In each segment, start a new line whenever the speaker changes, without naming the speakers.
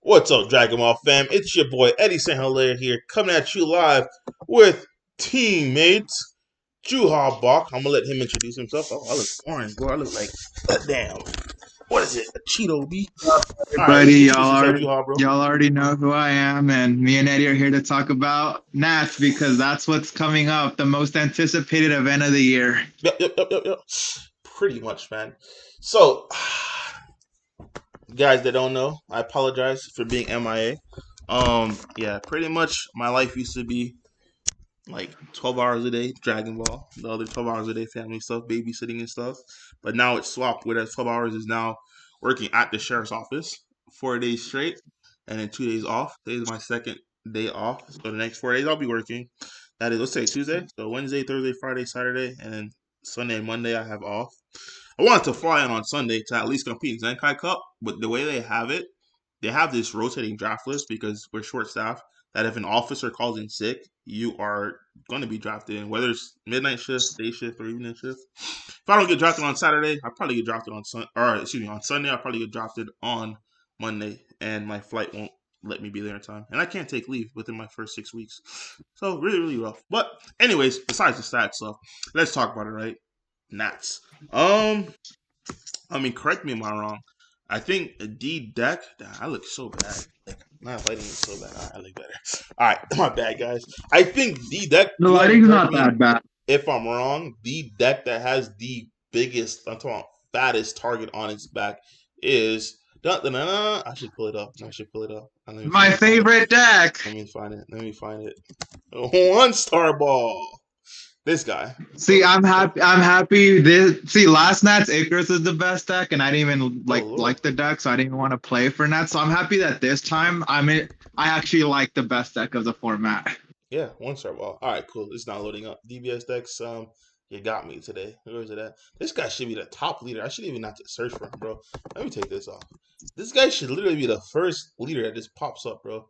What's up, Dragon Ball fam? It's your boy Eddie St. Hilaire here, coming at you live with teammates Juha Bach. I'm gonna let him introduce himself. Oh, I look orange, bro. I look like damn. What is it? A Cheeto beat? All right,
Everybody,
introduce yourself, Juha, bro.
y'all already know who I am, and me and Eddie are here to talk about Nats because that's what's coming up, the most anticipated event of the year.
Yep. Pretty much, man. So, guys that don't know, I apologize for being MIA. Yeah, pretty much my life used to be like 12 hours a day Dragon Ball, the other 12 hours a day family stuff, babysitting and stuff. But now it's swapped, where that 12 hours is now working at the sheriff's office 4 days straight and then 2 days off. Today is my second day off. So the next 4 days I'll be working. That is, let's say Tuesday. So Wednesday, Thursday, Friday, Saturday, and then Sunday and Monday I have off. I wanted to fly in on Sunday to at least compete in Zenkai Cup, but the way they have it, they have this rotating draft list because we're short staffed. That if an officer calls in sick, you are going to be drafted in, whether it's midnight shift, day shift, or evening shift. If I don't get drafted on Saturday, I probably get drafted on Sunday. I'll probably get drafted on Monday, and my flight won't let me be there in time, and I can't take leave within my first 6 weeks. So really rough. But anyways, besides the stats stuff, let's talk about it, right? Nats. Um, I mean, correct me if I'm wrong. I think D deck. I look so bad. Like my lighting is so bad. I look better. All right, my bad, guys. I think D deck.
The
You guys can
lighting's
correct
not
me
that bad.
if I'm wrong. The deck that has the biggest, I'm talking about fattest target on its back is. I should pull it up. Let me
My
find it.
favorite deck.
Let me find it. 1-star ball. This guy.
See, I'm happy. Last Nats Icarus is the best deck, and I didn't even
Oh
like
Lord.
the deck, so I didn't even want to play for Nats. So I'm happy that this time I actually like the best deck of the format.
Yeah, 1-star ball. All right, cool. It's not loading up. DBS decks. You got me today. Where is it at? This guy should be the top leader. I shouldn't even have to search for him, bro. Let me take this off. This guy should literally be the first leader that just pops up, bro.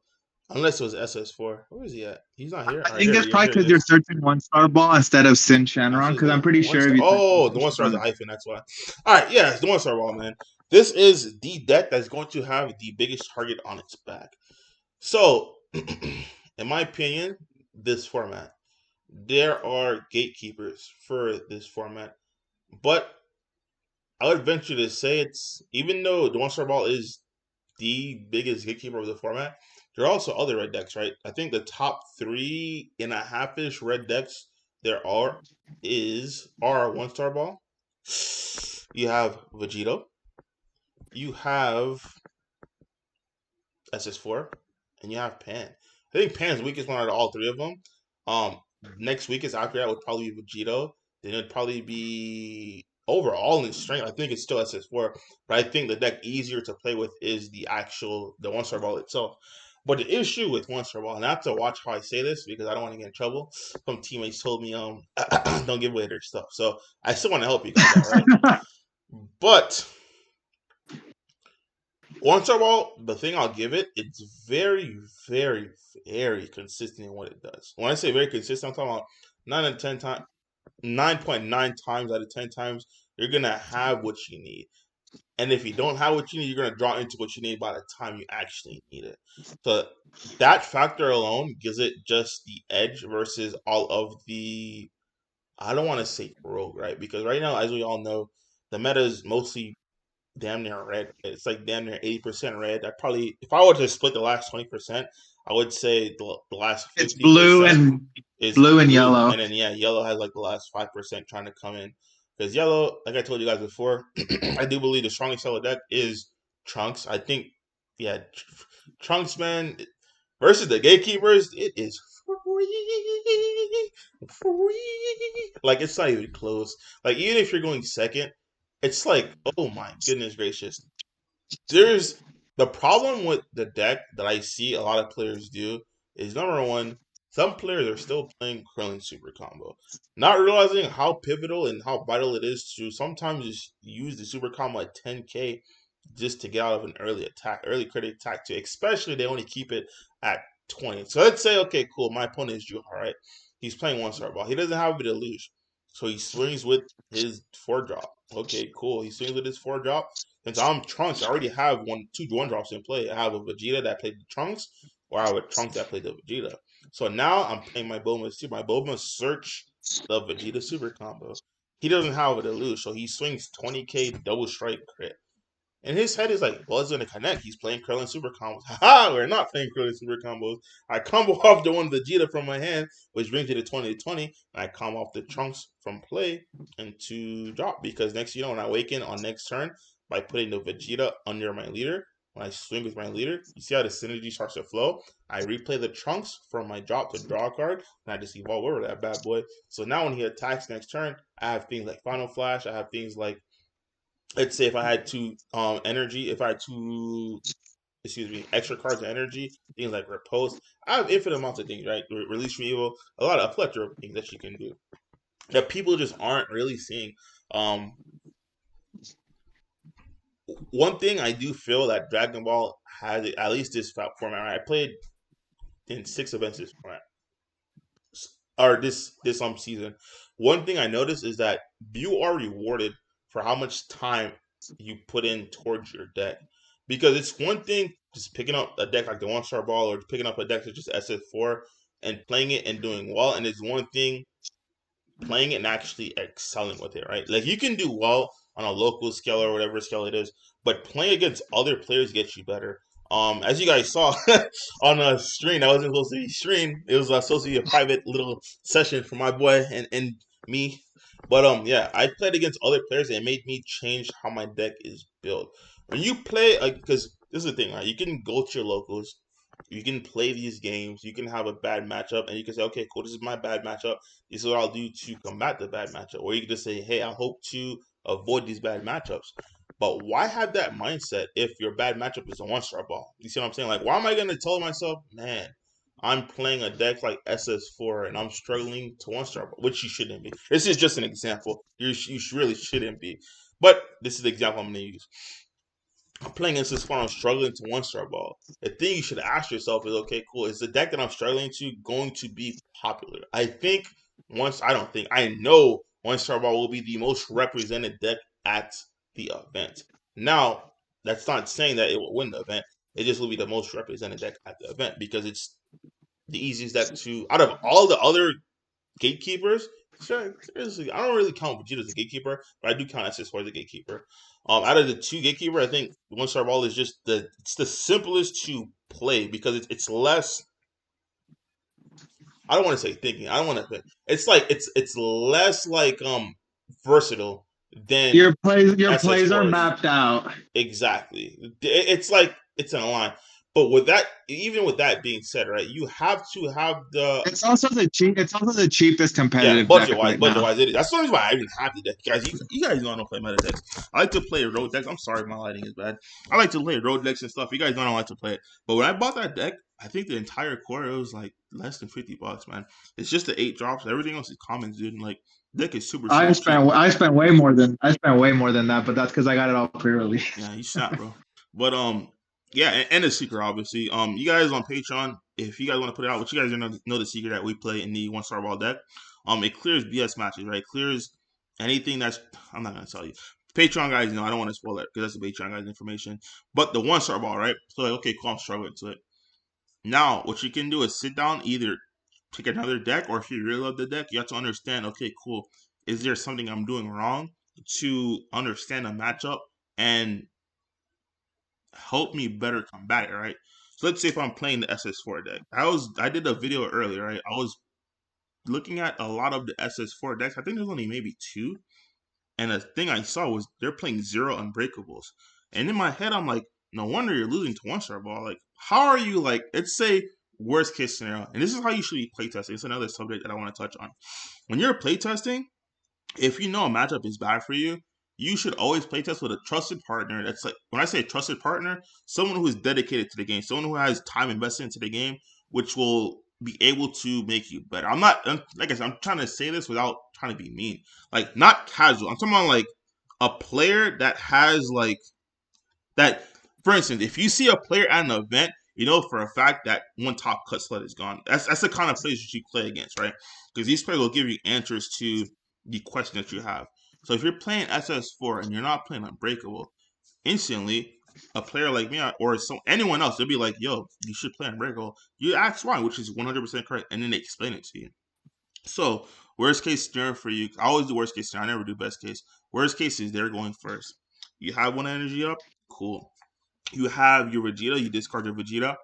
Unless it was SS4. Where is he at? He's not here.
I
All right,
think it's probably
here he
because you're
is.
searching 1-star ball instead of Sin Shenron,
Actually,
because I'm
the
pretty
one
sure if
star.
you type in
Oh, the
Sin
1-star is a
Shenron,
hyphen. That's why. All right, yeah, it's the 1-star ball, man. This is the deck that's going to have the biggest target on its back. So, in my opinion, this format, there are gatekeepers for this format, but I would venture to say it's, even though the 1-star ball is the biggest gatekeeper of the format, there are also other red decks, right? I think the top 3.5-ish red decks there are 1-star ball. You have Vegito. You have SS4, and you have Pan. I think Pan's weakest one out of all three of them. Um, Next weakest after that would probably be Vegito. Then it'd probably be overall in strength. I think it's still SS4, but I think the deck easier to play with is the 1-star ball itself. But the issue with 1-star ball, and I have to watch how I say this because I don't want to get in trouble. Some teammates told me don't give away their stuff, so I still want to help you guys out, right? But 1-star ball, the thing I'll give it, it's very, very, very consistent in what it does. When I say very consistent, I'm talking about 9.9 times out of 10 times, you're gonna have what you need. And if you don't have what you need, you're gonna draw into what you need by the time you actually need it. So that factor alone gives it just the edge versus all of the, I don't want to say rogue, right? Because right now, as we all know, the meta is mostly damn near red. It's like damn near 80% red. I probably, if I were to split the last 20%, I would say the last
it's
50% is
blue and
blue,
yellow.
and then yeah, yellow has like the last 5% trying to come in. Because yellow, like I told you guys before, I do believe the strongest yellow deck is Trunks. I think, yeah, Trunks, man, versus the gatekeepers, it is free. Like it's not even close. Like even if you're going second, it's like, oh my goodness gracious. There's the problem with the deck that I see a lot of players do is, number one, some players are still playing Krillin Super Combo, not realizing how pivotal and how vital it is to sometimes just use the Super Combo at 10k just to get out of an early credit attack too. Especially they only keep it at 20. So let's say, okay, cool, my opponent is Juha, right? He's playing 1-star ball. He doesn't have a bit of leash. So he swings with his 4-drop. Okay, cool. He swings with his 4-drop. since I'm Trunks, I already have two one drops in play. I have a Vegeta that played the Trunks, or I have a Trunks that played the Vegeta. So now I'm playing my Bulma Super. My Bulma search the Vegeta Super combo. He doesn't have it to lose, so he swings 20k double strike crit. And his head is like, well, it's gonna connect. He's playing Krillin super combos. Haha, we're not playing Krillin super combos. I combo off the one Vegeta from my hand, which brings you to 20 to 20, and I combo off the Trunks from play into drop. Because next, when I awaken on next turn by putting the Vegeta under my leader, when I swing with my leader, you see how the synergy starts to flow. I replay the Trunks from my drop to draw a card, and I just evolve over that bad boy. So now when he attacks next turn, I have things like Final Flash. I have things like, let's say if I had two energy, if I had two, excuse me, extra cards of energy, things like repose. I have infinite amounts of things, right? Release from evil, a plethora of things that you can do that people just aren't really seeing. Um, One thing I do feel that Dragon Ball has, at least this format. Right? I played in 6 events this format, or this season. One thing I noticed is that you are rewarded for how much time you put in towards your deck. Because it's one thing just picking up a deck like the One Star Ball or picking up a deck that's just SS4 and playing it and doing well, and it's one thing playing it and actually excelling with it, right? Like you can do well on a local scale or whatever scale it is, but playing against other players gets you better. As you guys saw on a stream, that wasn't supposed to be stream. It was supposed to be a private little session for my boy and me. But yeah, I played against other players and it made me change how my deck is built. When you play, because this is the thing, right? You can go to your locals, you can play these games, you can have a bad matchup, and you can say, okay, cool, this is my bad matchup. This is what I'll do to combat the bad matchup. Or you can just say, hey, I hope to avoid these bad matchups. But why have that mindset if your bad matchup is a one star ball? You see what I'm saying? Like, why am I going to tell myself, man, I'm playing a deck like SS4 and I'm struggling to one star ball, which you shouldn't be. This is just an example. You really shouldn't be. But this is the example I'm going to use. I'm playing against this far, I'm struggling to one star ball. The thing you should ask yourself is, okay, cool, is the deck that I'm struggling to going to be popular? I don't think, I know one star ball will be the most represented deck at the event. Now, that's not saying that it will win the event. It just will be the most represented deck at the event because it's the easiest deck to, out of all the other gatekeepers. Sure, seriously, I don't really count Vegeta as a gatekeeper, but I do count SS4 as a gatekeeper. Out of the two gatekeeper, I think One Star Ball is just the simplest to play because it's less. I don't want to say thinking. I don't want to. It's like it's less like versatile than
Your plays are
SS4 is.
mapped out.
Exactly. It's like it's in a line. But with that, even with that being said, right, you have to have the.
It's also the cheapest
Yeah,
competitive deck right
budget
now.
wise, it is. That's the reason why I even have the deck, guys. You guys know I don't play meta decks. I like to play road decks. I'm sorry, my lighting is bad. I like to play road decks and stuff. You guys know I don't like to play it. But when I bought that deck, I think the entire core it was like less than $50, man. It's just the 8 drops. Everything else is commons, dude. And, like deck is super
I
super cheap.
spent I spent way more than that, but that's because I got it all pre-release.
Yeah, you snap, bro. But yeah, and the secret, obviously. You guys on Patreon, if you guys want to put it out, what you guys know the secret that we play in the One Star Ball deck. It clears BS matches, right? Clears anything that's. I'm not gonna tell you. Patreon guys, I don't want to spoil that because that's the Patreon guys information. But the One Star Ball, right? So like, okay, cool, I'm struggling to it. Now, what you can do is sit down, either pick another deck, or if you really love the deck, you have to understand. Okay, cool. Is there something I'm doing wrong to understand a matchup and help me better combat it, right? So let's say if I'm playing the SS4 deck. I did a video earlier, right? I was looking at a lot of the SS4 decks. I think there's only maybe two. And the thing I saw was they're playing zero unbreakables. And in my head, I'm like, no wonder you're losing to one star ball. Like, how are you like, let's say worst case scenario, and this is how you should be playtesting. It's another subject that I want to touch on. When you're playtesting, if you know a matchup is bad for you, you should always playtest with a trusted partner. That's like when I say trusted partner, someone who is dedicated to the game, someone who has time invested into the game, which will be able to make you better. I'm not like I said, I'm trying to say this without trying to be mean. Like not casual. I'm talking about like a player that has like that. For instance, if you see a player at an event, you know for a fact that one top cut slot is gone. That's the kind of players you should play against, right? Because these players will give you answers to the question that you have. So if you're playing SS4 and you're not playing Unbreakable, instantly, a player like me or anyone else, they'll be like, "Yo, you should play Unbreakable." You ask why, which is 100% correct, and then they explain it to you. So, worst case scenario for you, I always do worst case scenario. I never do best case. Worst case is they're going first. You have one energy up, cool. You have your Vegeta, you discard your Vegeta,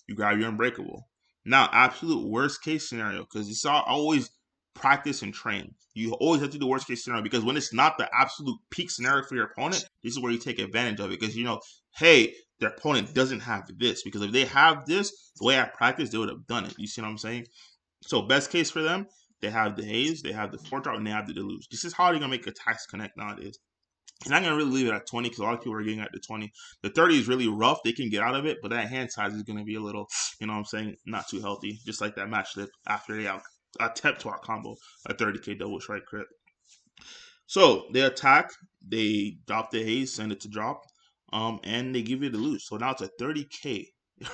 you grab your Unbreakable. Now, absolute worst case scenario, because it's always practice and train. You always have to do worst case scenario because when it's not the absolute peak scenario for your opponent, this is where you take advantage of it because you know, hey, their opponent doesn't have this because if they have this, the way I practice, they would have done it. You see what I'm saying? So best case for them, they have the haze, they have the four drop, and they have the deluge. This is how they're gonna make attacks connect nowadays. And I'm gonna really leave it at 20 because a lot of people are getting at the 20. The 30 is really rough; they can get out of it, but that hand size is gonna be a little, you know what I'm saying, not too healthy. Just like that match flip after they have a tep to our combo, a 30k double strike crit. So they attack, they drop the haze, send it to drop, and they give you the loose. So now it's a 30k.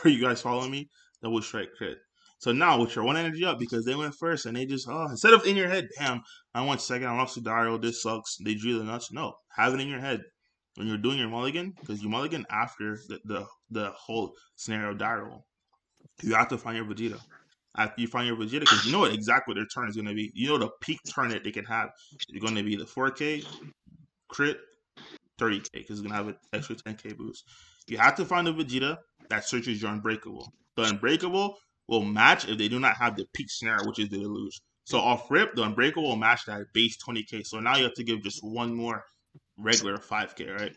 Are you guys following me? Double strike crit. So now with your one energy up because they went first and they just instead of in your head, damn, I went second, I lost to Dario, this sucks. They drew the nuts. No, have it in your head when you're doing your mulligan because you mulligan after the whole scenario Dario. You have to find your Vegeta. After you find your Vegeta, because you know what exactly what their turn is going to be. You know the peak turn that they can have is going to be the 4K crit 30k because it's gonna have an extra 10k boost. You have to find a Vegeta that searches your Unbreakable. The Unbreakable will match if they do not have the peak snare, which is the deluge. So off rip, the Unbreakable will match that base 20k. So now you have to give just one more regular 5k, right?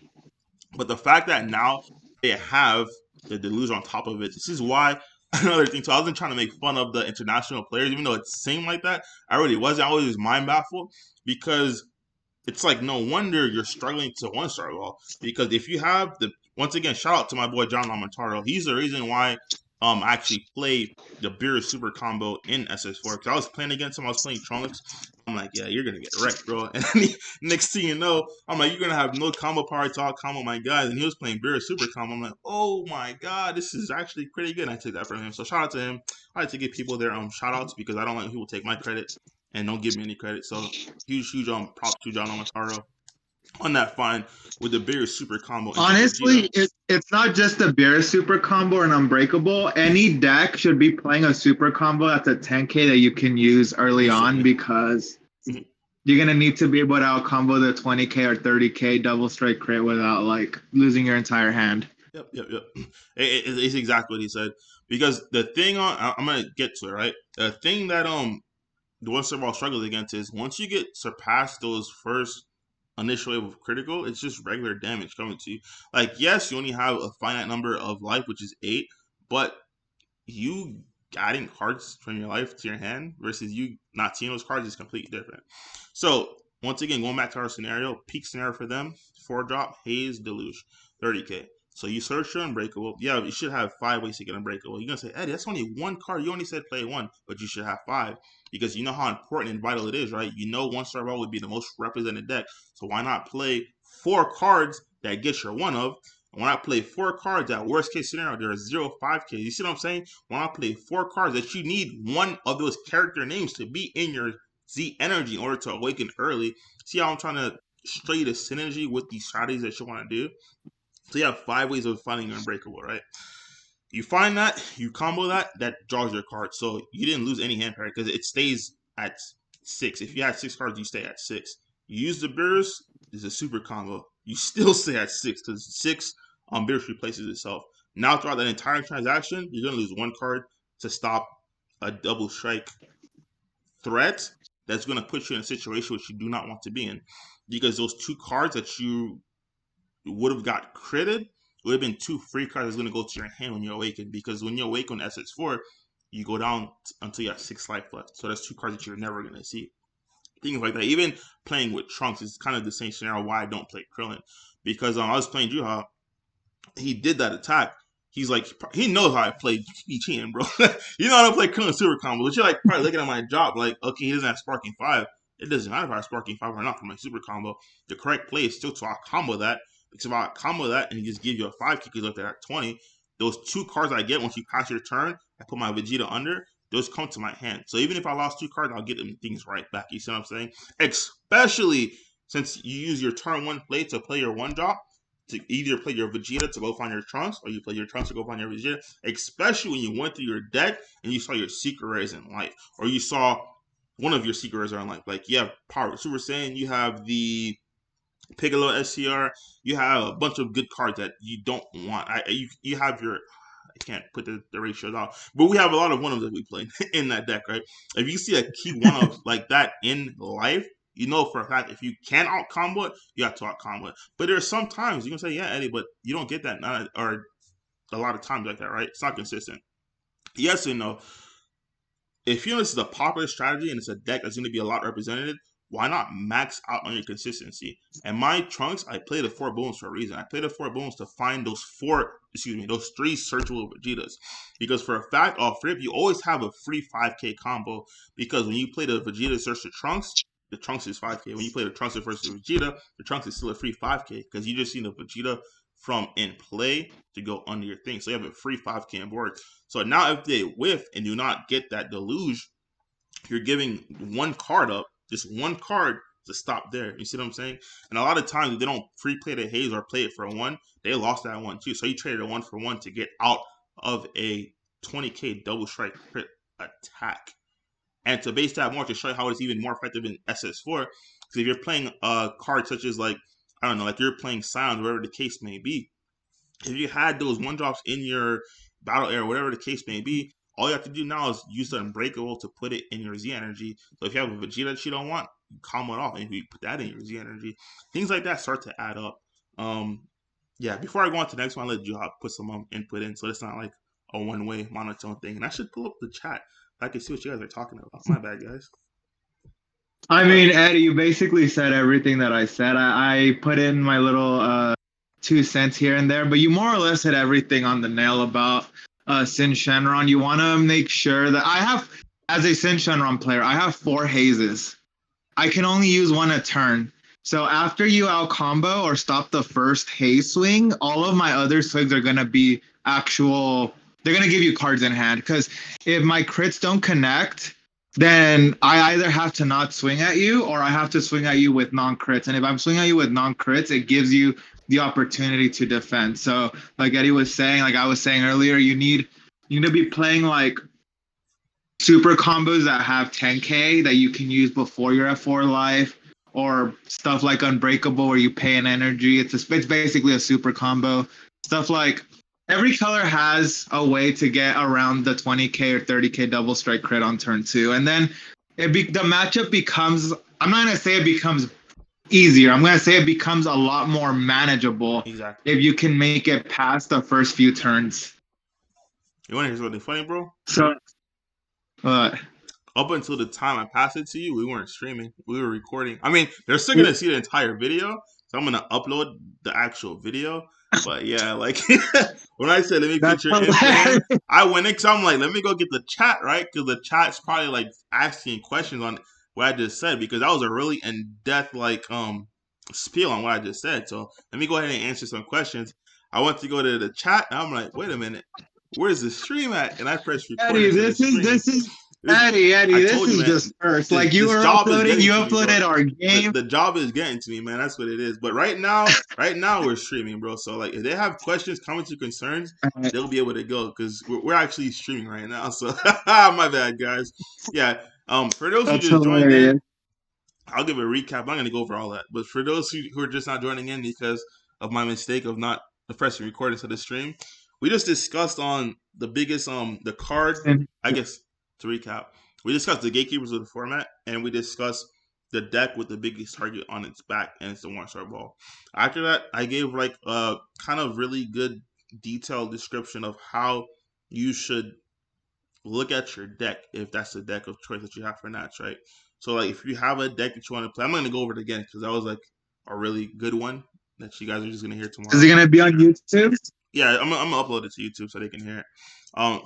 But the fact that now they have the deluge on top of it, this is why another thing. So I wasn't trying to make fun of the international players, even though it seemed like that. I really wasn't. I was just mind baffled because it's like no wonder you're struggling to one star ball because if you have the once again shout out to my boy John Lamontaro. He's the reason why I actually played the Beer Super combo in SS4 because I was playing against him. I was playing Trunks. I'm like, yeah, you're gonna get wrecked, bro. And next thing you know, I'm like, you're gonna have no combo power to out combo my guys. And he was playing Beer Super combo. I'm like, oh my god, this is actually pretty good. And I took that from him. So shout out to him. I like to give people their shout outs because I don't let people take my credit and don't give me any credit. So huge props to John Amataro on that find with the bigger super combo into Gogeta.
Honestly, it's not just the bear super combo and unbreakable. Any deck should be playing a super combo at the 10k that you can use early on
Instantly.
because you're gonna need to be able to out combo the 20k or 30k double strike crit without like losing your entire hand.
Yep. It's exactly what he said. Because the thing I'm gonna get to it, right? The thing that the one Serval struggles against is once you get surpast those first initial wave of critical, it's just regular damage coming to you. Like, yes, you only have a finite number of life, which is 8, but you adding cards from your life to your hand versus you not seeing those cards is completely different. So once again, going back to our scenario, peak scenario for them, 4 drop, haze, deluge, 30k. So you search your unbreakable. Yeah, you should have 5 ways to get unbreakable. You're gonna say, Eddie, that's only one card. You only said play one, but you should have 5 because you know how important and vital it is, right? You know one star ball would be the most represented deck. So why not play 4 cards that get your one of when I play 4 cards, at worst case scenario, there are 0 5K. You see what I'm saying? When I play 4 cards, that you need one of those character names to be in your Z energy in order to awaken early. See how I'm trying to stray the synergy with these strategies that you want to do? So you have 5 ways of finding your unbreakable, right? You find that, you combo that, that draws your card. So you didn't lose any hand pair because it stays at 6. If you had 6 cards, you stay at 6. You use the Beerus, is a super combo. You still stay at 6 because 6 Beerus replaces itself. Now throughout that entire transaction, you're gonna lose 1 card to stop a double strike threat that's gonna put you in a situation which you do not want to be in. Because those 2 cards that you would have got critted would have been 2 free cards that's going to go to your hand when you awaken. Because when you awaken SS4, you go down until you have 6 life left. So that's 2 cards that you're never going to see. Things like that. Even playing with Trunks is kind of the same scenario why I don't play Krillin. Because I was playing Juha, he did that attack. He's like, he knows how I play. He cheating, bro. You know how to play Krillin Super Combo. But you're like probably looking at my job like, okay, he doesn't have Sparking 5. It doesn't matter if I have Sparking 5 or not for my Super Combo. The correct play is still to out combo that. Because if I combo that and he just gives you a 5 kick, he's up there at 20. Those 2 cards I get once you pass your turn, I put my Vegeta under, those come to my hand. So even if I lost 2 cards, I'll get them things right back. You see what I'm saying? Especially since you use your turn 1 play to play your 1 drop to either play your Vegeta to go find your Trunks, or you play your Trunks to go find your Vegeta. Especially when you went through your deck and you saw your secret rares in life, or you saw one of your secret rares are in life. Like you have Power Super Saiyan, you have the Piccolo SCR, you have a bunch of good cards that you don't want. You have your I can't put the ratios out, but we have a lot of one of that we play in that deck, right? If you see a key one of like that in life, you know for a fact if you can out combo it, you have to out combo it. But there's sometimes you can say, yeah, Eddie, but you don't get that or a lot of times like that, right? It's not consistent. Yes and no. If you know this is a popular strategy and it's a deck that's going to be a lot represented, why not max out on your consistency? And my Trunks, I play the 4 booms for a reason. I play the 4 booms to find those 3 searchable Vegetas. Because for a fact, off rip, you always have a free 5k combo. Because when you play the Vegeta search the Trunks is 5k. When you play the Trunks versus Vegeta, the Trunks is still a free 5k. Because you just need the Vegeta from in play to go under your thing. So you have a free 5k on board. So now if they whiff and do not get that deluge, you're giving one card up, just one card to stop there. You see what I'm saying? And a lot of times if they don't free play the haze or play it for a one, they lost that one too. So you traded a 1-for-1 to get out of a 20k double strike crit attack. And to base that more to show you how it's even more effective in SS4, because if you're playing a card such as like, I don't know, like you're playing Scions, whatever the case may be, if you had those 1-drops in your battle area, whatever the case may be, all you have to do now is use the Unbreakable to put it in your Z energy. So if you have a Vegeta that you don't want, you combo it off and you put that in your Z energy. Things like that start to add up. Yeah, before I go on to the next one, I'll let you put some input in so it's not like a one-way monotone thing. And I should pull up the chat so I can see what you guys are talking about. My bad, guys.
I mean, Eddie, you basically said everything that I said. I put in my little 2 cents here and there, but you more or less hit everything on the nail about Sin Shenron. You want to make sure that as a Sin Shenron player, I have 4 hazes. I can only use one a turn. So after you out combo or stop the first haze swing, all of my other swings are going to be they're going to give you cards in hand. Because if my crits don't connect, then I either have to not swing at you or I have to swing at you with non-crits. And if I'm swinging at you with non-crits, it gives you the opportunity to defend. So like Eddie was saying, like I was saying earlier, you need to be playing like super combos that have 10k that you can use before you're at 4 life, or stuff like Unbreakable where you pay an energy. It's basically a super combo. Stuff like every color has a way to get around the 20k or 30k double strike crit on turn 2, and then the matchup becomes. I'm not gonna say it becomes easier. I'm gonna say it becomes a lot more manageable
Exactly.
if you can make it past the first few turns.
You want to hear something funny, bro?
So, uh,
Up until the time I passed it to you, we weren't streaming. We were recording. I mean, they're still gonna see the entire video, so I'm gonna upload the actual video. But yeah, like when I said let me
that's
put your input in,
hilarious.
I went in because I'm like, let me go get the chat, right? Because the chat's probably like asking questions on what I just said, because that was a really in depth like spiel on what I just said. So let me go ahead and answer some questions. I went to go to the chat and I'm like, wait a minute, where's the stream at? And I pressed record
Eddie,
instead of stream.
this is
This, I
Eddie, this
told you,
is
man.
just first.
This
Like you
this
were
job is
uploading,
getting
you
to me, bro.
uploaded our
The,
game.
the job is getting to me, man. That's what it is. But right now we're streaming, bro. So like, if they have questions, comments, or concerns, they'll be able to go because we're actually streaming right now. So my bad, guys. Yeah. For those who
That's
just joined in,
hilarious.
I'll give a recap. I'm going to go over all that. But for those who are just not joining in because of my mistake of not pressing record into the stream, we just discussed on the biggest the card. I guess to recap, we discussed the gatekeepers of the format, and we discussed the deck with the biggest target on its back, and it's the 1-star ball. After that, I gave like a kind of really good detailed description of how you should look at your deck if that's the deck of choice that you have for Nats, right? So like if you have a deck that you want to play, I'm gonna go over it again because that was like a really good one that you guys are just gonna hear
Is it
tomorrow.
gonna be on YouTube?
Yeah, I'm gonna upload it to YouTube so they can hear it.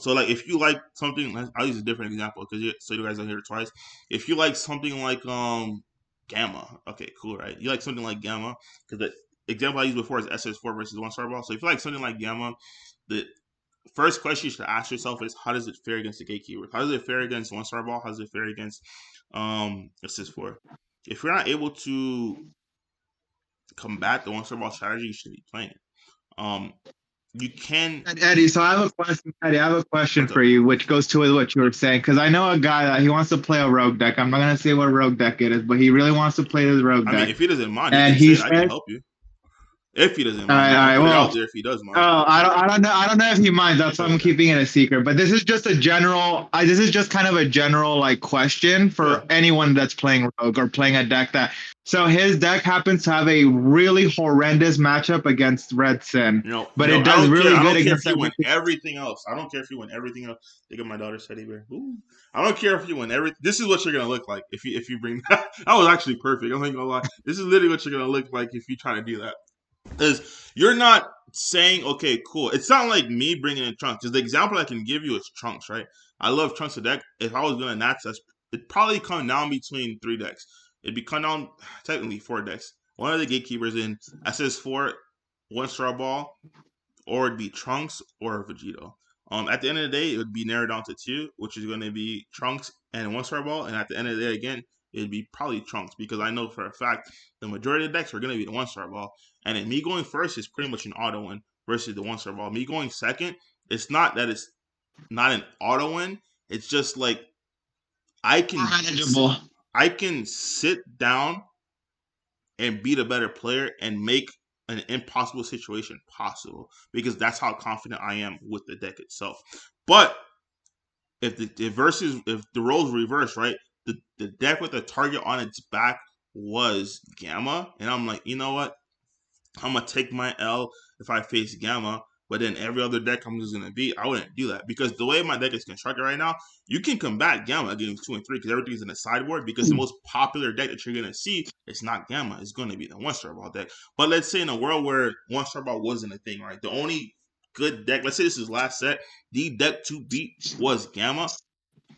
So like if you like something, I'll use a different example because so you guys don't hear it twice. If you like something like Gamma, okay, cool, right? You like something like Gamma because the example I used before is SS4 versus 1-star ball. So if you like something like Gamma, the first question you should ask yourself is how does it fare against the gatekeeper? How does it fare against 1-star ball? How does it fare against SS4? If you're not able to combat the one star ball strategy, you should be playing. Um, you can.
And Eddie, so I have a question. Eddie, I have a question
What's
for
up?
you, which goes to what you were saying. Because I know a guy that he wants to play a rogue deck. I'm not gonna say what rogue deck it is, but he really wants to play this rogue
I mean,
deck.
if he doesn't mind, he
And
can
he
say it. I can
said,
help you. If he doesn't
all
mind,
right,
I'll put it
well,
out there if he does mind.
oh, I don't know if he minds. That's why I'm
Okay.
keeping it a secret. But this is just a general. This is just kind of a general like question
Yeah.
for anyone that's playing Rogue or playing a deck that. So his deck happens to have a really horrendous matchup against Red Sin, but it
I
does
don't care.
really
I
good
don't care if
against
you win
everything.
everything else. I don't care if you win everything else. Look at my daughter's teddy bear. Ooh. I don't care if you win everything. This is what you're gonna look like if you bring that. That was actually perfect. I'm not gonna lie. This is literally what you're gonna look like if you try to do that. Is you're not saying, okay, cool. It's not like me bringing in Trunks. Because the example I can give you is Trunks, right? I love Trunks to deck. If I was gonna Nats, it'd probably come down between 3 decks. It'd be come down technically 4 decks. One of the gatekeepers in SS4, one star ball, or it'd be Trunks or Vegito. At the end of the day, it would be narrowed down to two, which is going to be Trunks and one star ball. And at the end of the day, again, it'd be probably Trunks because I know for a fact the majority of the decks are going to be the one star ball. And then me going first is pretty much an auto win versus the one star ball. Me going second, it's not that it's not an auto win. It's just like I can
Manageable.
I can sit down and beat a better player and make an impossible situation possible because that's how confident I am with the deck itself. But if the roles reverse, right? The deck with the target on its back was Gamma, and I'm like, you know what? I'm gonna take my L if I face Gamma, but then every other deck I'm just gonna beat. I wouldn't do that because the way my deck is constructed right now, you can combat Gamma games 2 and 3 because everything's in the sideboard. Because the most popular deck that you're gonna see is not Gamma; it's gonna be the one star ball deck. But let's say in a world where one star ball wasn't a thing, right? The only good deck, let's say this is last set, the deck to beat was Gamma.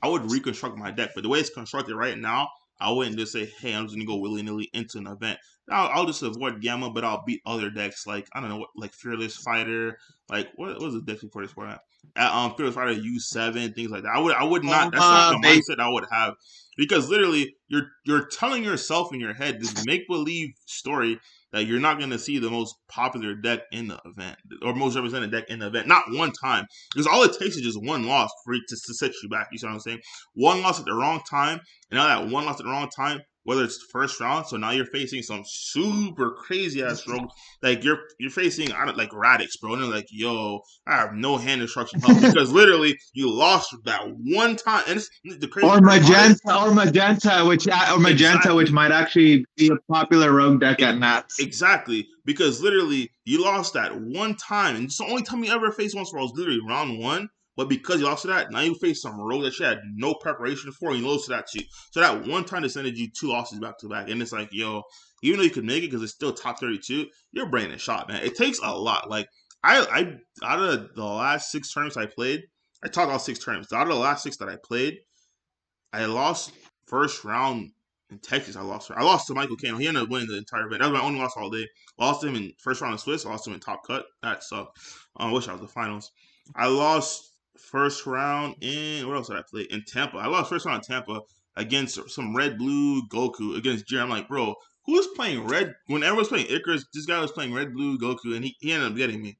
I would reconstruct my deck, but the way it's constructed right now, I wouldn't just say, "Hey, I'm just gonna go willy nilly into an event." I'll just avoid Gamma, but I'll beat other decks like I don't know, like Fearless Fighter, like what was the deck before this format? Fearless Fighter U7, things like that. I would not. That's not the
They
mindset I would have because literally you're telling yourself in your head this make believe story that you're not going to see the most popular deck in the event or most represented deck in the event. Not one time. Because all it takes is just one loss for it to set you back. You see what I'm saying? One loss at the wrong time. And now that one loss at the wrong time, whether it's first round, so now you're facing some super crazy ass rogue. Like you're facing I don't like Radix, bro. And they're like, yo, I have no hand instruction help. Because literally you lost that one time. And it's, the crazy
or
part about it,
Magenta, which
exactly.
might actually be a popular rogue deck at Nats.
Exactly, because literally you lost that one time, and it's the only time you ever faced one was literally round one. But because you lost to that, now you face some rogue that you had no preparation for, and you lost to that too. So that one time they sent you 2 losses back to back, and it's like, yo, even though you could make it because it's still top 32, your brain is shot, man. It takes a lot. Like I out of the last 6 tournaments I played, I taught all 6 tournaments. Out of the last 6 that I played, I lost first round in Texas. I lost to Michael Kano. He ended up winning the entire event. That was my only loss all day. Lost him in first round of Swiss. Lost him in top cut. That sucked. I wish I was the finals. I lost first round in what else did I play in Tampa? I lost first round in Tampa against some red blue Goku against Jerry. I'm like, bro, who was playing red when everyone's playing Icarus? This guy was playing red blue Goku, and he ended up getting me.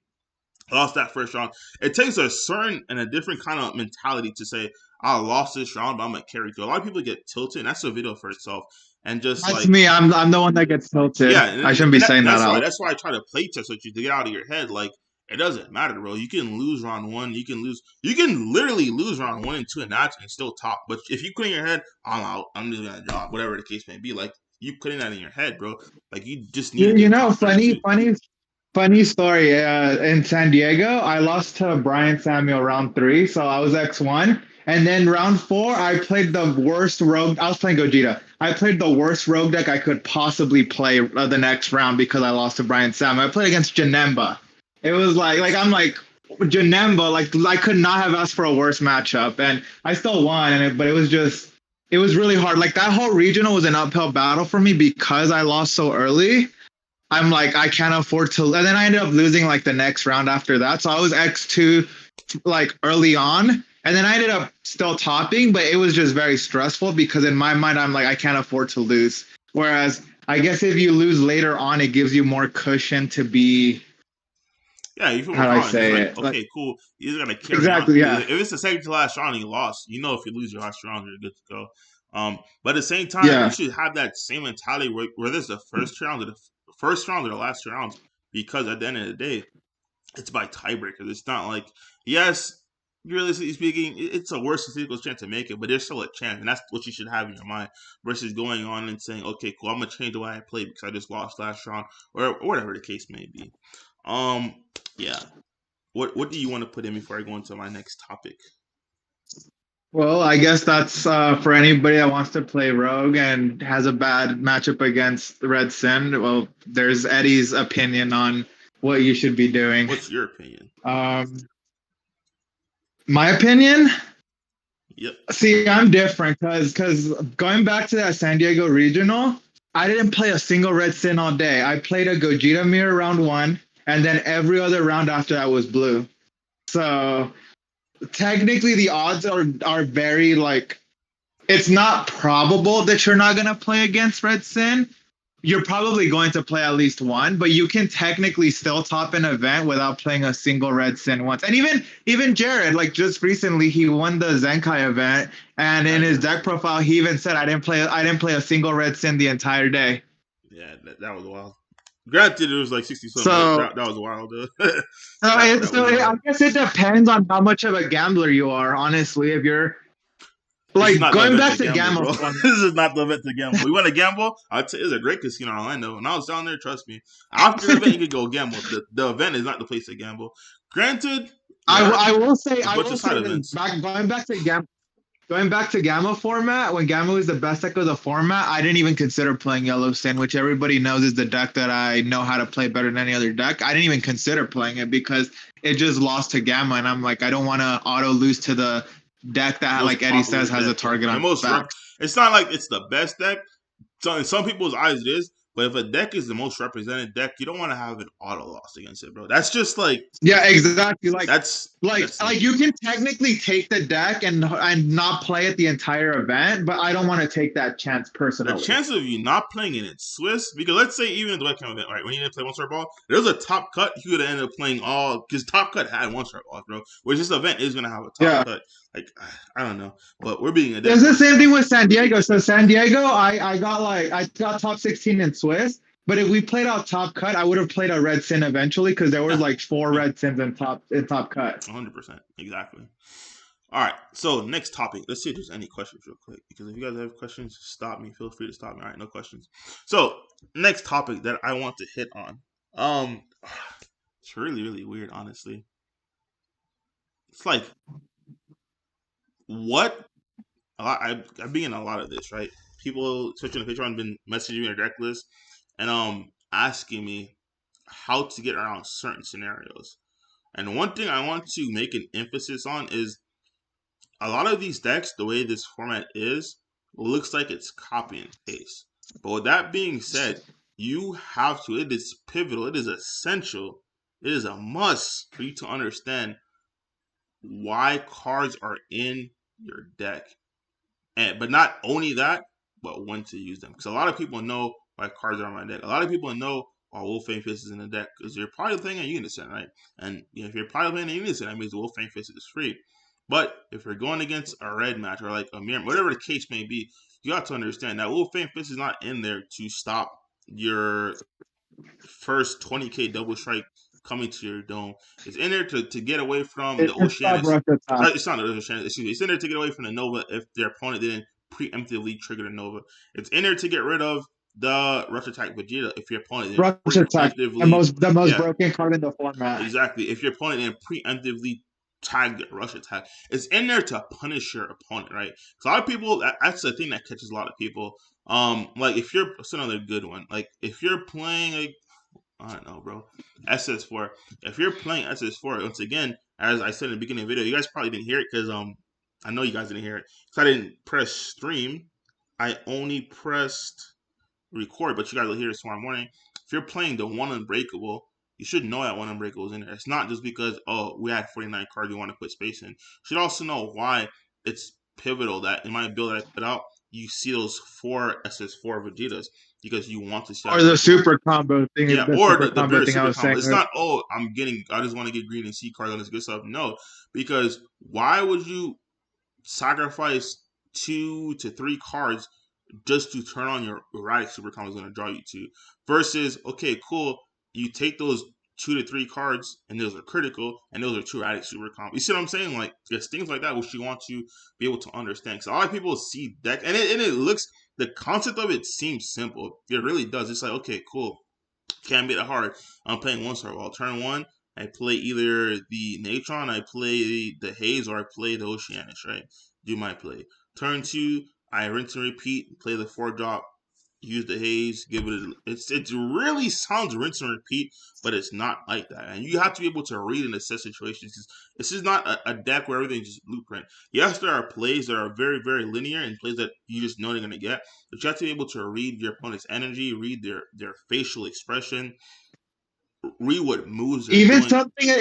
Lost that first round. It takes a certain and a different kind of mentality to say, I lost this round, but I'm gonna carry through. A lot of people get tilted, and that's a video for itself. And just
That's
like,
me. I'm the one that gets tilted.
yeah,
I shouldn't be saying that
that's why
out.
I try to play test with you to get out of your head. Like, it doesn't matter, bro. You can lose round one. You can literally lose round 1 and 2 in that and still top. But if you put in your head, I'm out. I'm just gonna drop, whatever the case may be. Like, you putting that in your head, bro. Like, you just need to
You
get
know,
top 32.
funny story. In San Diego, I lost to Brian Samuel round three, so I was X1. And then round four, I played the worst rogue. I was playing Gogeta. I played the worst rogue deck I could possibly play the next round because I lost to Brian Samuel. I played against Janemba. It was I'm like Janemba. Like I could not have asked for a worse matchup, and I still won. But it was really hard. Like that whole regional was an uphill battle for me because I lost so early. I'm like, I can't afford to. And then I ended up losing like the next round after that. So I was X2 like early on. And then I ended up still topping, but it was just very stressful because in my mind, I'm like, I can't afford to lose. Whereas I guess if you lose later on, it gives you more cushion to be,
Yeah, you feel more
how do I
confident. It's
say
like,
it? Like,
okay, cool. You're just gonna carry on
exactly,
because
yeah.
if it's the second to last round and you lost, you know if you lose your last round, you're good to go. But at the same time, you
Yeah.
should have that same mentality where there's the first round or the last two rounds, because at the end of the day, it's by tiebreakers. It's not like, yes, realistically speaking, it's a worse statistical chance to make it, but there's still a chance, and that's what you should have in your mind versus going on and saying, okay, cool, I'm gonna change the way I play because I just lost last round or whatever the case may be. Um, yeah. What do you want to put in before I go into my next topic?
Well, I guess that's for anybody that wants to play Rogue and has a bad matchup against Red Sin. Well, there's Eddie's opinion on what you should be doing.
What's your opinion?
Um, my opinion.
Yep.
See, I'm different because going back to that San Diego regional, I didn't play a single Red Sin all day. I played a Gogeta mirror round one, and then every other round after that was blue. So technically, the odds are very like, it's not probable that you're not gonna play against Red Sin. You're probably going to play at least one, but you can technically still top an event without playing a single Red Sin once. And even Jared, like just recently, he won the Zenkai event, and
Yeah,
in his
yeah,
deck profile, he even said, "I didn't play a single Red Sin the entire day."
yeah. That was wild. Granted, it was like 60 something, but
So,
that was wild.
so,
that
it,
that
so
was
it, I
wild.
guess it depends on how much of a gambler you are. Honestly, if you're
This is
like
not the
going
event
back
to
to
gamble,
Gamma
bro.
format.
This is not the event to gamble. You want to gamble? I'd say it's a great casino in Orlando. When I was down there, trust me. After the event, you could go gamble. The event is not the place to gamble. Granted, there are
I will say
a bunch of side
this
events.
going back to Gamma format, when Gamma was the best deck of the format, I didn't even consider playing Yellow Sin, which everybody knows is the deck that I know how to play better than any other deck. I didn't even consider playing it because it just lost to Gamma, and I'm like, I don't want to auto lose to the deck that,
Most
like Eddie
popular
says, has a
deck, yeah.
target
The
on
most
its back.
it's not like it's the best deck. So in some people's eyes it is, but if a deck is the most represented deck, you don't want to have an auto loss against it, bro. That's just like
Yeah, exactly.
that's
Like
silly.
you can technically take the deck and not play it the entire event, but I don't want to take that chance
The
personally.
chances of you not playing it in Swiss, because let's say even in the webcam event, right, when you didn't play one star ball, there was a top cut, you would have ended up playing all, because top cut had one star balls, bro. Which this event is gonna have a top
Yeah.
cut. Like I don't know, but we're being a deck
It's the
horse,
same
so
thing with San Diego. So San Diego, I got top 16 in Swiss, but if we played out top cut, I would have played a red sin eventually because there was
yeah,
like four
yeah,
red sins in top cut.
100%, exactly. All right, so next topic. Let's see if there's any questions real quick. Because if you guys have questions, stop me. Feel free to stop me. All right, no questions. So next topic that I want to hit on. Um, it's really really weird, honestly. It's like what I've been in a lot of this, right? People, especially on the Patreon, have been messaging me or direct list and asking me how to get around certain scenarios. And one thing I want to make an emphasis on is a lot of these decks, the way this format is, looks like it's copy and paste. But with that being said, you have to, it is pivotal, it is essential, it is a must for you to understand why cards are in your deck. And but not only that, but when to use them. Because a lot of people know why cards are on my deck. A lot of people know Wolfang Fist is in the deck because you're probably playing a Unison, right? And if you're probably playing a Unison, that means Wolfang Fist is free. But if you're going against a red match or like a mirror, whatever the case may be, you have to understand that Wolfang Fist is not in there to stop your first 20k double strike coming to your dome. It's in there to get away from the
It's stop
Oceanus.
rush attack.
It's not the Oceanus, excuse me. It's in there to get away from the Nova if their opponent didn't preemptively trigger the Nova. It's in there to get rid of the Rush Attack Vegeta if your opponent didn't
Rush attack. The
preemptively.
most the most
Yeah,
broken card in the format.
exactly. If your opponent didn't preemptively tag the rush attack, it's in there to punish your opponent, right? So a lot of people, that's the thing that catches a lot of people. Like if you're, that's another good one. Like if you're playing like I don't know, bro. SS4. If you're playing SS4, once again, as I said in the beginning of the video, you guys probably didn't hear it because I know you guys didn't hear it. So I didn't press stream. I only pressed record, but you guys will hear it tomorrow morning. If you're playing the one unbreakable, you should know that one unbreakable is in there. It's not just because we had 49 cards we want to put space in. You should also know why it's pivotal that in my build that I put out, you see those four SS4 Vegetas. because you want to see how
Or
it
the
performs.
super combo
Yeah,
thing, the
or
super
the
combo
very
thing I
super
was
combo.
saying.
It's not, oh, I just want to get green and see cards on this good stuff. No, because why would you sacrifice 2 to 3 cards just to turn on your erratic super combo is going to draw you to? Versus, okay, cool, you take those 2 to 3 cards and those are critical and those are 2 erratic super combos. You see what I'm saying? Like, there's things like that which you want to be able to understand. Because a lot of people see deck and it looks, the concept of it seems simple. It really does. It's like, okay, cool, can't be that hard. I'm playing one star ball. Turn one, I play either the Natron, I play the Haze, or I play the Oceanus, right? Do my play. Turn two, I rinse and repeat, play the 4 drop, use the Haze, give it really sounds rinse and repeat, but it's not like that. And you have to be able to read and assess situations, because this is not a deck where everything's just blueprint. Yes, there are plays that are very, very linear and plays that you just know they're gonna get, but you have to be able to read your opponent's energy, read their facial expression, read what moves they're doing.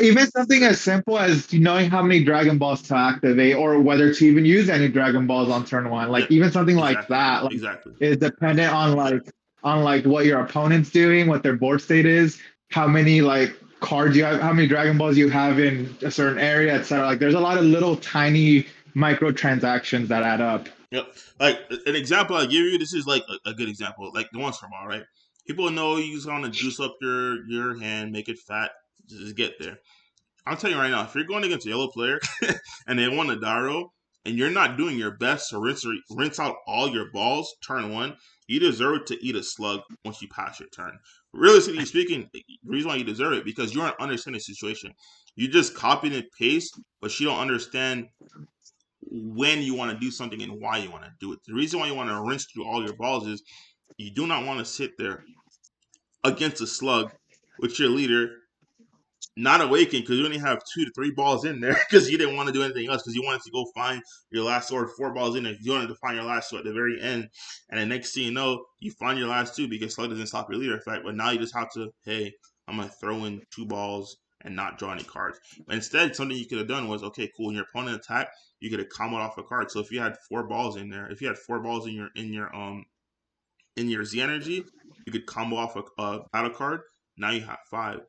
Even something as simple as knowing how many Dragon Balls to activate, or whether to even use any Dragon Balls on turn one.
Yeah,
Like even something like
exactly,
that, like
exactly.
is dependent on like what your opponent's doing, what their board state is, how many like cards you have, how many Dragon Balls you have in a certain area, etc. Like there's a lot of little tiny microtransactions that add up.
Yep. Like an example I give you, this is like a good example. Like the ones from all right. People know you just want to juice up your hand, make it fat, just get there. I'm telling you right now, if you're going against a yellow player and they want a Daro and you're not doing your best to rinse out all your balls turn one, you deserve to eat a slug once you pass your turn. Realistically speaking, the reason why you deserve it because you don't understand the situation. You just copy and paste, but you don't understand when you want to do something and why you want to do it. The reason why you want to rinse through all your balls is you do not want to sit there against a slug with your leader not awakened because you only have 2 to 3 balls in there because you didn't want to do anything else because you wanted to go find your last sword, 4 balls in there. You wanted to find your last sword at the very end, and the next thing you know, you find your last 2 because slug doesn't stop your leader effect. But now you just have to, hey, I'm gonna throw in 2 balls and not draw any cards. But instead, something you could have done was, okay, cool. When your opponent attack, you could have comboed off a card. So if you had 4 balls in there, if you had 4 balls in your Z energy, you could combo off a battle card. Now you have 5,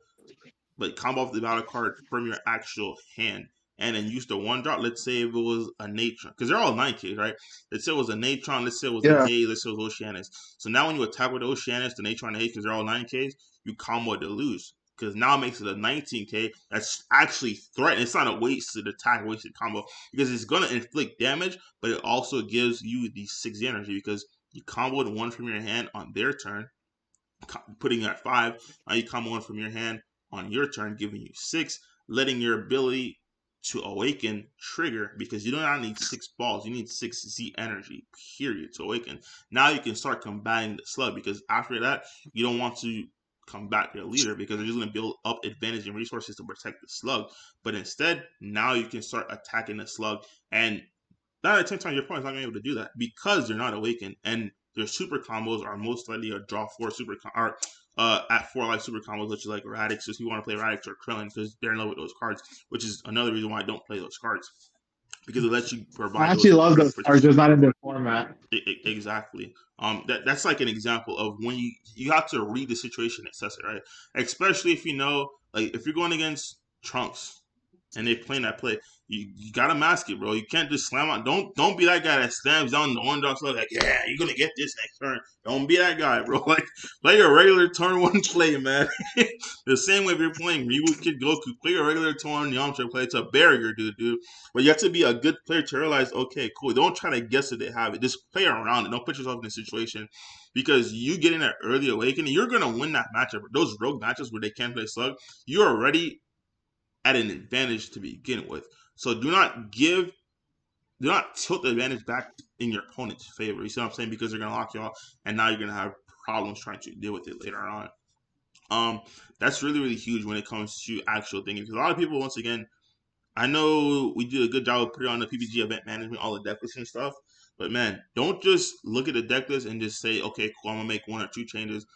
but combo off the battle card from your actual hand and then use the 1 drop. Let's say if it was a Natron, because they're all 9Ks, right? Let's say it was a Natron, let's say it was a
Yeah.
Haze, let's say it was Oceanus. So now when you attack with the Oceanus, the Natron, and the Haze, because they're all 9Ks, you combo to lose. Because now it makes it a 19K that's actually threatened. It's not a wasted attack, wasted combo, because it's going to inflict damage, but it also gives you the 6 energy because you comboed 1 from your hand on their turn, putting you at 5. Now you come one from your hand on your turn, giving you 6, letting your ability to awaken trigger because you do not need 6 balls. You need 6 Z energy, period, to awaken. Now you can start combating the slug because after that, you don't want to combat your leader because they're just going to build up advantage and resources to protect the slug. But instead, now you can start attacking the slug and 9 out of 10 times your opponent's not going to be able to do that because they're not awakened. And their super combos are most likely a draw 4 or at 4 life super combos, which is like Radix, if you want to play Radix or Krillin because they're in love with those cards, which is another reason why I don't play those cards because it lets you
I
provide
actually
those
love those cards,
protection.
just not in this format.
Exactly. That's like an example of when you have to read the situation and assess it, right? Especially if you know, like if you're going against Trunks and they playing that play, you gotta mask it, bro. You can't just slam out. Don't be that guy that slams down the 1 drop slow like, yeah, you're gonna get this next turn. Don't be that guy, bro. Like play a regular turn one play, man. The same way if you're playing Reboot Kid Goku, play a regular turn Yamcha play. It's a barrier, dude. But you have to be a good player to realize, okay, cool. Don't try to guess that they have it. Just play around it. Don't put yourself in a situation because you getting that early awakening, you're gonna win that matchup. Those rogue matches where they can't play slug, you're already at an advantage to begin with. So do not tilt the advantage back in your opponent's favor. You see what I'm saying? Because they're gonna lock you off, and now you're gonna have problems trying to deal with it later on. Um, that's really really huge when it comes to actual thinking. Because a lot of people, once again, I know we do a good job of putting on the PPG event management, all the deck lists and stuff. But man, don't just look at the deck list and just say, okay, cool, I'm gonna make 1 or 2 changes.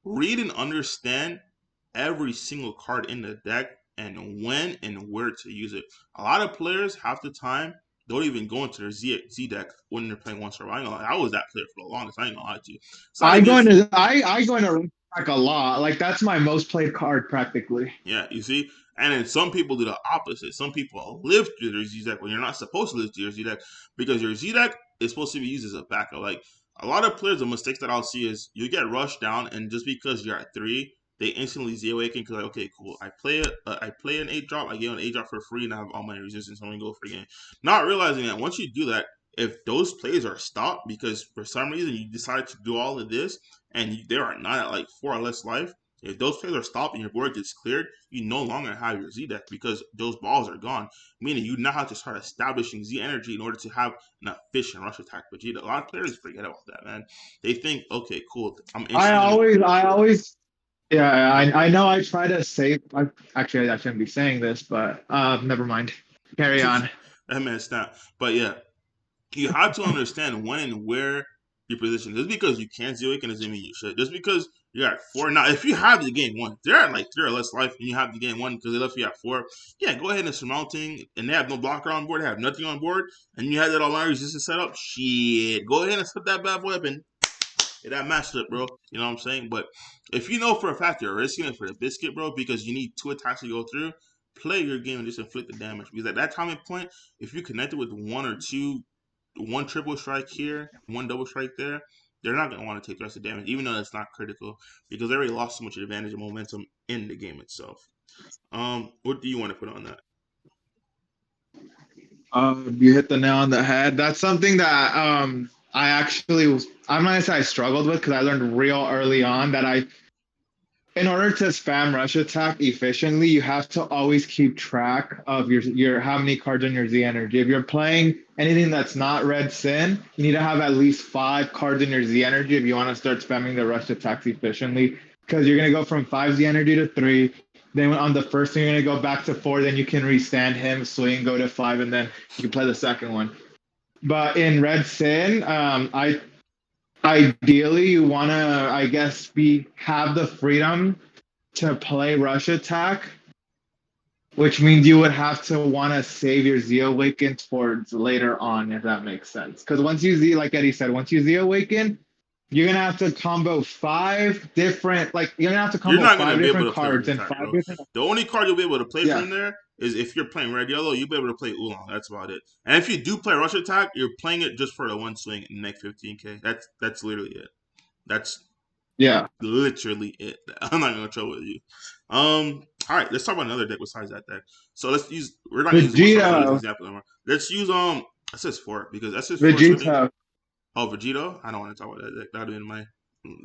Read and understand every single card in the deck and when and where to use it. A lot of players, half the time, don't even go into their Z deck when they're playing one server. I ain't gonna lie, I was that player for the longest. I ain't gonna lie to you. It's not against
I go into Rack a lot. Like that's my most played card practically.
Yeah, you see? And then some people do the opposite. Some people live through their Z deck when you're not supposed to live through your Z deck because your Z deck is supposed to be used as a backup. Like a lot of players, the mistakes that I'll see is you get rushed down, and just because you're at 3, they instantly Z awaken because like, okay, cool. I play an 8 drop, I get an 8 drop for free, and I have all my resistance. I'm gonna go for a game. Not realizing that once you do that, if those plays are stopped because for some reason you decided to do all of this and they are not at like 4 or less life, if those plays are stopped and your board gets cleared, you no longer have your Z deck because those balls are gone. Meaning you now have to start establishing Z energy in order to have an efficient rush attack Vegeta. A lot of players forget about that, man. They think, okay, cool, I'm instantly gonna.
I always, yeah, I know. I try to save. Actually, I shouldn't be saying this, but never mind. Carry on.
That man snap. But yeah, you have to understand when and where your position. Just because you can't zero it doesn't mean you should. Just because you're at 4 now, if you have the game one, they're at like 3 or less life, and you have the game one because they left you at 4. Yeah, go ahead and surmounting, and they have no blocker on board, they have nothing on board, and you have that all resistance set up. Shit, go ahead and set that bad boy up and get that matched up, bro. You know what I'm saying? But if you know for a fact you're risking it for the biscuit, bro, because you need 2 attacks to go through, play your game and just inflict the damage. Because at that timing point, if you connect it with 1 or 2, one triple strike here, one double strike there, they're not going to want to take the rest of the damage, even though it's not critical, because they already lost so much advantage and momentum in the game itself. What do you want to put on that?
You hit the nail on the head. That's something that I actually was. I'm not gonna say I struggled with because I learned real early on that in order to spam rush attack efficiently, you have to always keep track of your how many cards on your Z energy. If you're playing anything that's not Red Sin, you need to have at least 5 cards in your Z energy if you want to start spamming the rush attacks efficiently. Because you're gonna go from 5 Z energy to 3. Then on the first one, you're gonna go back to 4. Then you can restand him, swing, go to 5, and then you can play the second one. But in Red Sin, I ideally you want to, I guess, have the freedom to play rush attack, which means you would have to want to save your Z awaken towards later on, if that makes sense. Because once you Z, like Eddie said, once you Z awaken, you're gonna have to combo 5 different, like you're gonna have to
You're
combo
not going to
five
be able
different
to play rush
cards and
attack,
five
bro.
different.
The only card you'll be able to play
Yeah,
from there is if you're playing red yellow, you'll be able to play oolong. That's about it. And if you do play rush attack, you're playing it just for the one swing and make 15k. That's literally it. That's
yeah.
literally it. I'm not gonna trouble with you. All right, let's talk about another deck besides that deck. So let's use. We're not gonna use the one shot as an
Vegeta,
example anymore. Let's use SS4 because SS4 is something.
Vegeta.
Oh, Vegito. I don't want to talk about that deck. That'd be in my.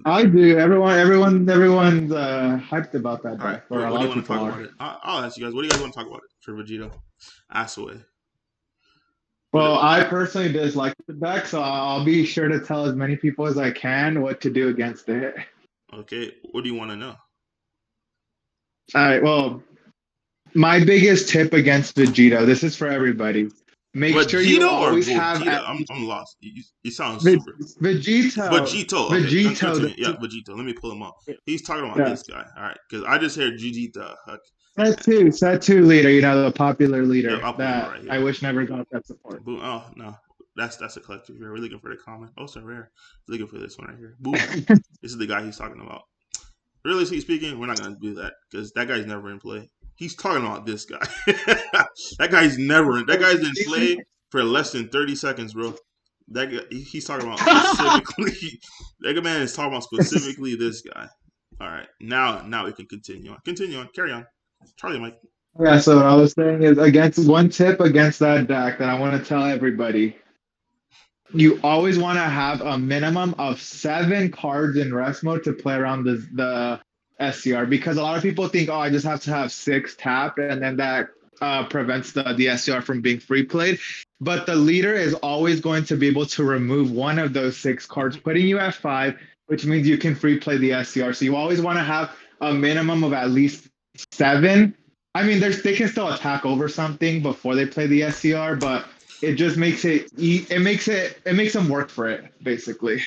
I do. Everyone's hyped about that
All right,
deck, or a
what do
lot
you
of
want to
people
talk
are.
about it? I'll ask you guys. What do you guys want to talk about it for Vegito? Ask away. What?
Well, I personally dislike the deck, so I'll be sure to tell as many people as I can what to do against it.
Okay. What do you want to know?
All right. Well, my biggest tip against Vegito. This is for everybody. Make sure you
Vegito or
always have
Gogeta?
at
I'm lost. You sound
Ve-
super.
Vegito.
Vegito. Okay,
Vegito.
continue. Yeah, Vegito. Let me pull him up. He's talking about
Yeah.
this guy. All right, because I just heard Gogeta.
Set two leader. You know, the popular
Yeah,
leader
I'll pull him up
that
right
I
here.
wish never got that support.
Boom. Oh no, that's a collective here. We're looking for the comment. Oh, so rare. Looking for this one right here. Boom. This is the guy he's talking about. Realistically speaking, we're not gonna do that because that guy's never in play. He's talking about this guy. That guy's never. That guy's in play for less than 30 seconds, bro. That guy, he's talking about specifically. That man is talking about specifically this guy. All right, now we can continue on. Continue on. Carry on. Charlie, Mike.
Yeah, so what I was saying is against one tip against that deck that I want to tell everybody. You always want to have a minimum of 7 cards in rest mode to play around the SCR because a lot of people think, oh, I just have to have 6 tapped and then that prevents the SCR from being free played. But the leader is always going to be able to remove one of those 6 cards, putting you at 5, which means you can free play the SCR. So you always want to have a minimum of at least 7. I mean, they can still attack over something before they play the SCR, but it just makes it makes them work for it basically.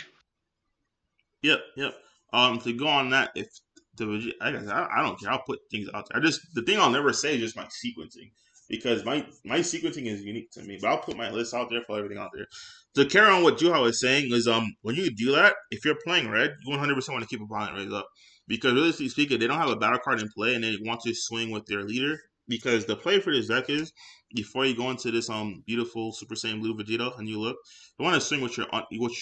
Yep. To go on that, I don't care. I'll put things out there. The thing I'll never say is just my sequencing. because my sequencing is unique to me. But I'll put my list out there for everything out there. To carry on what Juha was saying is when you do that, if you're playing red, you 100% want to keep a violent raise up because realistically speaking, they don't have a battle card in play and they want to swing with their leader. Because the play for this deck is before you go into this beautiful Super Saiyan Blue Vegeta and you look, you want to swing with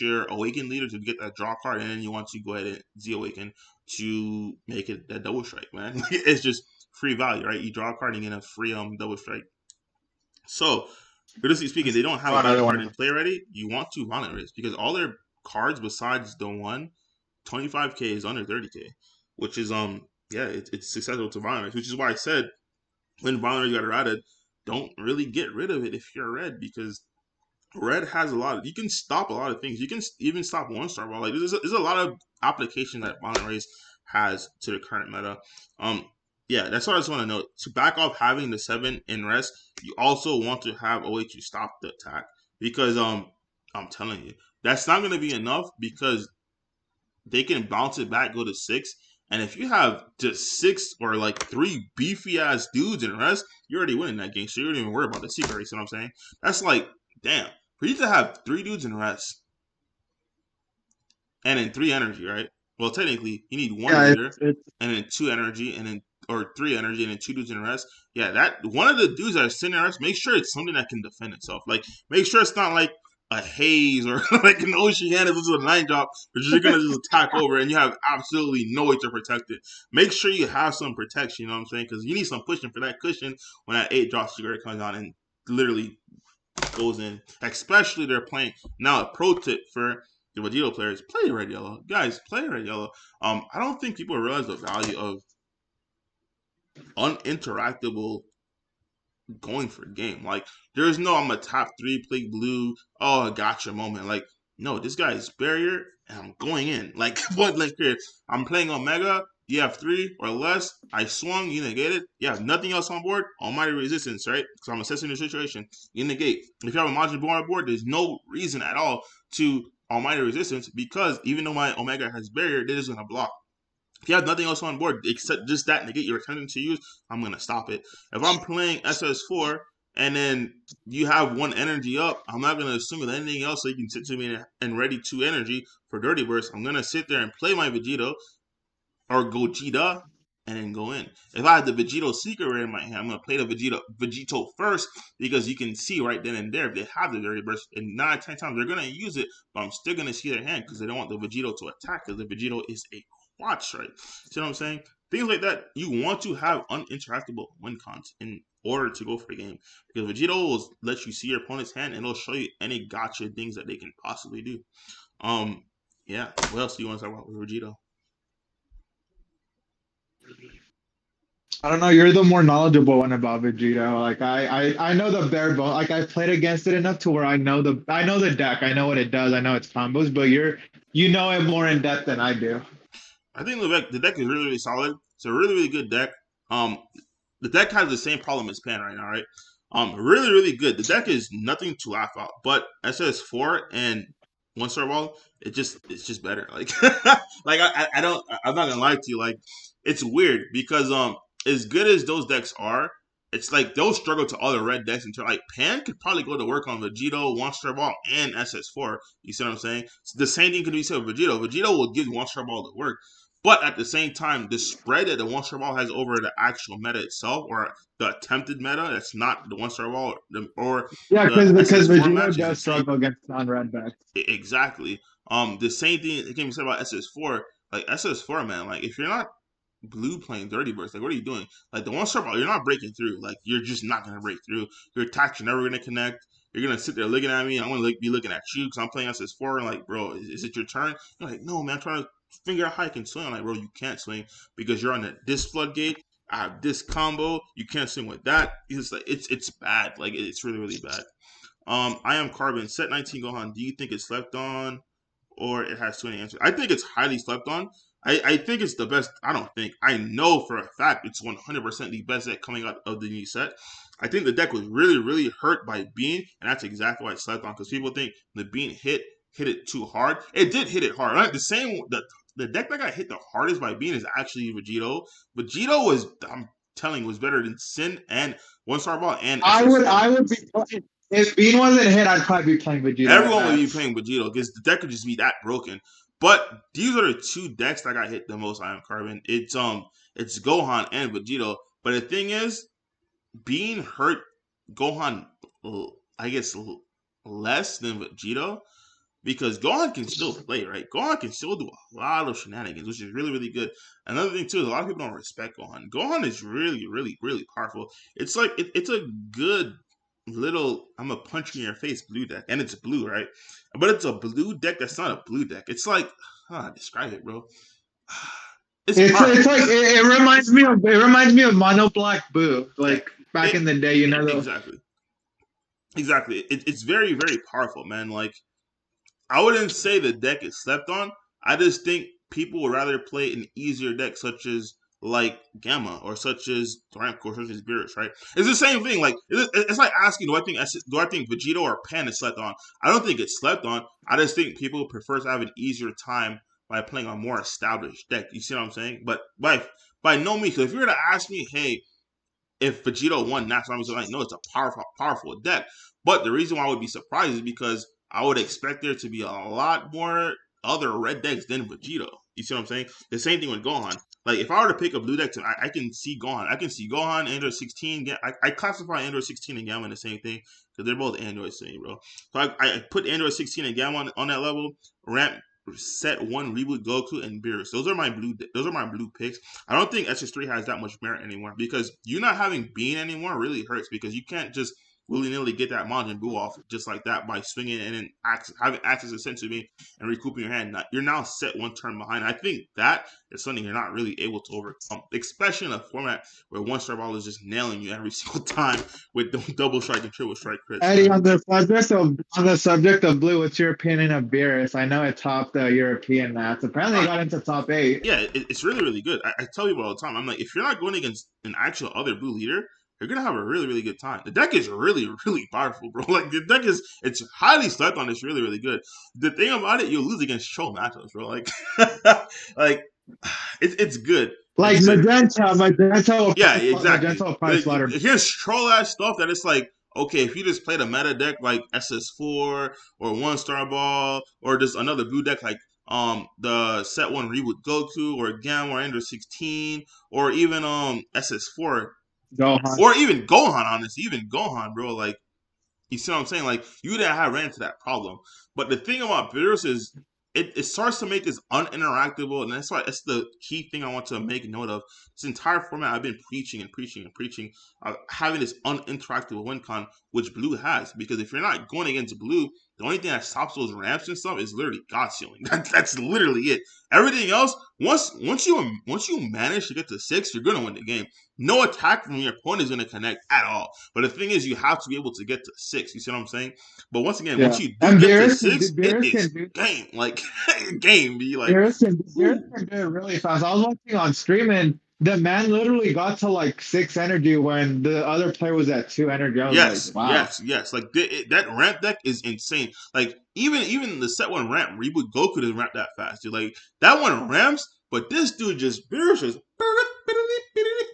your awakened leader to get that draw card, and then you want to go ahead and Z awaken to make it that double strike, man. It's just free value, right? You draw a card and you get a free double strike. So, realistically speaking, they don't have
Draw
a battle
another
card
one.
in play already. You want to violent raise because all their cards besides the one 25k is under 30k, which is yeah, it's successful to violent raise, which is why I said when violent raise got errated, don't really get rid of it if you're red because red has a lot of you can stop a lot of things. You can even stop one star ball. Like there's a lot of application that violent race has to the current meta. Um, yeah, that's what I just want to know. To back off having the 7 in rest, you also want to have a way to stop the attack because I'm telling you that's not going to be enough because they can bounce it back, go to 6. And if you have just 6 or like 3 beefy ass dudes in rest, you're already winning that game. So you don't even worry about the secret race. You know what I'm saying? That's like, damn. For you to have 3 dudes in rest and then 3 energy, right? Well, technically, you need 1
Yeah,
leader and then 2 energy and then or 3 energy and then 2 dudes in rest. Yeah, that one of the dudes that are sitting in rest, make sure it's something that can defend itself. Like, make sure it's not like a haze or like an Oceanus with a 9 drop, which you're gonna just attack over and you have absolutely no way to protect it. Make sure you have some protection, you know what I'm saying? Because you need some pushing for that cushion when that 8 drop cigarette comes on and literally goes in. Especially they're playing now. A pro tip for the Vegito players: play red yellow, guys. Play red yellow. I don't think people realize the value of uninteractable going for game. Like there's no I'm a top 3 play blue. Oh, I gotcha moment. Like no, this guy is barrier and I'm going in. Like what? Like here, I'm playing Omega. You have 3 or less. I swung. You negate it. You have nothing else on board. Almighty resistance, right? Because I'm assessing the situation. You negate. If you have a Majin Buu on board, there's no reason at all to Almighty resistance because even though my Omega has barrier, it is gonna block. If you have nothing else on board except just that negate you're attempting to use, I'm gonna stop it. If I'm playing SS4 and then you have 1 energy up, I'm not gonna assume with anything else so you can sit to me and ready 2 energy for Dirty Burst. I'm gonna sit there and play my Vegito or Gogeta and then go in. If I had the Vegito Secret Rare in my hand, I'm gonna play the Vegito first because you can see right then and there if they have the Dirty Burst, and 9 out of 10 times they're gonna use it, but I'm still gonna see their hand because they don't want the Vegito to attack because the Vegito is a quad strike. See what I'm saying? Things like that, you want to have uninteractable win cons in order to go for the game because Vegito will let you see your opponent's hand and it'll show you any gotcha things that they can possibly do. Um, yeah. What else do you want to talk about with Vegito?
I don't know. You're the more knowledgeable one about Vegito. Like I know the bare bone. Like I played against it enough to where I know the deck. I know what it does. I know its combos. But you know it more in depth than I do.
I think the deck is really really solid. It's a really really good deck. Um, the deck has the same problem as Pan right now, right? Really really good. The deck is nothing to laugh at. But SS4 and 1 star ball, it's just better. Like like I don't I'm not gonna lie to you. Like it's weird because as good as those decks are. It's like they'll struggle to other red decks until like Pan could probably go to work on Vegito, 1 star ball, and SS4. You see what I'm saying? So the same thing could be said with Vegito. Vegito will give 1 star ball to work. But at the same time, the spread that the 1 star ball has over the actual meta itself, or the attempted meta, that's not the 1 star ball or
Yeah,
the
because
SS4
Vegito
match is
does
insane.
struggle against non-red decks.
Exactly. The same thing that can be said about SS4. Like SS4, man. Like if you're not blue playing dirty burst, like what are you doing? Like the 1 star ball, you're not breaking through. Like you're just not gonna break through. Your attacks are never gonna connect. You're gonna sit there looking at me. I'm gonna be looking at you because I'm playing SS4. And like, bro, is it your turn? You're like, no, man. I'm trying to figure out how I can swing. I'm like, bro, you can't swing because you're on this floodgate. I have this combo. You can't swing with that. It's like it's bad. Like it's really really bad. I am Carbon. Set 19 Gohan. Do you think it's slept on or it has too many answers? I think it's highly slept on. I think it's the best. I don't think. I know for a fact it's 100% the best deck coming out of the new set. I think the deck was really, really hurt by Bean, and that's exactly why it slept on because people think the Bean hit it too hard. It did hit it hard. Right? The deck that got hit the hardest by Bean is actually Vegito. Vegito was telling was better than Sin and One Star Ball and
I
SS4.
would be if Bean wasn't hit, I'd probably be playing Vegeta right
Everyone would
now.
be playing Vegito because the deck could just be that broken. But these are the two decks that got hit the most. I am Carbon. It's Gohan and Vegito. But the thing is, being hurt Gohan, I guess, less than Vegito because Gohan can still play, right? Gohan can still do a lot of shenanigans, which is really, really good. Another thing too is a lot of people don't respect Gohan. Gohan is really, really, really powerful. It's like it's a good little I'm a punch in your face blue deck, and it's blue, right? But it's a blue deck that's not a blue deck. It's like how do I describe it, bro? It's
It's
powerful.
like it reminds me of Mono Black Boo,
Yeah,
like back
it
in the day, you know.
exactly, exactly. It's very, very powerful, man. Like I wouldn't say the deck is slept on. I just think people would rather play an easier deck, such as like Gamma or such as Ramp or such as Beerus, right? It's the same thing. Like it's like asking, do I think Vegito or Pan is slept on? I don't think it's slept on. I just think people prefer to have an easier time by playing a more established deck. You see what I'm saying? But by no means. So if you were to ask me, hey, if Vegito won national championship, like no, it's a powerful deck. But the reason why I would be surprised is because I would expect there to be a lot more other red decks than Vegito. You see what I'm saying? The same thing with Gohan. Like if I were to pick a blue deck, I can see Gohan. I can see Gohan, Android 16. I classify Android 16 and Gamma in the same thing because they're both Androids to me, bro. So I put Android 16 and Gamma on that level. Ramp set one reboot Goku and Beerus. Those are my blue picks. I don't think SS3 has that much merit anymore because you not having Bean anymore really hurts because you can't just willy nilly get that Majin Buu off just like that by swinging and then having access to Sensu Bean and recouping your hand. You're now set one turn behind. I think that is something you're not really able to overcome, especially in a format where one star ball is just nailing you every single time with double strike and triple strike crits,
Eddie,
man.
on the subject of blue, what's your opinion of Beerus? I know it topped the European mats. Apparently, it
Uh,
got into top eight.
yeah, it's really, really good. I tell people all the time, I'm like, if you're not going against an actual other blue leader, you're gonna have a really, really good time. The deck is really, really powerful, bro. Like the deck it's highly slept on. It's really, really good. The thing about it, you'll lose against troll matchups, bro. Like, like it's good. Like I
Like
said, yeah,
Magenta
exactly.
will probably
Like
slaughter.
here's troll ass stuff that it's like, okay, if you just played a meta deck like SS4 or One Star Ball or just another blue deck like the set one reboot Goku or Gamma or Ender 16 or even SS4
Gohan.
or even Gohan, honestly, even Gohan, bro. Like you see what I'm saying? Like you didn't have ran into that problem. But the thing about Beerus is it starts to make this uninteractable, and that's why that's the key thing I want to make note of. This entire format I've been preaching and preaching and preaching, having this uninteractive win con, which Blue has. Because if you're not going against Blue, the only thing that stops those ramps and stuff is literally God sealing. That's literally it. Everything else, once you manage to get to 6, you're gonna win the game. No attack from your opponent is gonna connect at all. But the thing is, you have to be able to get to 6. You see what I'm saying? But once again, once
Yeah,
you do
and
get to 6, it
Beerus
is
can do
game. Like game. Be like,
Beerus
whew.
can do it really fast. I was watching on stream and the man literally got to like 6 energy when the other player was at 2 energy. I was like,
Yes,
wow.
yes, yes. Like that ramp deck is insane. Like even the set one ramp reboot Goku doesn't ramp that fast. Dude. Like that one ramps, but this dude just Beerus just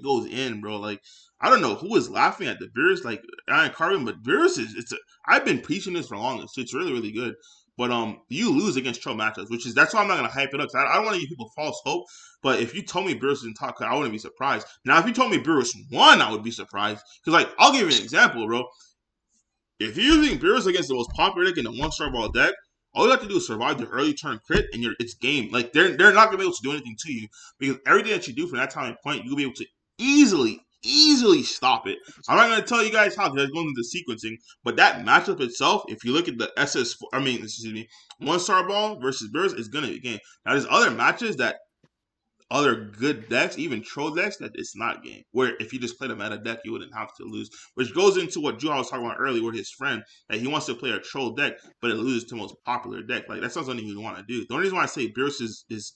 goes in, bro. Like I don't know who was laughing at the Beerus, like Iron Carbon, but Beerus is I've been preaching this for long. It's really, really good. But you lose against troll matchups, which is that's why I'm not gonna hype it up. I don't want to give people false hope. But if you told me Beerus was in top cut, I wouldn't be surprised. Now, if you told me Beerus won, I would be surprised. Because like I'll give you an example, bro. If you're using Beerus against the most popular deck in the one star ball deck, all you have to do is survive the early turn crit, and it's game. Like they're not gonna be able to do anything to you because everything that you do from that time and point, you'll be able to easily stop it. I'm not gonna tell you guys how because going into the sequencing, but that matchup itself, if you look at the SS4, I mean, excuse me, one star ball versus Beerus, is gonna be a game. Now there's other matches that other good decks, even troll decks, that it's not game. Where if you just played a meta deck, you wouldn't have to lose. Which goes into what Drew was talking about earlier with his friend, that he wants to play a troll deck, but it loses to the most popular deck. Like that's not something you want to do. The only reason why I say Beerus is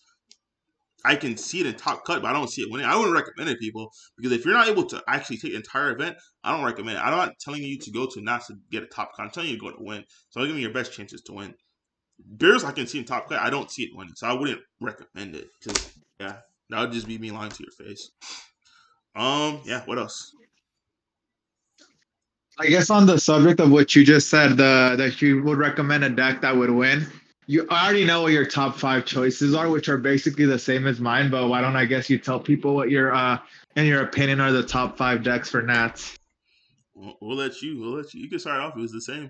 I can see it in top cut, but I don't see it winning. I wouldn't recommend it, people, because if you're not able to actually take the entire event, I don't recommend it. I'm not telling you to go to NAS to get a top cut. I'm telling you to go to win. So I'll give you your best chances to win. Bears I can see in top cut. I don't see it winning, so I wouldn't recommend it. Because yeah, that would just be me lying to your face. Yeah. What else?
I guess on the subject of what you just said, that you would recommend a deck that would win. You already know what your top five choices are, which are basically the same as mine. But why don't I guess you tell people what your in your opinion, are the top five decks for Nats?
We'll let you. We'll let you. You can start off. It was the same.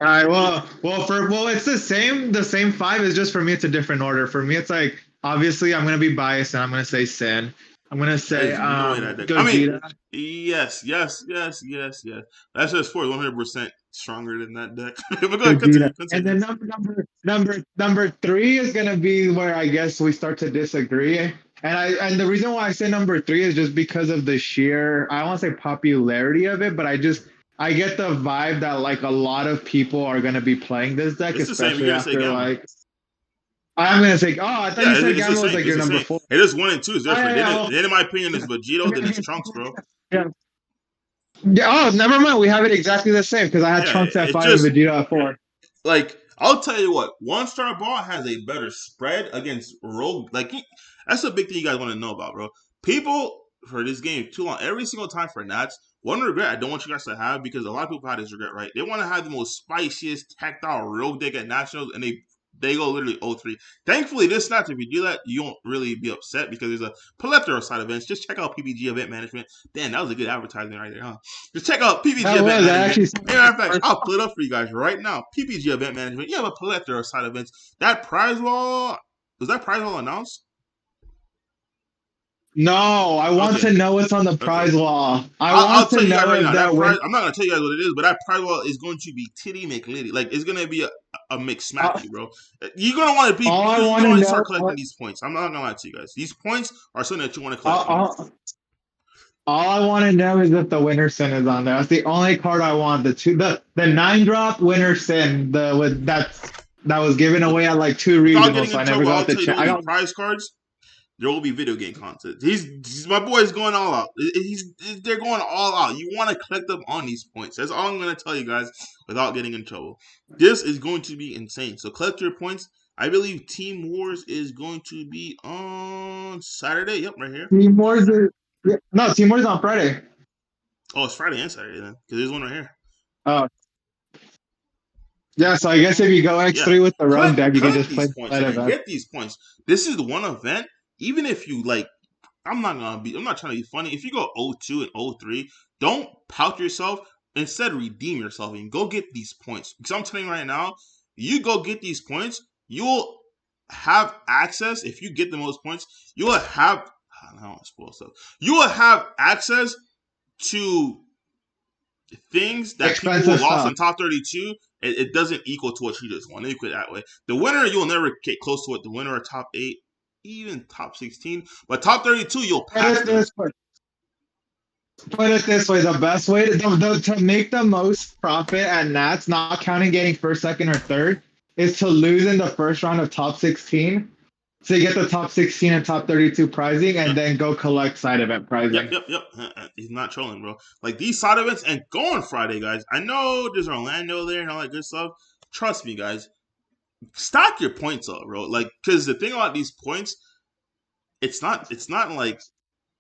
All right. Well, it's the same. The same five is just for me. It's a different order. For me, it's like obviously I'm gonna be biased and I'm gonna say Sin. I'm gonna
That
say
is no way that deck. I mean,
Gogeta.
yes, yes, yes, yes, yes. SS4 is 100% stronger than that deck. But go ahead,
Gogeta.
continue,
And
continue.
then number three is gonna be where I guess we start to disagree. And the reason why I say number three is just because of the sheer, I don't want to say popularity of it, but I get the vibe that like a lot of people are gonna be playing this deck,
It's the same. You're
especially
gonna say
after
Gamma.
like I'm gonna say, oh, I thought you
Yeah,
said
it's the
Gamma was
same.
like
It's
your
the
number
same.
four.
It is one and two is
Oh,
different.
yeah,
Then in my opinion, it's Vegito. Then it's Trunks, bro.
yeah. Yeah, oh, never mind. We have it exactly the same because I had
Yeah,
Trunks at
it's
five and
just
Vegeta at four.
like I'll tell you what. One star ball has a better spread against rogue. That's a big thing you guys want to know about, bro. People for this game too long. Every single time for Nats. One regret I don't want you guys to have because a lot of people had this regret, right? They want to have the most spiciest tactile rogue deck at nationals, and they go literally 0-3. Thankfully, this Nats, if you do that, you won't really be upset because there's a plethora of side events. Just check out PPG event management. Damn, that was a good advertising right there, huh? Just check out PPG
That
event
was I
management.
actually
Hey, matter of fact, I'll put it up for you guys right now. PPG event management. You have a plethora of side events. That prize wall was that prize wall announced?
No, I want
Okay,
to know what's on the
okay.
prize wall. I
I'll
want to
tell you guys
know
right
if
now.
that
That
win.
prize, I'm not gonna tell you guys what it is, but that prize wall is going to be titty McLitty. Like it's gonna be a mix smack
Uh,
you, bro. You're gonna want to be.
all I
You're
want
gonna
to
want to start
know,
collecting these points. I'm not gonna lie to you guys. These points are something that you want to collect
all,
from me.
all, all I want to know is if the winter sin is on there. That's the only card I want. The 9 drop winter sin, that was given
With,
away at like two
without
regionals,
getting
so
in
I never
trouble, I'll
got the
tell you there
chance.
will be prize cards. There will be video game content. My boy's going all out. They're going all out. You want to collect them on these points. That's all I'm gonna tell you guys without getting in trouble. This is going to be insane. So collect your points. I believe Team Wars is going to be on Saturday. Yep, right here.
Team Wars is, yeah, no, Team Wars is on Friday.
Oh, it's Friday and Saturday then, because there's one right here.
Oh, yeah. So I guess if you go
Yeah,
X3 with the rogue deck, you can
collect
just play
these
the
points,
side
man.
event.
Get these points. This is the one event. Even if you like I'm not trying to be funny. If you go 0-2 and 0-3, don't pout yourself. Instead, redeem yourself and go get these points. Because I'm telling you right now, you go get these points, you'll have access. If you get the most points, you'll have. I don't want to spoil stuff. You will have access to things that people who
Expensive
lost
stuff.
on top 32. It doesn't equal to what you just won. Let me put it that way. The winner, you'll never get close to what the winner of top 8, even top 16. But top 32, you'll
Put
pass
it
them.
this way. Put it this way: the best way to make the most profit at Nats, not counting getting first, second, or third, is to lose in the first round of top 16. So you get the top 16 and top 32 prizing, and
Yep.
then go collect side event
Yep,
prizing.
yep, yep. He's not trolling, bro. Like these side events and go on Friday, guys. I know there's Orlando there and all that good stuff. Trust me, guys. Stock your points up, bro. Like, because the thing about these points, it's not like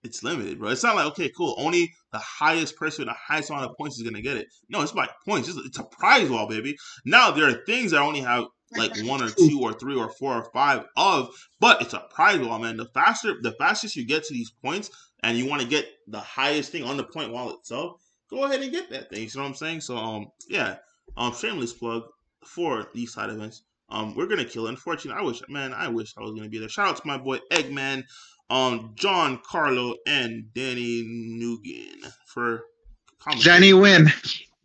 it's limited, bro. It's not like okay, cool. Only the highest person with the highest amount of points is gonna get it. No, it's by points. It's a prize wall, baby. Now there are things that only have like one or two or three or four or five of, but it's a prize wall, man. The fastest you get to these points, and you want to get the highest thing on the point wall itself, go ahead and get that thing. You know what I'm saying? So yeah, shameless plug for these side events. We're gonna kill it. Unfortunately, I wish I was gonna be there. Shout out to my boy Eggman, John Carlo and Danny Nugan for
Jenny
commentating.
win.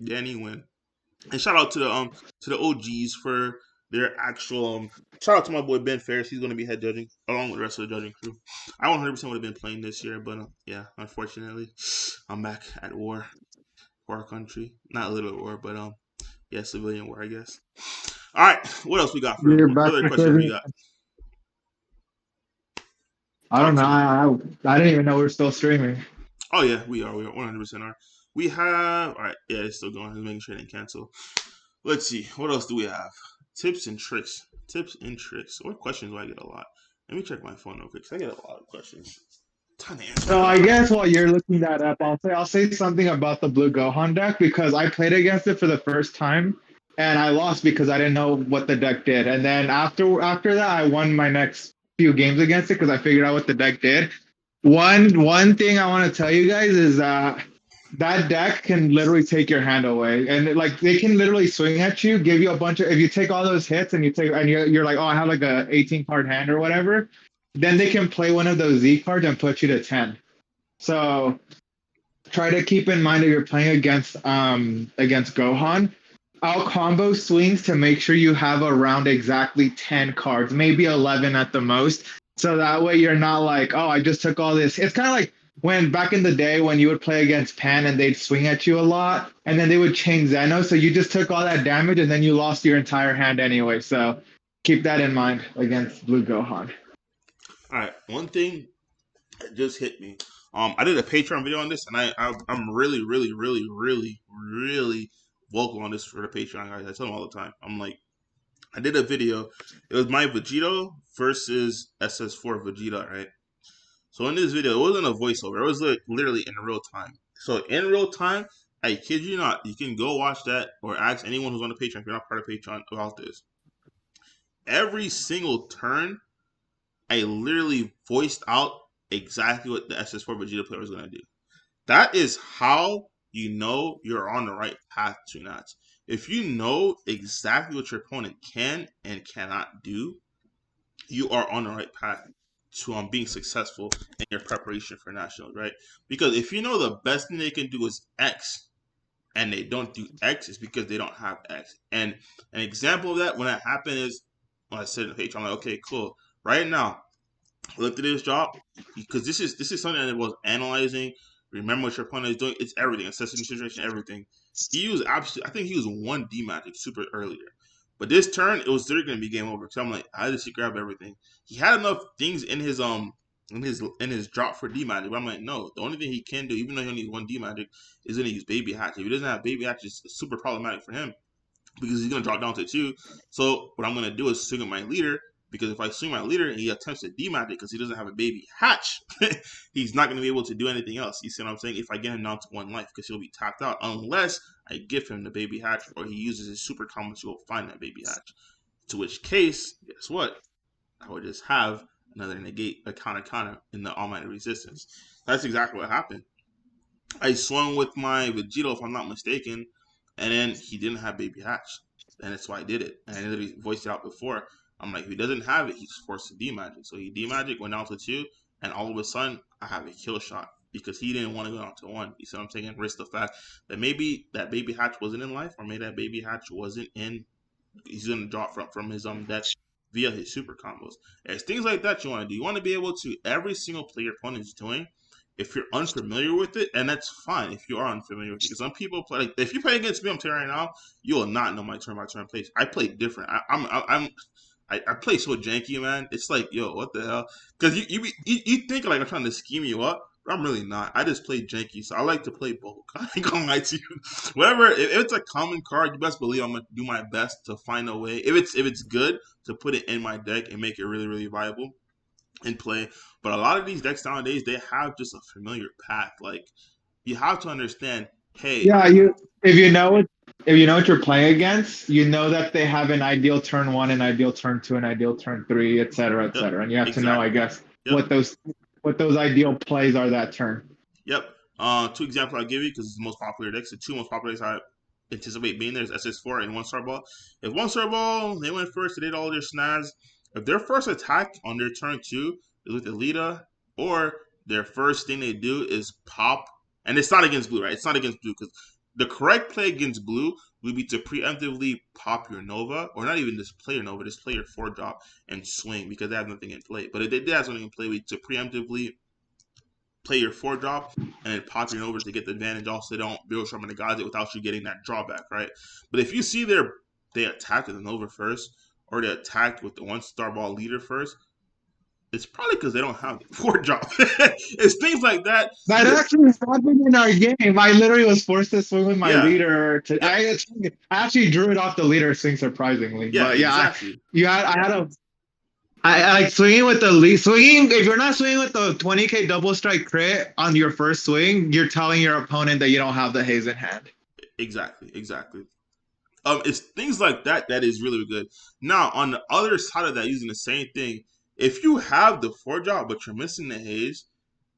Danny win. And shout out to the OGs for their actual shout out to my boy Ben Ferris. He's going to be head judging along with the rest of the judging crew. I 100% would have been playing this year, but yeah, unfortunately, I'm back at war for our country. Not a little war, but yeah, civilian war, I guess. All right, what else we got for
You're
what
back
other
for
questions we
serving.
got?
I don't
Talk
know.
to me.
I didn't even know we are still streaming.
Oh yeah, we are. We are 100% are. We have all right. Yeah, it's still going. Just making sure it didn't cancel. Let's see. What else do we have? Tips and tricks. Tips and tricks. What questions do I get a lot? Let me check my phone real quick. 'Cause I get a lot of questions. Ton of answer.
So I guess while you're looking that up, I'll say something about the blue Gohan deck because I played against it for the first time and I lost because I didn't know what the deck did. And then after that, I won my next few games against it because I figured out what the deck did. One thing I want to tell you guys is that deck can literally take your hand away, and like they can literally swing at you, give you a bunch of. If you take all those hits and you're like, oh, I have like a 18 card hand or whatever, then they can play one of those Z cards and put you to 10. So try to keep in mind that you're playing against Gohan. I'll combo swings to make sure you have around exactly 10 cards, maybe 11 at the most. So that way you're not like, oh, I just took all this. It's kind of like when back in the day when you would play against Pan and they'd swing at you a lot and then they would chain Zeno. So you just took all that damage and then you lost your entire hand anyway. So keep that in mind against Blue Gohan.
All right, one thing that just hit me. I did a Patreon video on this, and I'm really, really, really, really, really vocal on this for the Patreon guys. I tell them all the time. I'm like, I did a video. It was my Vegito versus SS4 Vegeta, right? So in this video, it wasn't a voiceover. It was like literally in real time. So in real time, I kid you not, you can go watch that or ask anyone who's on the Patreon if you're not part of Patreon about this. Every single turn, I literally voiced out exactly what the SS4 Vegeta player was going to do. That is how you know you're on the right path to not. If you know exactly what your opponent can and cannot do, you are on the right path to being successful in your preparation for nationals, right? Because if you know the best thing they can do is X, and they don't do X, it's because they don't have X. And an example of that when that happened is when I said in the page, I'm like, okay, cool. Right now, look at this drop because this is something that was analyzing. Remember what your opponent is doing. It's everything, assessing the situation, everything. He used absolutely. I think he used one D magic super earlier, but this turn it was literally going to be game over. So I'm like, I just grab everything. He had enough things in his drop for D magic, but I'm like, no. The only thing he can do, even though he only needs one D magic, is going to use baby hatch. If he doesn't have baby hatch, it's super problematic for him because he's going to drop down to 2. So what I'm going to do is swing at my leader because if I swing my leader and he attempts to demand it because he doesn't have a baby hatch, he's not going to be able to do anything else. You see what I'm saying? If I get him down to 1 life because he'll be tapped out unless I give him the baby hatch or he uses his super combo to go find that baby hatch. To which case, guess what? I would just have another negate, a counter in the Almighty Resistance. That's exactly what happened. I swung with my Vegito, if I'm not mistaken, and then he didn't have baby hatch. And that's why I did it. And I literally voiced it out before. I'm like, if he doesn't have it, he's forced to D-Magic. So he D-Magic, went down to 2, and all of a sudden, I have a kill shot. Because he didn't want to go down to 1. You see what I'm saying? Risk the fact that maybe that baby hatch wasn't in life, or maybe that baby hatch wasn't in. He's going to drop from his deck via his super combos. It's things like that you want to do. You want to be able to, every single play your opponent is doing, if you're unfamiliar with it, and that's fine if you are unfamiliar with it. Because some people play, like, if you play against me, I'm telling you right now, you will not know my turn by turn plays. I play different. I play so janky, man. It's like, yo, what the hell? Because you think like I'm trying to scheme you up, but I'm really not. I just play janky, so I like to play bulk. I ain't gonna lie to you. Whatever, if it's a common card, you best believe I'm gonna do my best to find a way. If it's good, to put it in my deck and make it really, really viable in play. But a lot of these decks nowadays, they have just a familiar path. Like, you have to understand, hey,
Yeah, if you know what you're playing against, you know that they have an ideal turn 1, an ideal turn 2, an ideal turn 3, etc.,
yep,
etc. And you have to know, I
exactly,
guess,
yep.
what those ideal plays are that turn.
Yep. 2 examples I'll give you because it's the most popular decks. The 2 most popular decks I anticipate being there is SS4 and 1-star ball. If 1-star ball, they went first, they did all their snaz. If their first attack on their turn 2 is with Elita, or their first thing they do is pop, and it's not against blue, right? It's not against blue because the correct play against blue would be to preemptively pop your Nova, or not even just play your Nova, just play your 4-drop and swing because they have nothing in play. But if they did have something in play, we to preemptively play your 4-drop and then pop your Nova to get the advantage. Also, they don't build Sharman the Gods without you getting that drawback, right? But if you see they attacked with the Nova first, or they attacked with the 1-star ball leader first, it's probably because they don't have the 4-drop. It's things like that.
That actually happened in our game. I literally was forced to swing with my
Yeah,
leader.
yep,
I actually drew it off the leader swing surprisingly.
yeah,
But yeah,
exactly.
I had a I like swinging with the lead swinging. If you're not swinging with the 20k double strike crit on your first swing, you're telling your opponent that you don't have the haze in hand.
Exactly, exactly. It's things like that that is really good. Now, on the other side of that, using the same thing, if you have the four drop but you're missing the haze,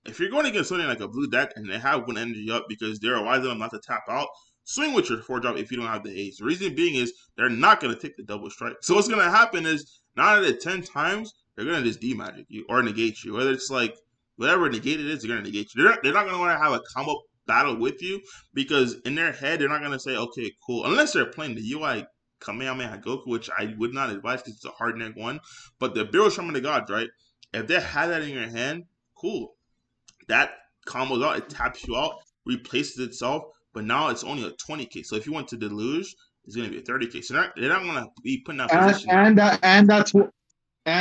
if you're going against something like a blue deck and they have one energy up because they're wise enough not to tap out, swing with your four drop if you don't have the haze. The reason being is they're not going to take the double strike. So what's going to happen is 9 out of 10 times they're going to just demagic you or negate you. Whether it's like whatever negate it is, they're going to negate you. They're not going to want to have a combo battle with you because in their head they're not going to say, okay, cool, unless they're playing the UI Kamehameha Goku, which I would not advise because it's a hard neck one. But the Bureau Shaman of the Gods, right? If they had that in your hand, cool, that combos out, it taps you out, replaces itself, but now it's only a 20k. So if you want to deluge, it's going to be a 30k. So they're not going to be put in that
And
position.
and that and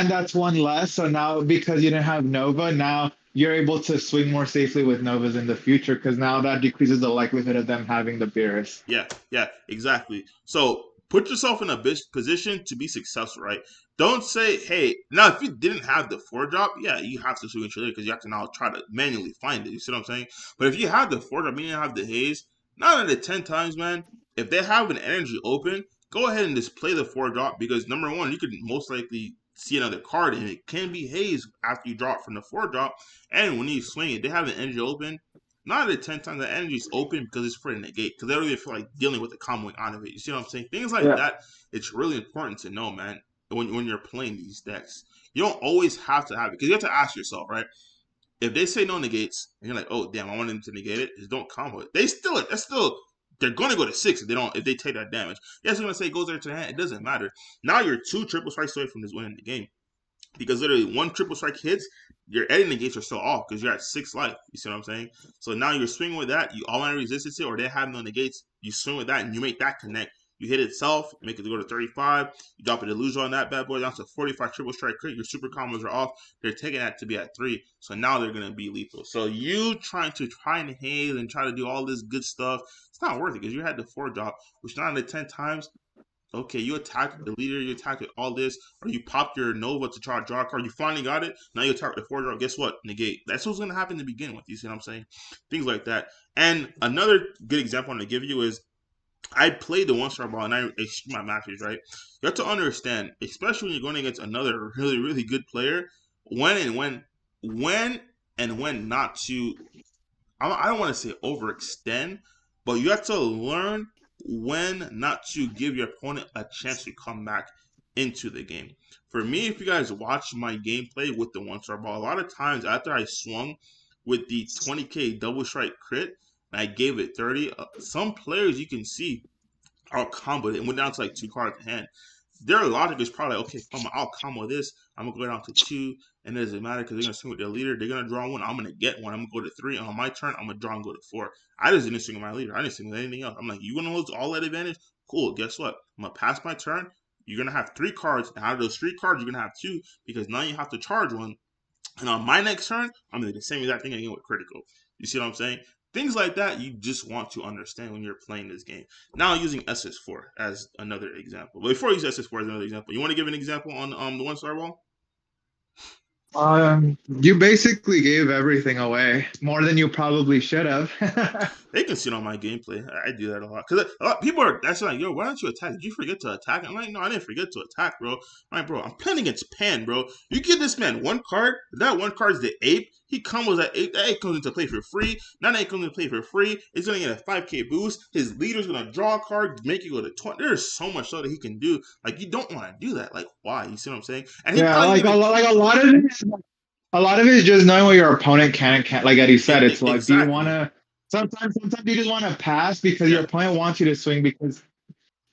that's one less. So now because you didn't have Nova, now you're able to swing more safely with Novas in the future because now that decreases the likelihood of them having the Beerus.
Yeah, yeah, exactly. So put yourself in a position to be successful, right? Don't say, hey, now if you didn't have the four drop, yeah, you have to swing it because you have to now try to manually find it. You see what I'm saying? But if you have the four drop, meaning you have the haze, 9 out of 10 times, man, if they have an energy open, go ahead and just play the four drop because number one, you could most likely see another card and it can be haze after you drop from the four drop. And when you swing it, they have an energy open. 9 out of 10 times the energy is open because it's for the negate because they don't even feel like dealing with the comboing out of it. You see what I'm saying? Things like
Yeah.
that, it's really important to know, man, when you're playing these decks. You don't always have to have it because you have to ask yourself, right? If they say no negates and you're like, oh damn, I want them to negate it, just don't combo it. That's still they're gonna go to 6 if they take that damage. Yes, I'm gonna say it goes there to the hand. It doesn't matter. Now you're two triple strikes away from just winning the game because literally one triple strike hits, your editing gates are still off because you're at 6 life. You see what I'm saying? So now you're swinging with that. You all resistance it, or they have no negates. You swing with that and you make that connect. You hit itself, make it go to 35. You drop a delusion on that bad boy down to 45 triple strike crit. Your super combos are off. They're taking that to be at 3. So now they're gonna be lethal. So you try and haze and try to do all this good stuff, it's not worth it because you had the 4 drop, which 9 out of 10 times okay, you attacked the leader, you attacked all this, or you popped your Nova to try to draw a card. You finally got it. Now you attack the four draw. Guess what? Negate. That's what's going to happen to begin with. You see what I'm saying? Things like that. And another good example I'm going to give you is I played the one star ball and I extreme my matches, right? You have to understand, especially when you're going against another really, really good player, when and when not to I don't want to say overextend, but you have to learn when not to give your opponent a chance to come back into the game. For me, if you guys watch my gameplay with the one star ball, a lot of times after I swung with the 20k double strike crit and I gave it 30, some players you can see are comboed. It went down to like 2 cards in hand. Their logic is probably okay. I'll combo this. I'm gonna go down to 2, and it doesn't matter because they're gonna swing with their leader. They're gonna draw one. I'm gonna get one. I'm gonna go to 3. And on my turn, I'm gonna draw and go to 4. I just didn't swing with my leader. I didn't swing with anything else. I'm like, you wanna lose all that advantage? Cool. Guess what? I'm gonna pass my turn. You're gonna have 3 cards. And out of those 3 cards, you're gonna have 2 because now you have to charge one. And on my next turn, I'm gonna do the same exact thing again with critical. You see what I'm saying? Things like that you just want to understand when you're playing this game. Now using SS4 as another example. But before I use SS4 as another example, you want to give an example on the one star ball?
You basically gave everything away more than you probably should have.
They can see it on my gameplay. I do that a lot because a lot of people are that's like, yo, why don't you attack? Did you forget to attack? I'm like, no, I didn't forget to attack, bro. I'm like, bro, I'm playing against Pan, bro. You give this man one card. That one card is the ape. He combos that ape. That ape comes into play for free. Now that ape comes into play for free. It's gonna get a 5k boost. His leader's gonna draw a card, make you go to 20. There's so much stuff that he can do. Like you don't want to do that. Like why? You see what I'm saying? And he
Yeah,
probably
like
even
a lot of it is a lot of it is just knowing what your opponent can and can't. Like Eddie said, it's like, do you want
exactly.
to? Sometimes you just want to pass because your
Yeah.
opponent wants you to swing. Because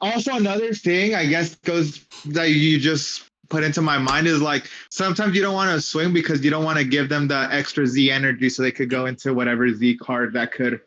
also another thing, I guess, goes that you just put into my mind is like sometimes you don't want to swing because you don't want to give them the extra Z energy so they could
Yep.
go into whatever Z card that could.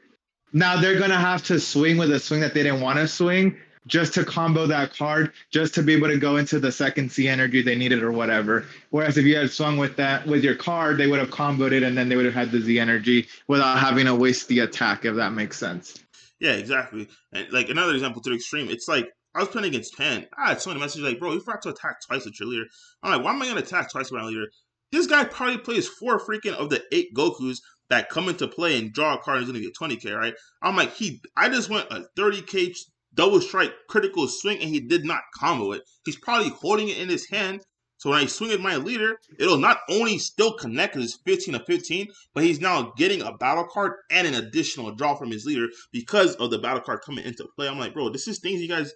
Now they're gonna have to swing with a swing that they didn't want to swing just to combo that card, just to be able to go into the second C energy they needed or whatever. Whereas if you had swung with that with your card, they would have comboed it and then they would have had the Z energy without having to waste the attack, if that makes sense.
Yeah, exactly. And like another example to the extreme, it's like I was playing against Pan. I had so many messages like, bro, you forgot to attack twice with your leader. I'm like, why am I gonna attack twice with my leader? This guy probably plays 4 freaking of the 8 Gokus that come into play and draw a card and he's gonna get 20k, right? I'm like, I just went a 30k double strike critical swing and he did not combo it. He's probably holding it in his hand. So when I swing at my leader, it'll not only still connect because it's 15 to 15, but he's now getting a battle card and an additional draw from his leader because of the battle card coming into play. I'm like, bro, this is things you guys,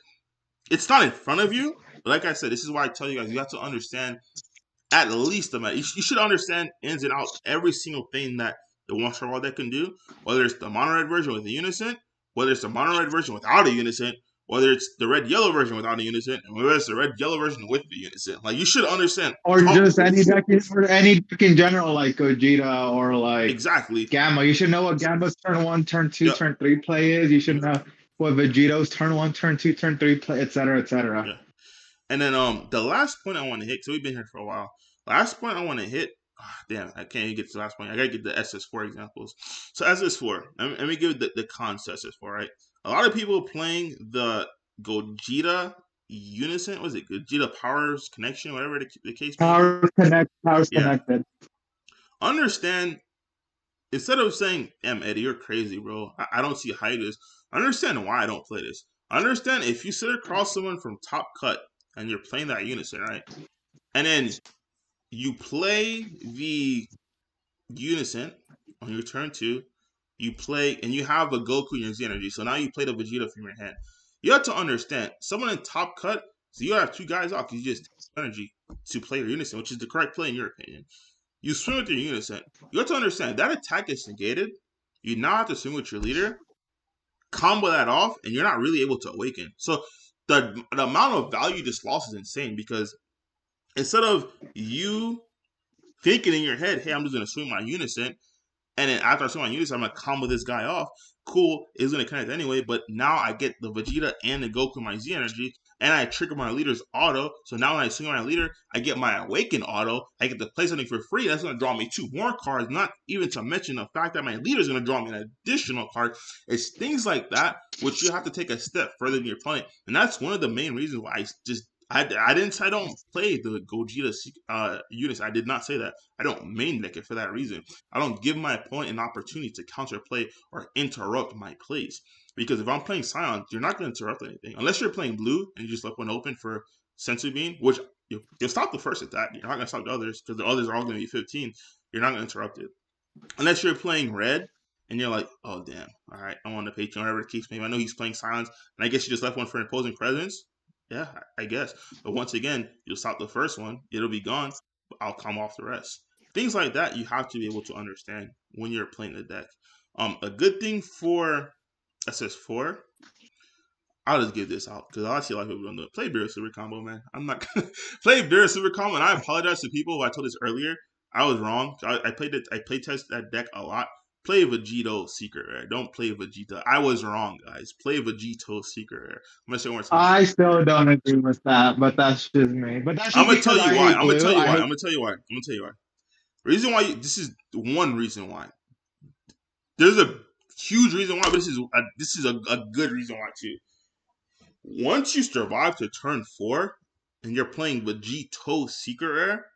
it's not in front of you. But like I said, this is why I tell you guys, you have to understand at least the meta. You should understand ins and outs every single thing that the one star wall deck can do, whether it's the mono red version with a unison, whether it's the mono red version without a unison, whether it's the red yellow version without a unison, and whether it's the red yellow version with the unison. Like, you should understand.
Or just any deck, or any deck in general, like Gogeta or like
Exactly.
Gamma. You should know what Gamma's turn 1, turn 2,
Yep.
turn 3 play is. You should know what Vegito's turn 1, turn 2, turn 3 play, etc., etc.
Yeah. And then the last point I want to hit, so we've been here for a while. Last point I want to hit, damn, I can't even get to the last point. I gotta get the SS4 examples. So SS4, let me give the cons to SS4, right? A lot of people playing the Gogeta Unison, was it Gogeta Powers Connection, whatever the case may be.
Powers
Yeah.
connected.
Understand, instead of saying, damn, Eddie, you're crazy, bro. I don't see how you do this. Understand why I don't play this. Understand if you sit across someone from top cut and you're playing that unison, right? And then you play the unison on your turn 2. You play, and you have a Goku in your Z energy. So now you play the Vegeta from your hand. You have to understand, someone in top cut, so you have 2 guys off. You just take energy to play your unison, which is the correct play in your opinion. You swing with your unison. You have to understand, that attack is negated. You now have to swing with your leader, combo that off, and you're not really able to awaken. So the amount of value this loss is insane, because instead of you thinking in your head, hey, I'm just going to swing my unison, and then after I swing my unison, I'm going to combo this guy off. Cool, it's going to connect anyway, but now I get the Vegeta and the Goku my Z energy, and I trigger my leader's auto. So now when I swing my leader, I get my Awaken auto. I get to play something for free. That's going to draw me 2 more cards, not even to mention the fact that my leader is going to draw me an additional card. It's things like that which you have to take a step further than your opponent. And that's one of the main reasons why I don't play the Gogeta units. I did not say that. I don't main deck it for that reason. I don't give my opponent an opportunity to counterplay or interrupt my plays. Because if I'm playing Scion, you're not going to interrupt anything. Unless you're playing blue and you just left one open for Sensu Bean, which you'll stop the first attack. You're not going to stop the others because the others are all going to be 15. You're not going to interrupt it. Unless you're playing red and you're like, oh, damn. All right, I want the Patreon, whatever the case may be. I know he's playing Silence, and I guess you just left one for imposing presence. Yeah, I guess. But once again, you'll stop the first one. It'll be gone. But I'll come off the rest. Things like that you have to be able to understand when you're playing the deck. A good thing for SS4, I'll just give this out because I see a lot of people don't do it. Play Beer Super Combo, man. I'm not gonna play Beer Super Combo, and I apologize to people who I told this earlier. I was wrong. I play test that deck a lot. Play Vegito Secret Rare. Don't play Vegeta. I was wrong, guys. Play Vegito Secret Rare. I'm gonna say one more time.
I still don't agree with that, but that's just me. But that's just
I'm gonna tell
because
you
I
why.
hate
I'm gonna
blue.
tell you why.
I
I'm
hate
gonna tell you why. I'm gonna tell you why. Reason why this is one reason why. There's a huge reason why, but this is a good reason why too. Once you survive to turn 4 and you're playing Vegito Secret Rare,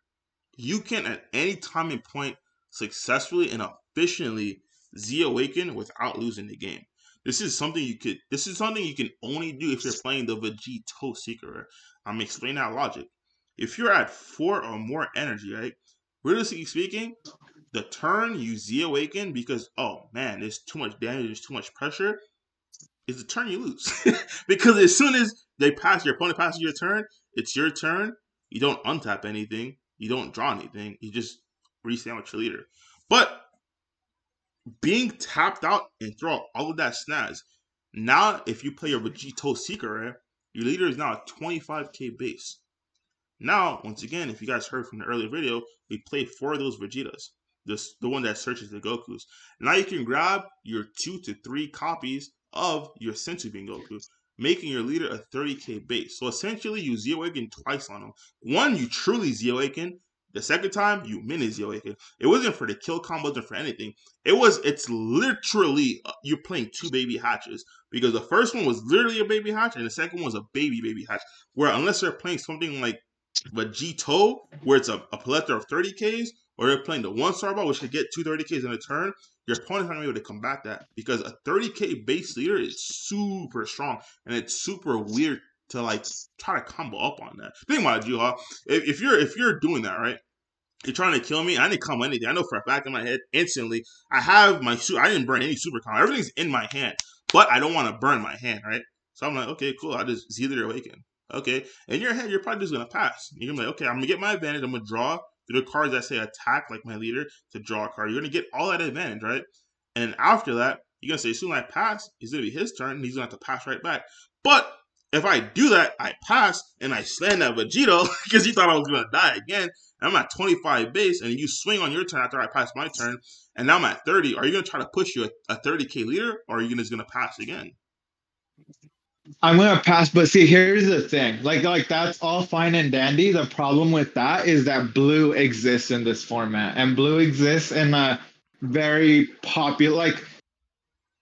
you can at any time and point successfully and efficiently Z Awaken without losing the game. This is something you can only do if you're playing the Vegito Secret Rare. I'm explaining that logic. If you're at 4 or more energy, right? Realistically speaking, the turn you Z Awaken because, oh man, there's too much damage, there's too much pressure, is the turn you lose. Because as soon as your opponent passes your turn, it's your turn. You don't untap anything. You don't draw anything. You just restand with your leader. But being tapped out and throw out all of that snaz, now if you play your Vegito Secret Rare, your leader is now a 25k base. Now, once again, if you guys heard from the earlier video, we played 4 of those Vegetas. The one that searches the Gokus. Now you can grab your 2 to 3 copies of your Sensu Bean Goku, making your leader a 30k base. So essentially, you Z Awaken twice on him. One, you truly Z Awaken. The second time, you minis the awaken. It wasn't for the kill combo, it wasn't for anything. It's literally, you're playing two baby hatches. Because the first one was literally a baby hatch, and the second one was a baby hatch. Where unless you're playing something like Vegito, where it's a plethora of 30Ks, or you're playing the one star ball, which could get two 30Ks in a turn, your opponent's not going to be able to combat that. Because a 30K base leader is super strong, and it's super weird to like try to combo up on that. Think about it, Juha. If you're doing that, right? You're trying to kill me. I didn't combo anything. I know for a fact in my head instantly. I have my I didn't burn any super combo. Everything's in my hand, but I don't want to burn my hand, right? So I'm like, okay, cool. I just see the awaken. Okay, in your head, you're probably just gonna pass. You're gonna be like, okay, I'm gonna get my advantage. I'm gonna draw through the cards that say attack, like my leader, to draw a card. You're gonna get all that advantage, right? And after that, you're gonna say, as soon as I pass, it's gonna be his turn, and he's gonna have to pass right back. But if I do that, I pass and I slam that Vegito because he thought I was gonna die again. I'm at 25 base, and you swing on your turn after I pass my turn, and now I'm at 30. Are you going to try to push you a 30K leader, or are you just going to pass again?
I'm gonna pass, but see, here's the thing. Like that's all fine and dandy. The problem with that is that blue exists in this format, and blue exists in a very popular. Like,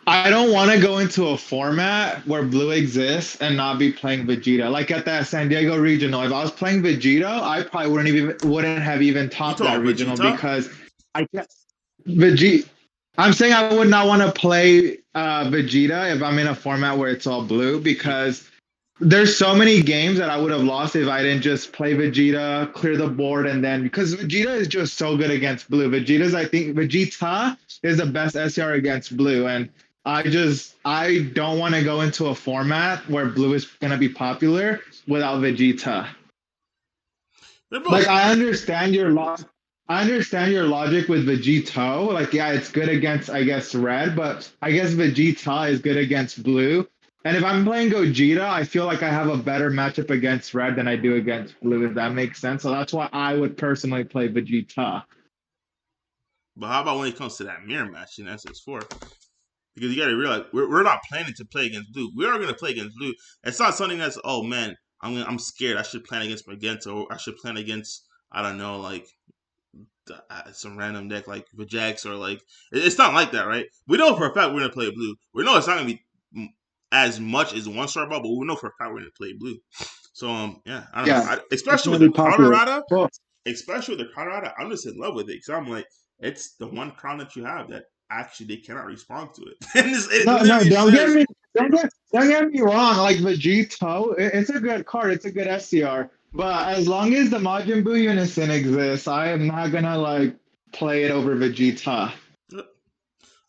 I don't want to go into a format where blue exists and not be playing Vegeta. Like at that San Diego regional, if I was playing Vegeta, I probably wouldn't have even
You
topped that
talking
regional
Vegeta?
because I can't. Vegeta. I'm saying I would not want to play Vegeta if I'm in a format where it's all blue because there's so many games that I would have lost if I didn't just play Vegeta, clear the board, and then because Vegeta is just so good against blue. I think Vegeta is the best SCR against blue, and I don't want to go into a format where blue is gonna be popular without Vegeta.
They're
Like
both good.
I understand your logic with Vegito. Like, yeah, it's good against, I guess, red, but I guess Vegeta is good against blue. And if I'm playing Gogeta, I feel like I have a better matchup against red than I do against blue, if that makes sense. So that's why I would personally play Vegeta.
But how about when it comes to that mirror match in SS4? Because you got to realize we're not planning to play against blue. We are going to play against blue. It's not something that's, oh man, I'm scared. I should plan against Magenta, or I should plan against, I don't know, like some random deck like Vajax, or like it's not like that, right? We know for a fact we're gonna play blue. We know it's not gonna be as much as one star ball, but we know for a fact we're gonna play blue. So yeah, I don't know.
Yeah, it's
Especially
gonna
with the
be popular.
Colorado,
Well,
I'm just in love with it because I'm like, it's the one crown that you have that actually they cannot respond to it, and it
no,
literally says.
don't get me wrong. Like Vegito, it's a good card. It's a good SCR. But as long as the Majin Buu unison exists, I am not gonna like play it over Vegeta.
I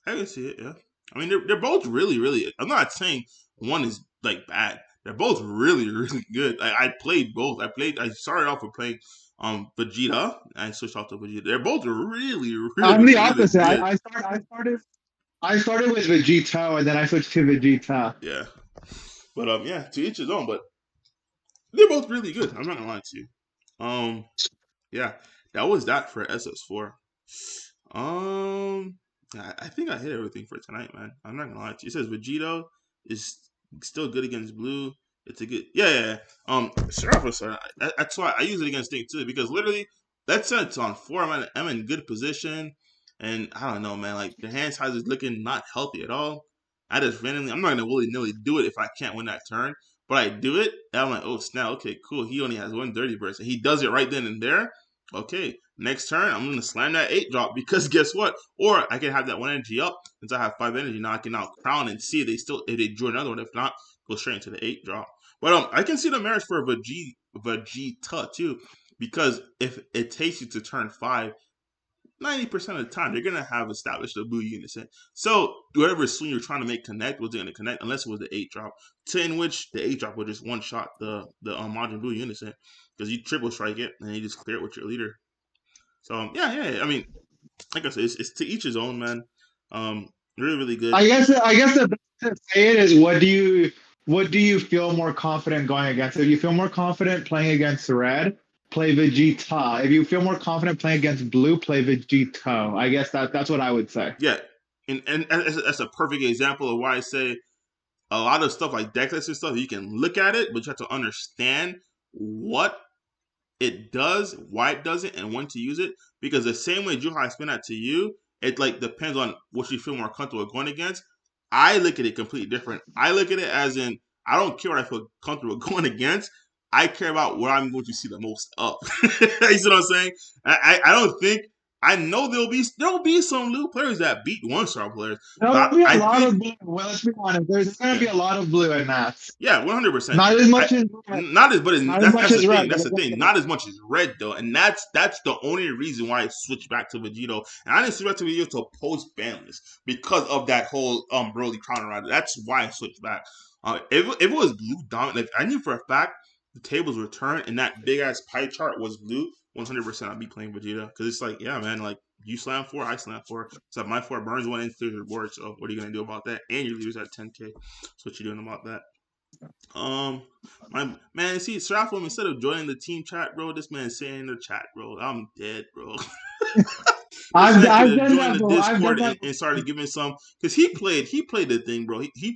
can see it. Yeah, I mean they're both really. I'm not saying one is like bad. They're both really good. I played both. I started off with playing Vegeta, and I switched off to Vegeta. They're both
I'm the
really
opposite.
good.
I started with Vegito and then I switched to Vegeta.
Yeah, but yeah, to each his own. But they're both really good. I'm not gonna lie to you. Um, yeah, that was that for SS4. Um, I think I hit everything for tonight, man. I'm not gonna lie to you. It says Vegito is still good against blue. It's a good, yeah. Seraph, that's why I use it against Stink too, because literally that sets on 4. I'm in good position, and I don't know, man. Like the hand size is looking not healthy at all. I just randomly, I'm not gonna willy nilly do it if I can't win that turn, but I do it, and I'm like, oh snap, okay, cool. He only has one dirty burst, and he does it right then and there. Okay, next turn, I'm gonna slam that 8 drop because guess what? Or I can have that 1 energy up since I have 5 energy. Now I can now crown and see if they drew another one. If not, go straight into the 8 drop. But I can see the merits for Vegeta too, because if it takes you to turn 5, 90% of the time you're gonna have established a blue unison. So whatever swing you're trying to make connect wasn't gonna connect unless it was the 8 drop. To in which the 8 drop would just one shot the Majin Blue unison because you triple strike it and you just clear it with your leader. So yeah. I mean, like I said, it's to each his own, man. Really good.
I guess the best to say it is what do you feel more confident going against? If you feel more confident playing against red, play Vegeta. If you feel more confident playing against blue, play Vegito. I guess that's what I would say.
Yeah, and that's a perfect example of why I say a lot of stuff like decklist and stuff. You can look at it, but you have to understand what it does, why it doesn't, and when to use it. Because the same way Juha explained that to you, it like depends on what you feel more comfortable going against. I look at it completely different. I look at it as in I don't care what I feel comfortable going against. I care about what I'm going to see the most of. You see what I'm saying? I don't think I know there'll be some little players that beat 1-star players,
There'll
but
be a
I
lot
think
of blue. Well, let's be honest. There's going to
yeah
be a lot of blue in maths.
yeah 100%.
Not as
I
much as red.
not as but
Not as much
that's the
as
thing.
red, but
That's
it
the
will
thing.
be.
Not as much as red though, and that's the only reason why I switched back to Vegito. And I didn't switch back to Vegito to post ban list because of that whole Broly counter rider. That's why I switched back. If it was blue dominant, like I knew for a fact the tables were turned and that big ass pie chart was blue. 100% I'd be playing Vegeta because it's like yeah man like you slam 4, I slam 4. So my 4 burns 1 and clears your board. So what are you gonna do about that? And you lose at 10k. So what you doing about that? Um, my man, see, Seraphim, instead of joining the team chat, bro, this man saying in the chat, bro, I'm dead, bro. This man could
I've
have
done
joined
that
the
before. I've done
Discord
that
and started giving some because he played the thing, bro. He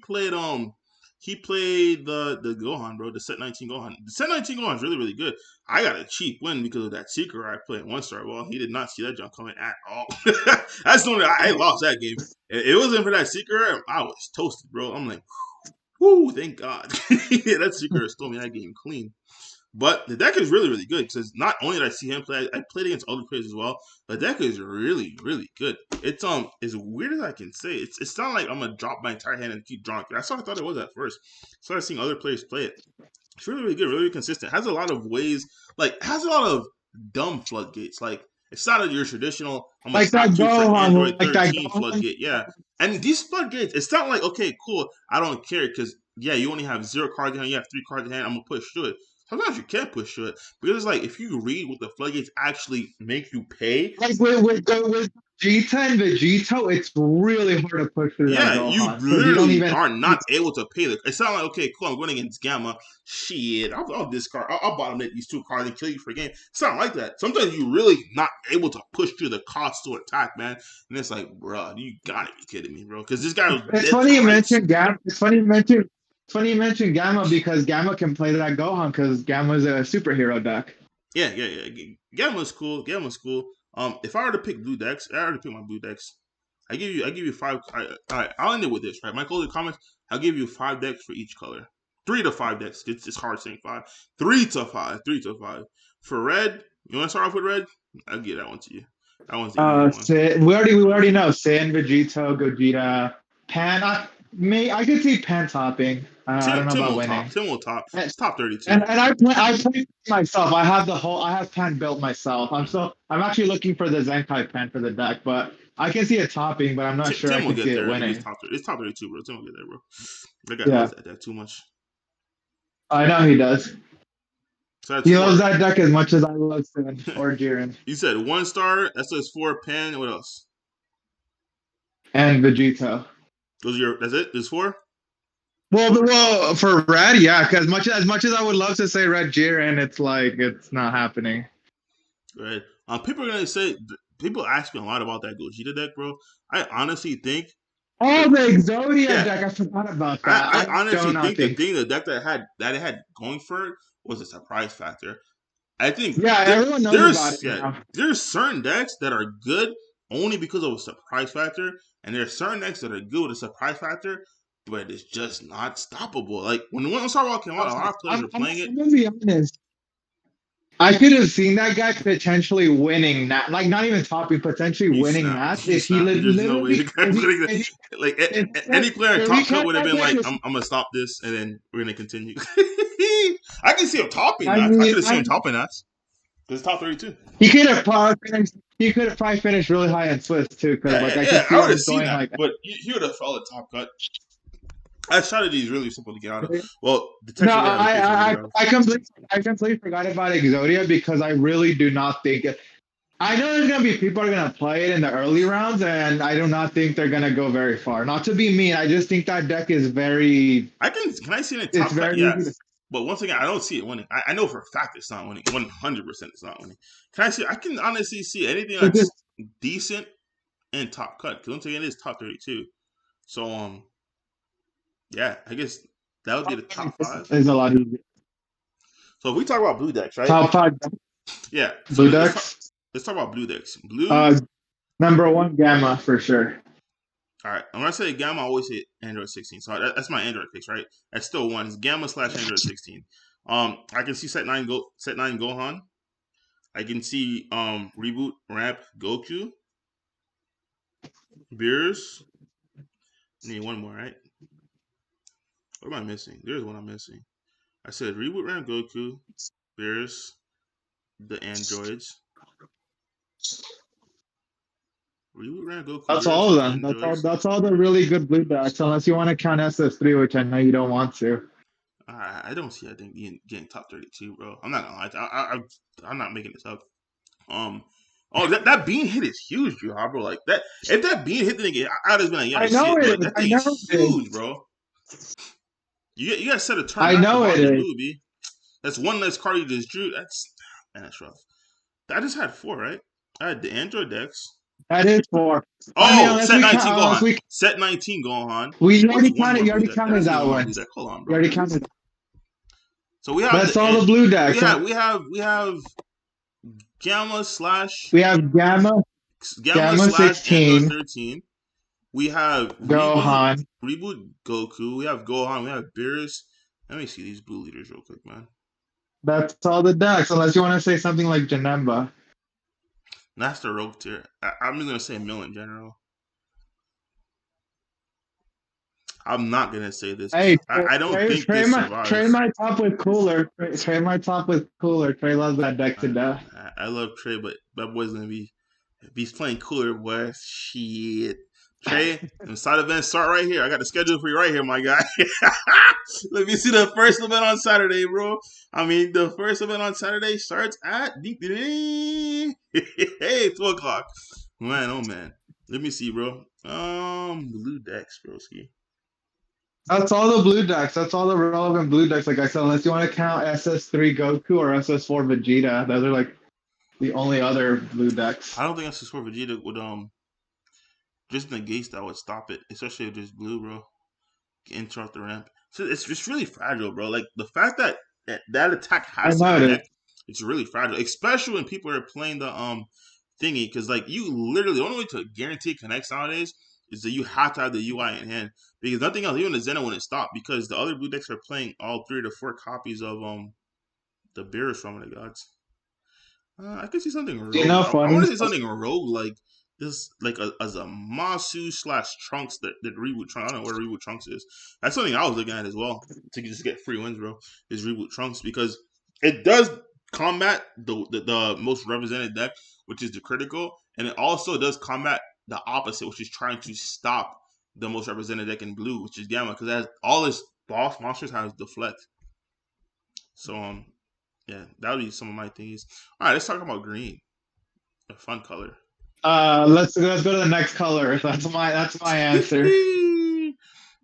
played the Gohan, bro, the set 19 Gohan. The set 19 Gohan is really really good. I got a cheap win because of that secret I played 1-star. Well, he did not see that jump coming at all. That's the only I lost that game. It wasn't for that secret. I was toasted, bro. I'm like. Whoo, thank God. Yeah, that secret stole me that game clean. But the deck is really, really good because not only did I see him play, I played against other players as well. The deck is really, really good. It's as weird as I can say. It's not like I'm gonna drop my entire hand and keep drawing. That's what I thought it was at first. Started seeing other players play it. It's really, really good, really consistent. Has a lot of ways, like has a lot of dumb floodgates. Like it's not your traditional. I'm gonna
like that
tap you for
Gohan,
Android
like that
13
Gohan.
floodgate. Yeah, and these floodgates, it's not like okay, cool. I don't care because yeah, you only have 0 cards in hand. You have 3 cards in hand. I'm gonna push through it. Sometimes you can't push through it because it's like if you read what the floodgates actually make you pay,
Like with Gogeta and Vegito, it's really hard to push through that
yeah, you
Gohan because you don't
literally
even.
are not able to pay the. It's not like okay, cool. I'm going against Gamma. Shit, I'll discard. I'll bottom net these 2 cards and kill you for a game. It's not like that. Sometimes you really not able to push through the cost to attack, man. And it's like, bro, you gotta be kidding me, bro. Because this guy was
It's
dead
funny you
tight.
mentioned Gamma. It's funny you mentioned. It's funny you mentioned Gamma because Gamma can play that Gohan because Gamma's a superhero deck.
Yeah. Gamma's cool. Gamma's cool. If I were to pick blue decks, I already picked my blue decks. I give you 5. All right, I'll end it with this. Right, my closing comments. I'll give you 5 decks for each color. 3 to 5 decks. It's hard saying 5. 3 to 5. 3 to 5. For red, you want to start off with red? I'll give that one to you. That one's the easy one.
We already know Sin, Vegito, Gogeta, Pan. I could see Pan topping. I don't know
Tim
about
will top.
winning.
Tim will top.
And
It's top 32.
and I play myself. I have Pan built myself. I'm actually looking for the Zenkai Pan for the deck, but I can see it topping, but I'm not sure I
Tim will
can see
get
it
there.
winning.
It's top 32, bro. Tim will get there, bro. That guy
Yeah,
loves that deck too much.
I know he does.
So that's
He loves
4.
that deck as much as I love Sin or Jiren
You said 1-star. SS4 pen. What else?
and Vegito.
Those are your. That's it. There's 4.
Well, for red, yeah. Because much as I would love to say red Jiren, it's like it's not happening.
Right. People are gonna say. People ask me a lot about that Gogeta deck, bro. I honestly think
Oh,
the
the Exodia
yeah.
deck. I forgot about that.
I
I do
honestly
not
think the
think.
thing the deck that it had going for it was a surprise factor. I think
Yeah, everyone knows about it now.
there's certain decks that are good only because of a surprise factor, and there's certain decks that are good with a surprise factor, but it's just not stoppable. Like when Starwall came out, a lot of players were playing it.
I'm gonna be honest. I could have seen that guy potentially winning that, like not even topping, potentially
You
winning
snap,
that
you
if he
snap. There's no way
literally
the guy winning that. Like any player in
if he
Top Cut
kept
would have
that
been
deck.
like, I'm gonna stop this, and then we're gonna continue. I can see him topping
I
that. I
mean,
could have seen him topping that. It's top 32.
he could have probably finished. He could have probably finished really high in Swiss too, because like I could see
I would have
him
seen
going
that,
like.
but he would have followed Top Cut. That strategy is really simple to get out of. Well, the
No,
technical ramifications to get out of.
I completely forgot about Exodia because I really do not think it. I know there's gonna be people are gonna play it in the early rounds, and I do not think they're gonna go very far. Not to be mean, I just think that deck is very.
Can I see it in
It's
Top Cut?
very easy to.
Yes. But once again, I don't see it winning. I know for a fact it's not winning. 100% it's not winning. Can I see? I can honestly see anything
It
that's
just
decent in Top Cut. Because once again, it is top 32. So yeah, I guess that would be the top 5.
is a lot easier.
So if we talk about blue decks, right?
Top five.
Yeah. So
Blue decks.
let's talk about blue decks. Blue.
Uh, number one Gamma for sure.
All right. When I say Gamma, I always say Android 16. So that's my Android picks, right? That's still one. It's Gamma slash Android 16. I can see set nine Gohan. I can see reboot ramp Goku. Beers. Need one more, right? What am I missing? There's one I'm missing. I said reboot ramp Goku. Beers. The androids. Reboot ramp Goku.
That's
Beers.
all of
The
them.
androids.
That's all the really good blue decks, unless you want to count SS3, which I know you don't want to.
I don't see that thing getting top 32, bro. I'm not gonna lie. I'm not making this up. Um, oh, that bean hit is huge, bro. Like that, if that bean hit the thing, I'd have been like, yeah, I
I
see
know
it.
it
But
is.
that
I
thing
know
is
it is.
huge, bro. You got to set a turn
I
back to
know it
Majin
is.
Buu, b. That's one less card you just drew. That's rough. I just had four, right? I had the Android decks.
That is four. I mean,
Oh, set 19 Gohan. Set 19 Gohan.
we
What's
already
one
counted.
more
You
blue
already
deck? There
counted
has to be
that
one more
one.
blue deck. Hold on,
You
bro.
already counted.
So we have
That's all the blue decks.
we have Gamma slash
We have
Gamma
Gamma
slash Android
16,
13. We have
Gohan.
reboot Goku. We have Gohan. We have Beerus. Let me see these blue leaders real quick, man.
That's all the decks, unless you want to say something like Janemba.
That's the rogue tier. I'm just gonna say Mill in general. I'm not gonna say this.
Hey,
I don't think
trade
this
trade
survives.
my top with Cooler. Trade my top with Cooler. Trey loves that deck to death.
I love Trey, but that boy's gonna be if he's playing cooler, boy. Shit. Trey, the side events start right here. I got the schedule for you right here, my guy. Let me see the first event on Saturday, bro. I mean, the first event on Saturday starts at hey 2 o'clock. Man, oh man. Let me see, bro. Blue decks, broski.
That's all the blue decks. That's all the relevant blue decks. Like I said, unless you want to count SS3 Goku or SS4 Vegeta, those are like the only other blue decks.
I don't think SS4 Vegeta would just negates that would stop it, especially if just blue, bro. Interrupt the ramp. So it's just really fragile, bro. Like the fact that that attack
I
has to
know it is.
connect, it's really fragile, especially when people are playing the thingy. Because like you literally the only way to guarantee it connects nowadays is that you have to have the UI in hand because nothing else. Even the Zeno wouldn't stop because the other blue decks are playing all 3 to 4 copies of the Beerus from the gods. I could see something
You
rogue.
know,
I want
funny.
to see something rogue like this, like as a Masu slash Trunks that reboot Trunks. I don't know what reboot Trunks is. That's something I was looking at as well to just get free wins, bro. Is reboot Trunks because it does combat the most represented deck, which is the critical, and it also does combat the opposite, which is trying to stop the most represented deck in blue, which is Gamma, because all its boss monsters has deflect. So yeah, that would be some of my things. All right, let's talk about green. A fun color.
Let's go to the next color. That's my answer.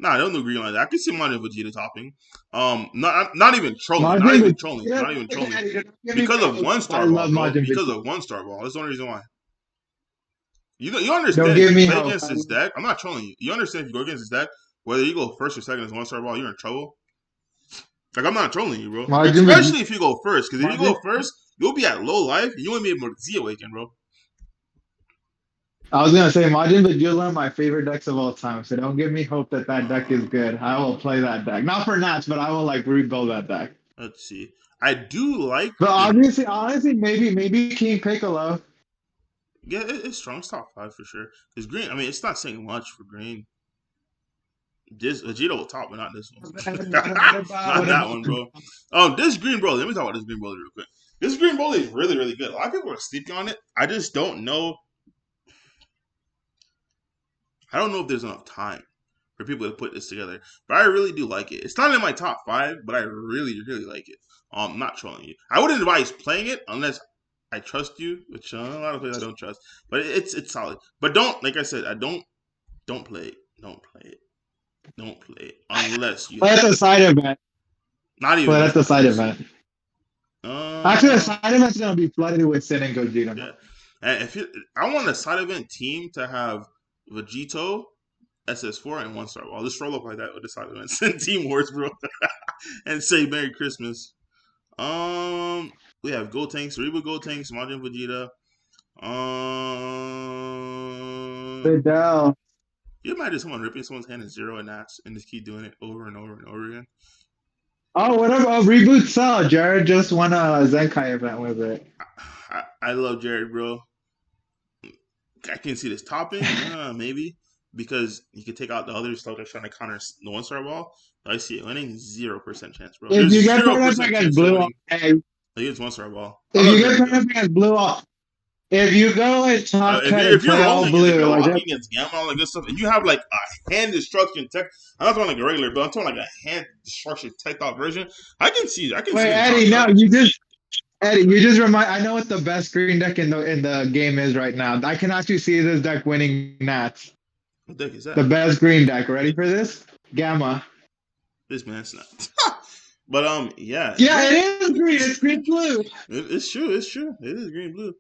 Nah, I don't do green like that. I can see Majin Vegeta topping. Not even trolling. Not
Majin
even trolling.
Vegeta.
Not even trolling.
Give me
Because of one
I
star ball,
love
bro.
Majin
Because
Vegeta.
of one star ball. That's the only reason why. You
Don't
understand if
give
you
me
play
hope.
against this deck. I'm not trolling you. You understand if you go against this deck, whether you go first or second as one star ball, you're in trouble. Like I'm not trolling you, bro.
Majin Vegeta.
Especially if you go first, because if you
Majin,
go first, you'll be at low life. You won't be able to see awaken, bro.
I was gonna say Majin Vegeta, my favorite decks of all time. So don't give me hope that deck is
Uh,
good. I will play that deck, not for Nats, but I will like rebuild that deck.
let's see. I do like
But
the
obviously, honestly, maybe King Piccolo.
yeah, it's strong. It's top 5 for sure. Because green, I mean, it's not saying much for green. This Vegeta will top, but not this one. Not
What
that
about
one, bro. This green Broly. Let me talk about this green Broly real quick. This green Broly is really, really good. A lot of people are sleeping on it. I just don't know. I don't know if there's enough time for people to put this together. But I really do like it. It's not in my top 5, but I really, really like it. I'm not trolling you. I wouldn't advise playing it unless I trust you, which a lot of players I don't trust. But it's solid. But don't, like I said, don't play it. Don't play it. Don't play it unless you
Play at
have
the
to.
side event.
Not even
Play at
that.
the
Let
side
me see.
event. Actually, the
Uh,
side event's gonna be flooded with Sin and Gogeta.
yeah. And I want a side event team to have Vegito, SS4, and 1 star. I'll just roll up like that with the side events and Team Wars, bro, and say Merry Christmas. We have Gotenks, Reboot Gotenks, Majin Vegeta.
Fidel.
You imagine someone ripping someone's hand in zero and nats and just keep doing it over and over and over again.
Oh, whatever. Oh, Reboot Cell. Jared just won a Zenkai event with it.
I love Jared, bro. I can see this topping, maybe because he could take out the other stuff that's trying to counter the 1-star ball. I see it winning 0% chance, bro.
If
There's
you get
zero
paired up
percent
against
chance of
Blue,
winning
hey,
against 1-star ball. I
if
love
you get
Jared
paired
though.
up against Blue, if you go and top cut and
If you're
play all
rolling, if
blue,
you're
like
locking against Gamma and all that good stuff, and you have like a hand destruction tech, I'm not talking like a regular, but I'm talking like a hand destruction tech out version. I can see
wait,
him top
Eddie, no,
cut.
Eddie, you just remind. I know what the best green deck in the game is right now. I can actually see this deck winning Nats.
What deck is
The
that?
best green deck. Ready for this? Gamma.
This man's not. But yeah,
Yeah,
green.
it is green. It's green blue.
It's true. It's true. It is green blue.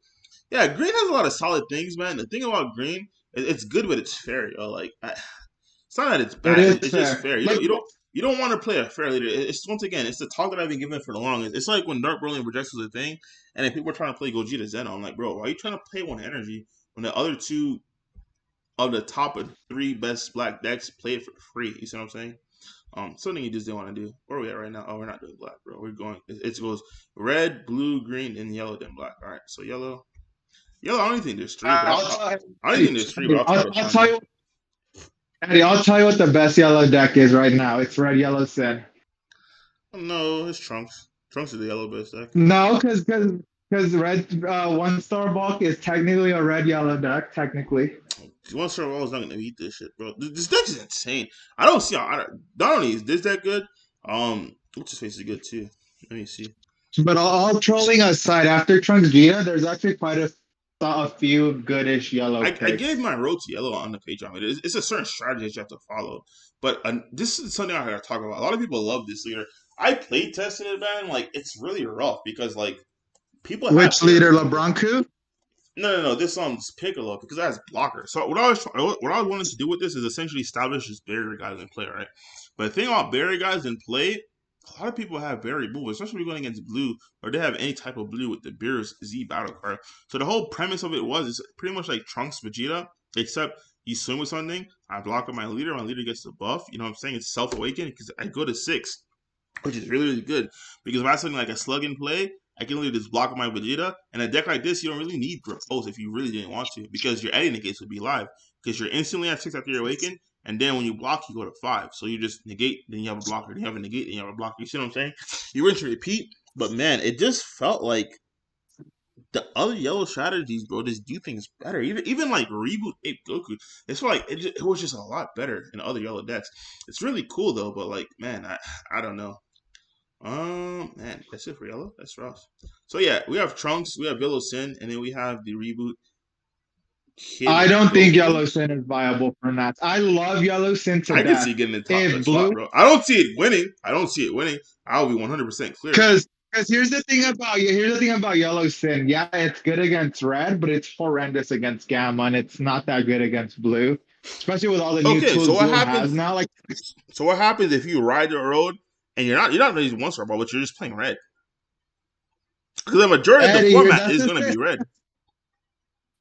Yeah, green has a lot of solid things, man. The thing about green, it's good, but it's fair, yo. Like, it's not that it's
It
bad.
is
It's just
fair.
fair.
Like,
You don't want to play a fair leader. It's once again, it's the talk that I've been given for the longest. It's like when Dark Broly Projects was a thing, and then people were trying to play Gogeta Zeno. I'm like, bro, why are you trying to play one energy when the other two of the top of 3 best black decks play it for free? You see what I'm saying? Something you just didn't want to do. Where are we at right now? Oh, we're not doing black, bro. We're going. It goes red, blue, green, and yellow, then black. All right, so yellow. Yellow, I don't even think there's three, but
I'll tell
I don't even
Eddie,
think there's three, but I'll try to
I'll
find
tell
them.
you, Eddie. I'll tell you what the best yellow deck is right now. It's red, yellow, sin.
Oh, no, it's Trunks. Trunks is the yellow best deck.
No, because red 1-star bulk is technically a red yellow deck. Technically.
One Star Wall is not gonna beat this shit, bro. This deck is insane. I don't see how. Not only is this deck good, what's his face is good too. Let me see.
But all trolling aside, after Trunks Gita, there's actually quite a few goodish yellow
I gave
picks.
my road to yellow on the page. It's a certain strategy that you have to follow. But this is something I gotta talk about. A lot of people love this leader. I play tested it, man. Like it's really rough because like people have
Which
very
leader,
blue.
LeBroncu?
No. This Piccolo because it has blocker. So what I was wanting to do with this is essentially establish this barrier guys in play, right? But the thing about barrier guys in play, a lot of people have very blue, especially going against blue, or they have any type of blue with the Beerus Z battle card. So the whole premise of it was it's pretty much like Trunks Vegeta, except you swim with something. I block with my leader gets the buff. You know what I'm saying? It's self awakened because I go to 6, which is really, really good. Because if I have something like a slug in play, I can literally just block my Vegeta. And a deck like this, you don't really need repose if you really didn't want to, because your Eddie negates would be live. Because you're instantly at 6 after you're awakened, and then when you block, you go to 5. So you just negate, then you have a blocker, then you have a negate, then you have a blocker. You see what I'm saying? You rinse and repeat. But man, it just felt like the other yellow strategies, bro, just do things better. Even like Reboot Ape Goku, it's like it was just a lot better in other yellow decks. It's really cool though, but like, man, I don't know. Man, that's it for yellow. That's rough. So yeah, we have Trunks, we have Yellow Sin, and then we have the reboot
I
Kid
don't think
Goku.
Yellow Sin is viable for Nats. I love Yellow Sin to
I can see
death.
it getting the
If
spot,
blue,
bro. I don't see it winning. I don't see it winning. I'll be 100% clear.
because here's the thing about Yellow Sin. Yeah, it's good against red, but it's horrendous against Gamma, and it's not that good against blue. Especially with all the new
Okay,
tools Blue has now. Like,
So what happens if you ride the road and you're not using 1-star ball, but you're just playing red? Because the majority of the
Eddie,
format is going to be red.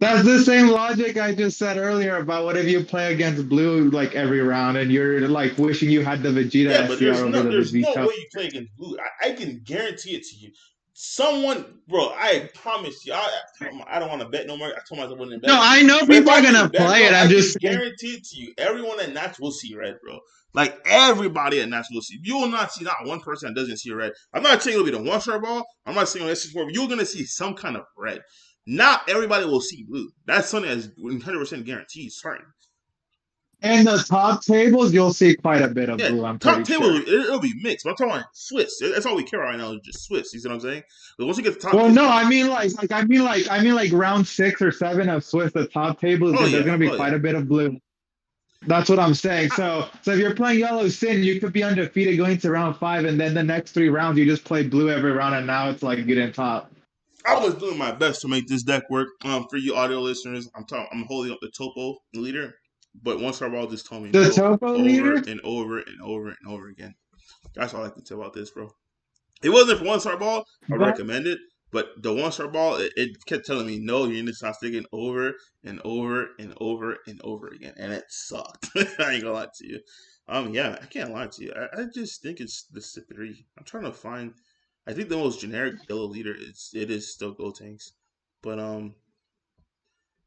that's the same logic I just said earlier about what if you play against blue like every round and you're like wishing you had the Vegeta
Yeah, but
SCR over the
there's no
Vegito.
way you play against blue. I can guarantee it to you. Someone, bro, I promise you. I don't want to bet no more. I told myself I wouldn't
No,
bet.
I know
But if
people
I
are
can
gonna
bet,
play
bro,
it.
I
I'm
can
just saying.
guarantee it to you. Everyone at Nats will see red, bro. Like everybody at Nats will see. You will not see not one person that doesn't see red. I'm not saying it'll be the 1-star ball. I'm not saying on SS4, but you're gonna see some kind of red. Not everybody will see blue. That's something that's 100% guaranteed, certain.
In the top tables, you'll see quite a bit of
Yeah,
blue, I'm
top
pretty
table
sure.
it'll be mixed. But I'm talking about Swiss. That's all we care about right now is just Swiss. You see what I'm saying? But once you get to top
Well,
table,
no, I mean like round 6 or 7 of Swiss, the top table is
oh
good. There's
yeah,
gonna be
oh yeah.
quite a bit of blue. That's what I'm saying. So if you're playing Yellow Sin, you could be undefeated going to round 5, and then the next 3 rounds you just play blue every round, and now it's like getting top.
I was doing my best to make this deck work. For you audio listeners, I'm holding up the topo leader, but 1-star ball just told me
The
no
Topo
over
leader?
and over and over and over again. That's all I can tell about this, bro. If it wasn't for 1-star ball, I
That
recommend it. But the 1 star ball, it kept telling me, no, you need to stop sticking over and over and over and over again, and it sucked. I ain't gonna lie to you. Yeah, I can't lie to you. I just think it's the three. I'm trying to find. I think the most generic yellow leader is still Gotenks, but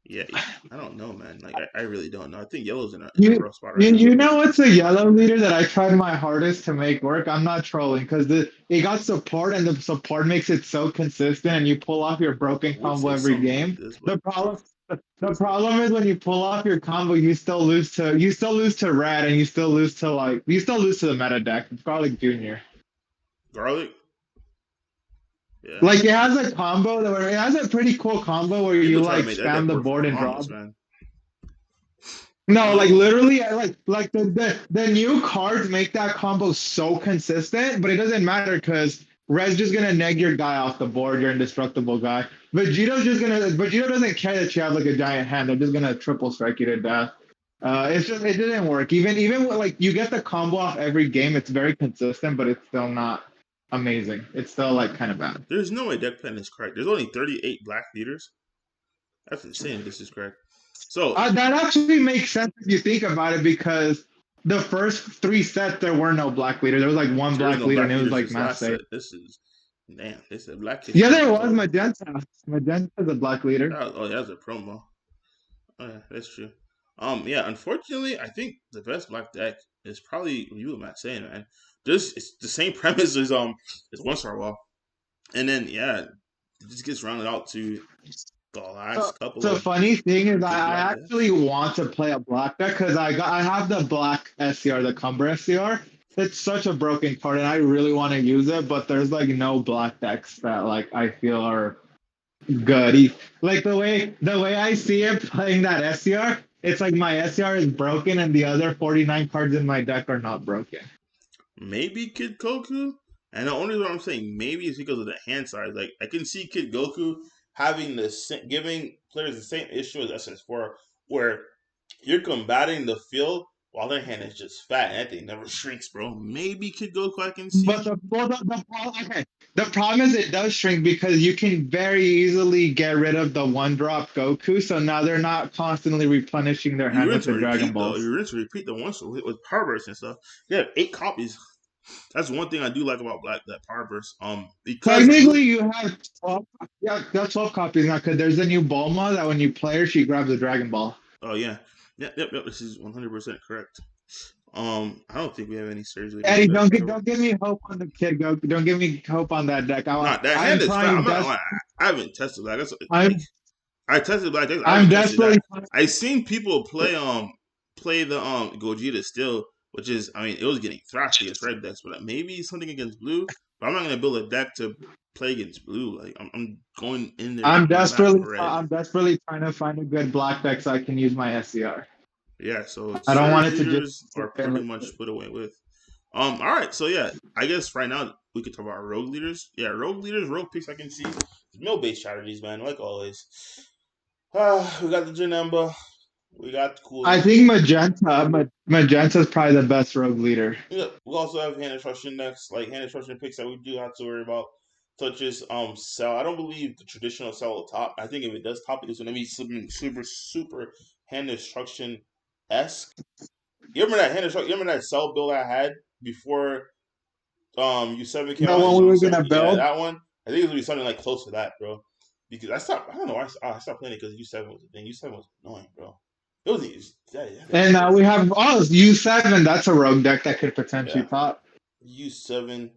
yeah, I don't know, man. Like I really don't know. I think yellow's in a
You,
rough spot right
you,
now.
you know what's a yellow leader that I tried my hardest to make work? I'm not trolling because it got support and the support makes it so consistent and you pull off your
I
broken
would
combo
say
every
something like
game.
this, but
The problem is when you pull off your combo, you still lose to red and you still lose to the meta deck. It's Garlic Jr.
garlic, yeah.
Like it has a combo where it has a pretty cool combo where you
People try to
like
make that
spam
deck
the
work for
board and
Bahamas,
draw.
man.
No, like
Um,
literally, like the new cards make that combo so consistent, but it doesn't matter because Red's just gonna neg your guy off the board, your indestructible guy. Vegito doesn't care that you have like a giant hand. They're just gonna triple strike you to death. It didn't work. Like you get the combo off every game, it's very consistent, but it's still not amazing. It's still like kind of bad.
there's no way deck plan is correct. There's only 38 black leaders. That's insane if this is correct. So
That actually makes sense if you think about it because the first three sets there were no black leader. There was like one
there's
black
no
leader and
black
it was
leaders
like
this
mass
last
save.
set. This is damn. They said black kids
Yeah,
should
there
take
was
over.
Magenta. Magenta's a black leader.
Oh yeah, that's a promo. Oh yeah, that's true. Yeah, unfortunately, I think the best black deck is probably you and Matt saying, man. Just it's the same premise as 1 star wall, and then yeah, it just gets rounded out to the
So
last couple
the
of
funny thing is
good
I
black
actually
decks.
want to play a black deck because I have the black SCR, the Cumber SCR. It's such a broken card and I really want to use it, but there's like no black decks that like I feel are good. Like the way I see it playing that SCR, it's like my SCR is broken and the other 49 cards in my deck are not broken.
Maybe Kid Goku. And the only reason I'm saying maybe is because of the hand size. Like I can see Kid Goku having giving players the same issue as SS4, where you're combating the field while their hand is just fat and that thing never shrinks, bro. Maybe Kid Goku I can
But
see.
the problem is it does shrink because you can very easily get rid of the one drop Goku, so now they're not constantly replenishing their
You
hand
rinse
with
and
the Dragon
repeat though.
Balls.
You rinse and repeat the ones with Power Burst and stuff. You have 8 copies. That's one thing I do like about Black that Power Burst. Because blue.
Technically, you have 12, yeah, that's 12 copies now because there's a new Bulma that when you play her, she grabs a Dragon Ball.
Oh yeah, yep. This is 100% correct. I don't think we have any series leaders
Eddie,
that
don't give me hope on the kid Goku. Don't give me hope on that deck.
Nah, that
I
hand
am
is fat. I'm
trying
not gonna
des-
lie. I haven't tested that. That's like
I'm
I tested Black Decks. I
I'm
haven't tested that.
desperately
I seen people play the Gogeta still, which is I mean it was getting thrashed against red decks, but maybe something against blue. But I'm not gonna build a deck to play against blue. Like I'm going in there to combat red.
I'm desperately trying to find a good black deck so I can use my SCR.
Yeah, so
I don't want
series
it to just
leaders
sit
are
there
pretty
like
much put away with. All right, so yeah, I guess right now we could talk about rogue leaders. Yeah, rogue leaders, rogue picks. I can see mill based strategies, man. Like always. We got the Janemba. We got the
I
Cooling.
think Magenta is probably the best rogue leader.
Yeah, we also have hand instruction next, like hand instruction picks that we do have to worry about. Such as cell. I don't believe the traditional cell will top. I think if it does top, it's gonna be something super hand instruction esque. You remember that hand instruction? You remember that cell build I had before U7 came
The
out?
one
And
we were
U7,
gonna
yeah,
build,
that one. I think it's gonna be something like close to that, bro. Because I don't know. I stopped playing it because U7 was a thing. U7 was annoying, bro. It was
and
yeah,
we have U7. That's a rogue deck that could potentially
yeah.
top.
U7.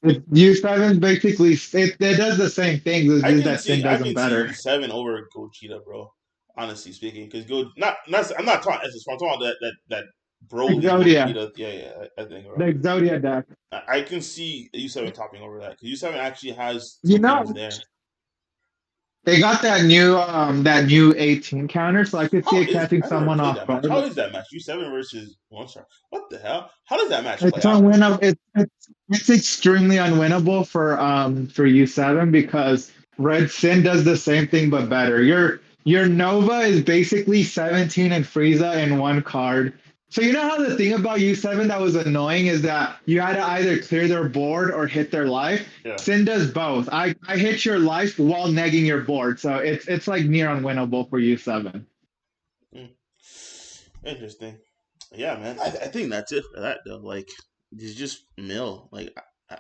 U7 basically it does the same thing. It's just that Sin
I
does them
can see
better.
U7 over Gogeta, bro. Honestly speaking, because not I'm not talking SS4. I'm talking about that Broly
Exodia,
Gogeta. Yeah, I think,
the
bro.
Exodia deck.
I can see U7 topping over that because U7 actually has
You
something
know,
in there.
they got that new 18 counter, so I could see
How
it
is
catching
I never
someone
played
off
that match? How
guard.
is that match? U7 versus 1 star. What the hell? How does that match play
It's
out?
unwinnable. It's extremely unwinnable for U7 because Red Sin does the same thing but better. Your Nova is basically 17 and Frieza in one card. So you know how the thing about U7 that was annoying is that you had to either clear their board or hit their life.
Yeah.
Sin does both. I hit your life while negging your board, so it's like near unwinnable for U7.
Mm. Interesting. Yeah, man. I think that's it for that though. Like, it's just mill. Like,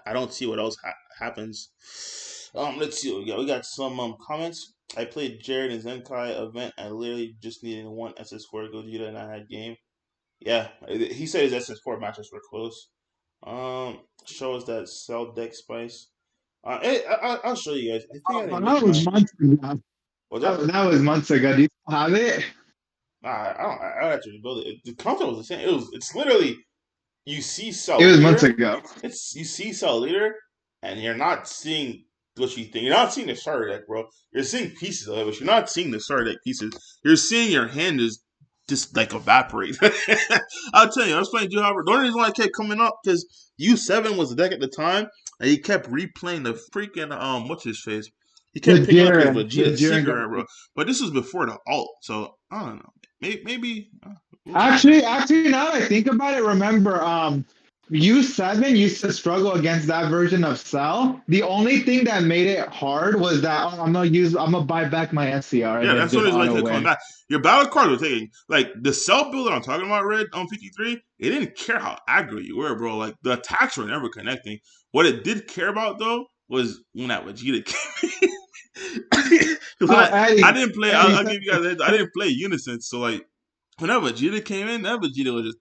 I don't see what else happens. Let's see. We got some comments. I played Jared and Zenkai event. I literally just needed one SS4 Gogeta and I had game. Yeah, he said his SS4 matches were close. Shows that cell deck spice. I'll show you guys. I think I
Oh,
didn't
that
make
was
my.
months ago.
What's up?
That was months ago. Do you still have it?
Nah, I don't. I had to rebuild it. The content was the same. It's literally you see
It
cell
was months
leader.
ago.
It's you see cell leader, and you're not seeing what you think. You're not seeing the starter deck, bro. You're seeing pieces of it, but you're not seeing the starter deck pieces. You're seeing your hand is just like evaporate. I'll tell you, I was playing Joe Howard. The only reason why I kept coming up because U7 was the deck at the time, and he kept replaying the freaking what's his face. He kept picking up his
The
Vegeta
Jiren
secret,
got
bro. But this was before the alt, so I don't know. Maybe we'll see.
actually, now that I think about it, remember, U7 used to struggle against that version of Cell. The only thing that made it hard was that I'm gonna buy back my SCR and
Yeah,
then
that's the
just
only reason why I
auto
kept coming
win.
back. Your battle cards were taking like the cell build that I'm talking about, Red on 53. It didn't care how aggro you were, bro. Like the attacks were never connecting. What it did care about though was when that Vegeta came in. Because
Oh,
I didn't play.
Eddie,
I'll give you guys. I didn't play Unison, so like whenever Vegeta came in, that Vegeta was just.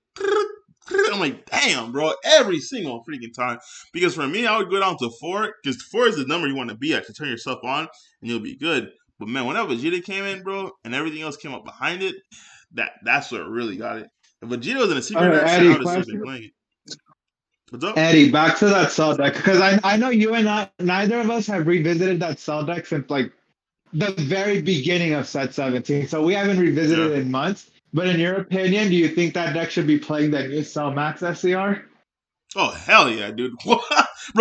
I'm like, damn, bro, every single freaking time. Because for me, I would go down to four, because four is the number you want to be at to turn yourself on, and you'll be good. But man, whenever Vegeta came in, bro, and everything else came up behind it, that's what really got it. If Vegeta was in a secret that set, I
Eddie,
would have still been
question.
playing it. What's up?
Eddie, back to that cell deck because I know you and I neither of us have revisited that cell deck since like the very beginning of set 17. So we haven't
Yeah.
revisited it in months. But in your opinion, do you think that deck should be playing the new Cell Max SCR?
Oh hell yeah, dude, bro!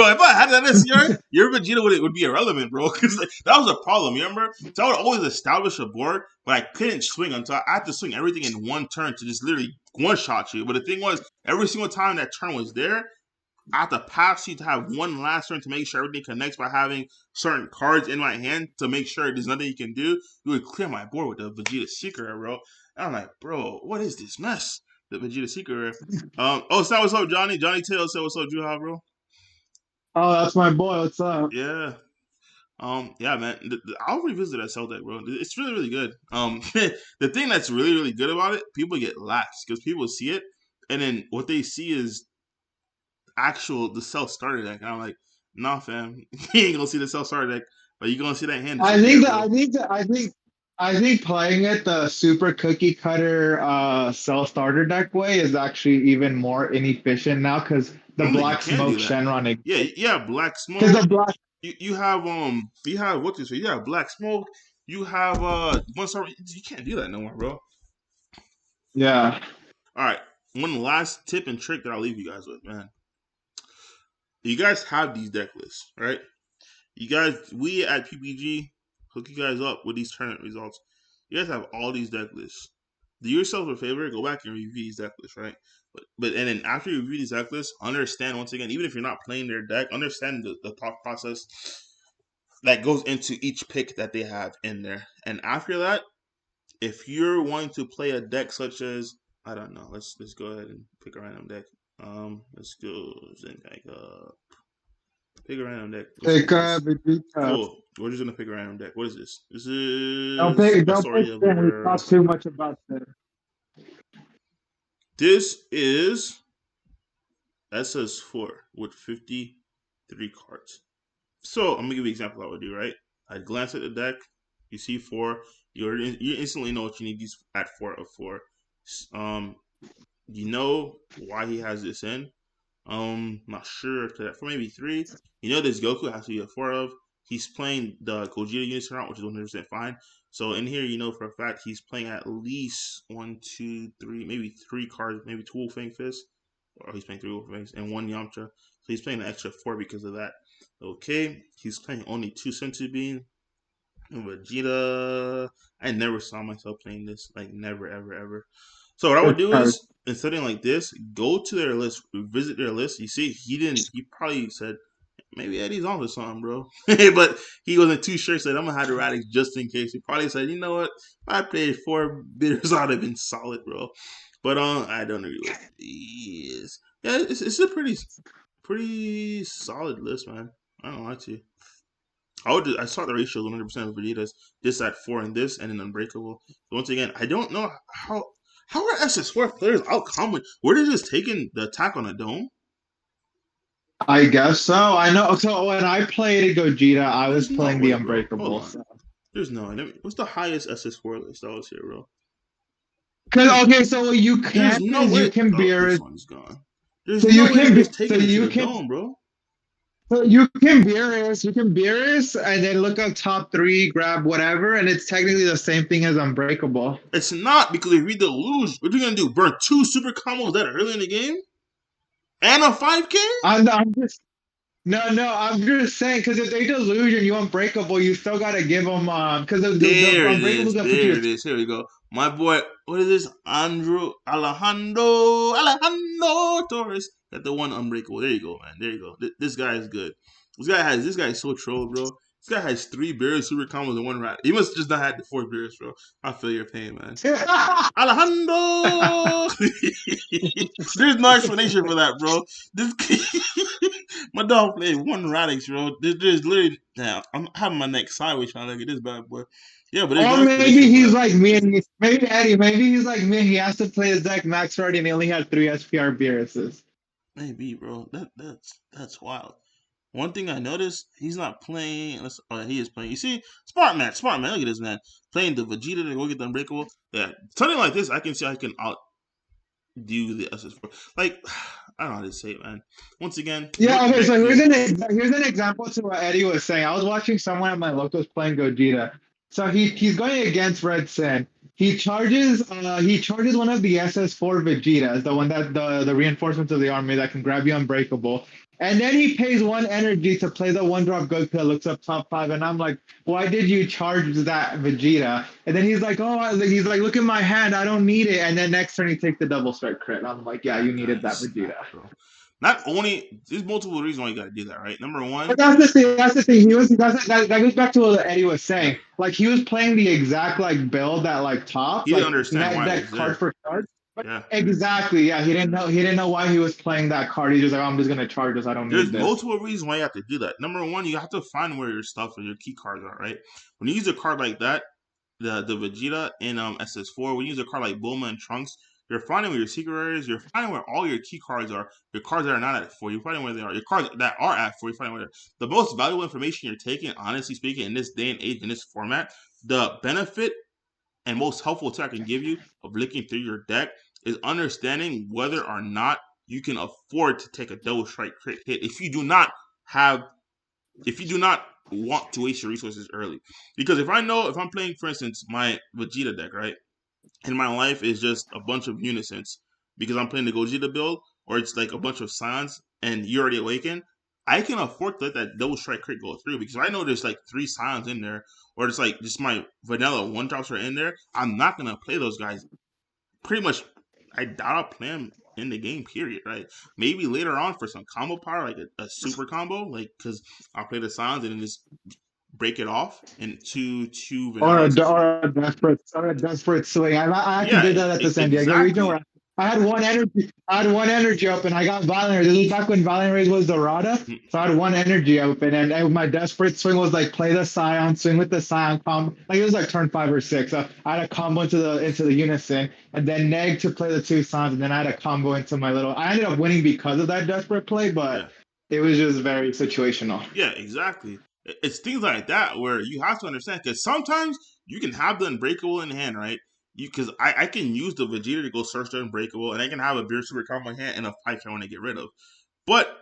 If I had that this year, your Vegeta would be irrelevant, bro. Because that was a problem. You remember? So I would always establish a board, but I couldn't swing until I had to swing everything in one turn to just literally one shot you. But the thing was, every single time that turn was there, I have to pass you to have one last turn to make sure everything connects by having certain cards in my hand to make sure there's nothing you can do. You would clear my board with the Vegeta Secret, bro. And I'm like, bro, what is this mess? The Vegeta Secret. Oh, so what's up, Johnny? Johnny Taylor said, what's up, Juha, bro?
Oh, that's my boy. What's up?
Yeah. Yeah, man. I'll revisit that cell deck, bro. It's really, really good. The thing that's really, really good about it, people get lax because people see it, and then what they see is the self starter deck. And I'm like, nah, fam, you ain't gonna see the self starter deck, but you gonna see that hand
I think
disappear,
that
bro.
I think playing it the super cookie cutter cell starter deck way is actually even more inefficient now because
I
the
don't think you
black
can
smoke
do that.
Shenron
Yeah,
exists.
yeah, Black
Because
Smoke.
the black
You have what this? You have Black Smoke. You have one star. You can't do that no more, bro.
yeah.
All right, one last tip and trick that I'll leave you guys with, man. You guys have these deck lists, right? You guys, we at PPG hook you guys up with these tournament results. You guys have all these deck lists. Do yourself a favor, go back and review these deck lists, right? But and then after you review these deck lists, understand once again, even if you're not playing their deck, understand the thought process that goes into each pick that they have in there. And after that, if you're wanting to play a deck such as I don't know, let's go ahead and pick a random deck. Let's go Zenkai. Pick a random deck. Which one
Pick
is this?
Vegeta.
Cool. We're just gonna pick a random deck. What is this? This is a
Don't pick
story of
them. We
your.
talk too much about them.
This is SS4 with 53 cards. So I'm gonna give you an example I would do, right? I glance at the deck, you see four, you instantly know what you need these at four of four. Um, you know why he has this in. Not sure to that for maybe three. You know this Goku has to be a four of. He's playing the Gogeta unison route, which is 100% fine. So in here, you know for a fact he's playing at least one, two, three, maybe three cards, maybe two Wolfang Fist, or he's playing three Wolfang and one Yamcha. So he's playing an extra four because of that. Okay, he's playing only two Senzu Bean. Vegeta. I never saw myself playing this, like never, ever, ever. So what I would
Good
do
card.
is in setting like this, go to their list, visit their list. You see, he didn't. He probably said maybe Eddie's on to something, bro. But he wasn't too sure. Said I'm gonna have the Radix just in case. He probably said, you know what? If I played 4 bidders, I'd have been solid, bro. But I don't agree with these. Yeah, it's a pretty solid list, man. I don't lie to you. I saw the ratios 100% of Vegetas. This at 4 and this, and an Unbreakable. Once again, I don't know how are SS4 players out common. Were they just taking the attack on a dome?
I guess so. I know. So when I played Gogeta, I was
There's no
playing the
way, bro. Hold
Unbreakable.
on. There's no. What's the highest SS4 list that was here, bro?
Because okay, so what you
There's
can
no
is you
way.
can
Oh,
beer
this
it.
one's gone. There's
So
no
you
way they're
can
just
so
taking it to the dome, bro.
you can beer it, and then look up top three, grab whatever, and it's technically the same thing as Unbreakable.
It's not because if we deluge, what are you gonna do? Burn 2 super combos that early in the game and a 5K?
I'm just no, I'm just saying because if they delusion you Unbreakable, you still gotta give them because the
There it
Unbreakable is
is.
gonna put you.
There it is. Here we go. My boy, what is this? Alejandro Torres. Got the one Unbreakable. There you go, man. There you go. This guy is good. This guy is so troll, bro. This guy has 3 bears, super combos, and 1 rat. He must just not had the 4 bears, bro. I feel your pain, man. Alejandro. There's no explanation for that, bro. This my dog played 1 Radix, bro. There's literally damn. I'm having my neck sideways trying to look at this bad boy. Yeah, but there's
Or
no
maybe
explanation for
he's
that.
like me and maybe Eddie. Maybe he's like me. He has to play his deck max already, and he only had 3 SPR beers.
Maybe, bro. That's wild. One thing I noticed, he's not playing. He is playing. You see, smart man. Look at this man playing the Vegeta to go get the Unbreakable. Yeah, something like this, I can see I can outdo the SS4. Like, I don't know how to say it, man. Once again,
Yeah,
what
okay,
deck
so
do you?
here's an example to what Eddie was saying. I was watching someone at my locals playing Gogeta. So he's going against Red Sin. He charges one of the SS4 Vegetas, the one that the reinforcements of the army that can grab you Unbreakable. And then he pays 1 energy to play the 1-drop Goku that looks up top 5. And I'm like, why did you charge that Vegeta? And then he's like, he's like, look at my hand, I don't need it. And then next turn he takes the double strike crit. I'm like, yeah, you
That
needed that
guy's
Vegeta.
snapped, bro. Not only there's multiple reasons why you got to do that, right? Number
But
one,
that's the thing. That's the thing. That goes back to what Eddie was
yeah,
saying. Like he was playing the exact like build that like
he
top,
didn't
like
understand
that,
why it
that
was
card
there.
for card. But
Yeah.
exactly, yeah. He didn't know why he was playing that card. He's just like, oh, I'm just gonna charge this. I don't
There's
need this.
multiple reasons why you have to do that. Number one, you have to find where your stuff and your key cards are, right? When you use a card like that, the Vegeta in SS4, when you use a card like Bulma and Trunks, you're finding where your secret areas, you're finding where all your key cards are, your cards that are not at 4, you're finding where they are. Your cards that are at 4, you're finding where they're. The most valuable information you're taking, honestly speaking, in this day and age, in this format, the benefit and most helpful tip I can give you of looking through your deck is understanding whether or not you can afford to take a double strike crit hit have if you do not want to waste your resources early. Because if I know if I'm playing, for instance, my Vegeta deck, right? And my life is just a bunch of unisons because I'm playing the Gogeta build, or it's like a bunch of scions and you already awakened, I can afford to let that double strike crit go through because I know there's like 3 scions in there, or it's like just my vanilla 1 drops are in there. I'm not gonna play those guys. Pretty much, I doubt I'll play them in the game. Period. Right? Maybe later on for some combo power, like a super combo, like because I'll play the scions and then just break it off in two vanillas.
Or a desperate swing. I actually
Yeah,
did that at the San Diego region
exactly.
where I had 1 energy. I had 1 energy up, and I got Violent Rage. This was back when Violent Rage was the Rada. So I had 1 energy open, and my desperate swing was like play the Scion, swing with the Scion combo. Like it was like turn 5 or 6. So I had a combo into the Unison, and then neg to play the 2 Scions, and then I had a combo into my little. I ended up winning because of that desperate play, but
Yeah.
it was just very situational.
Yeah, exactly. It's things like that where you have to understand because sometimes you can have the unbreakable in hand, right? You because I can use the Vegeta to go search the unbreakable, and I can have a beer super combo in hand and a fight I want to get rid of. But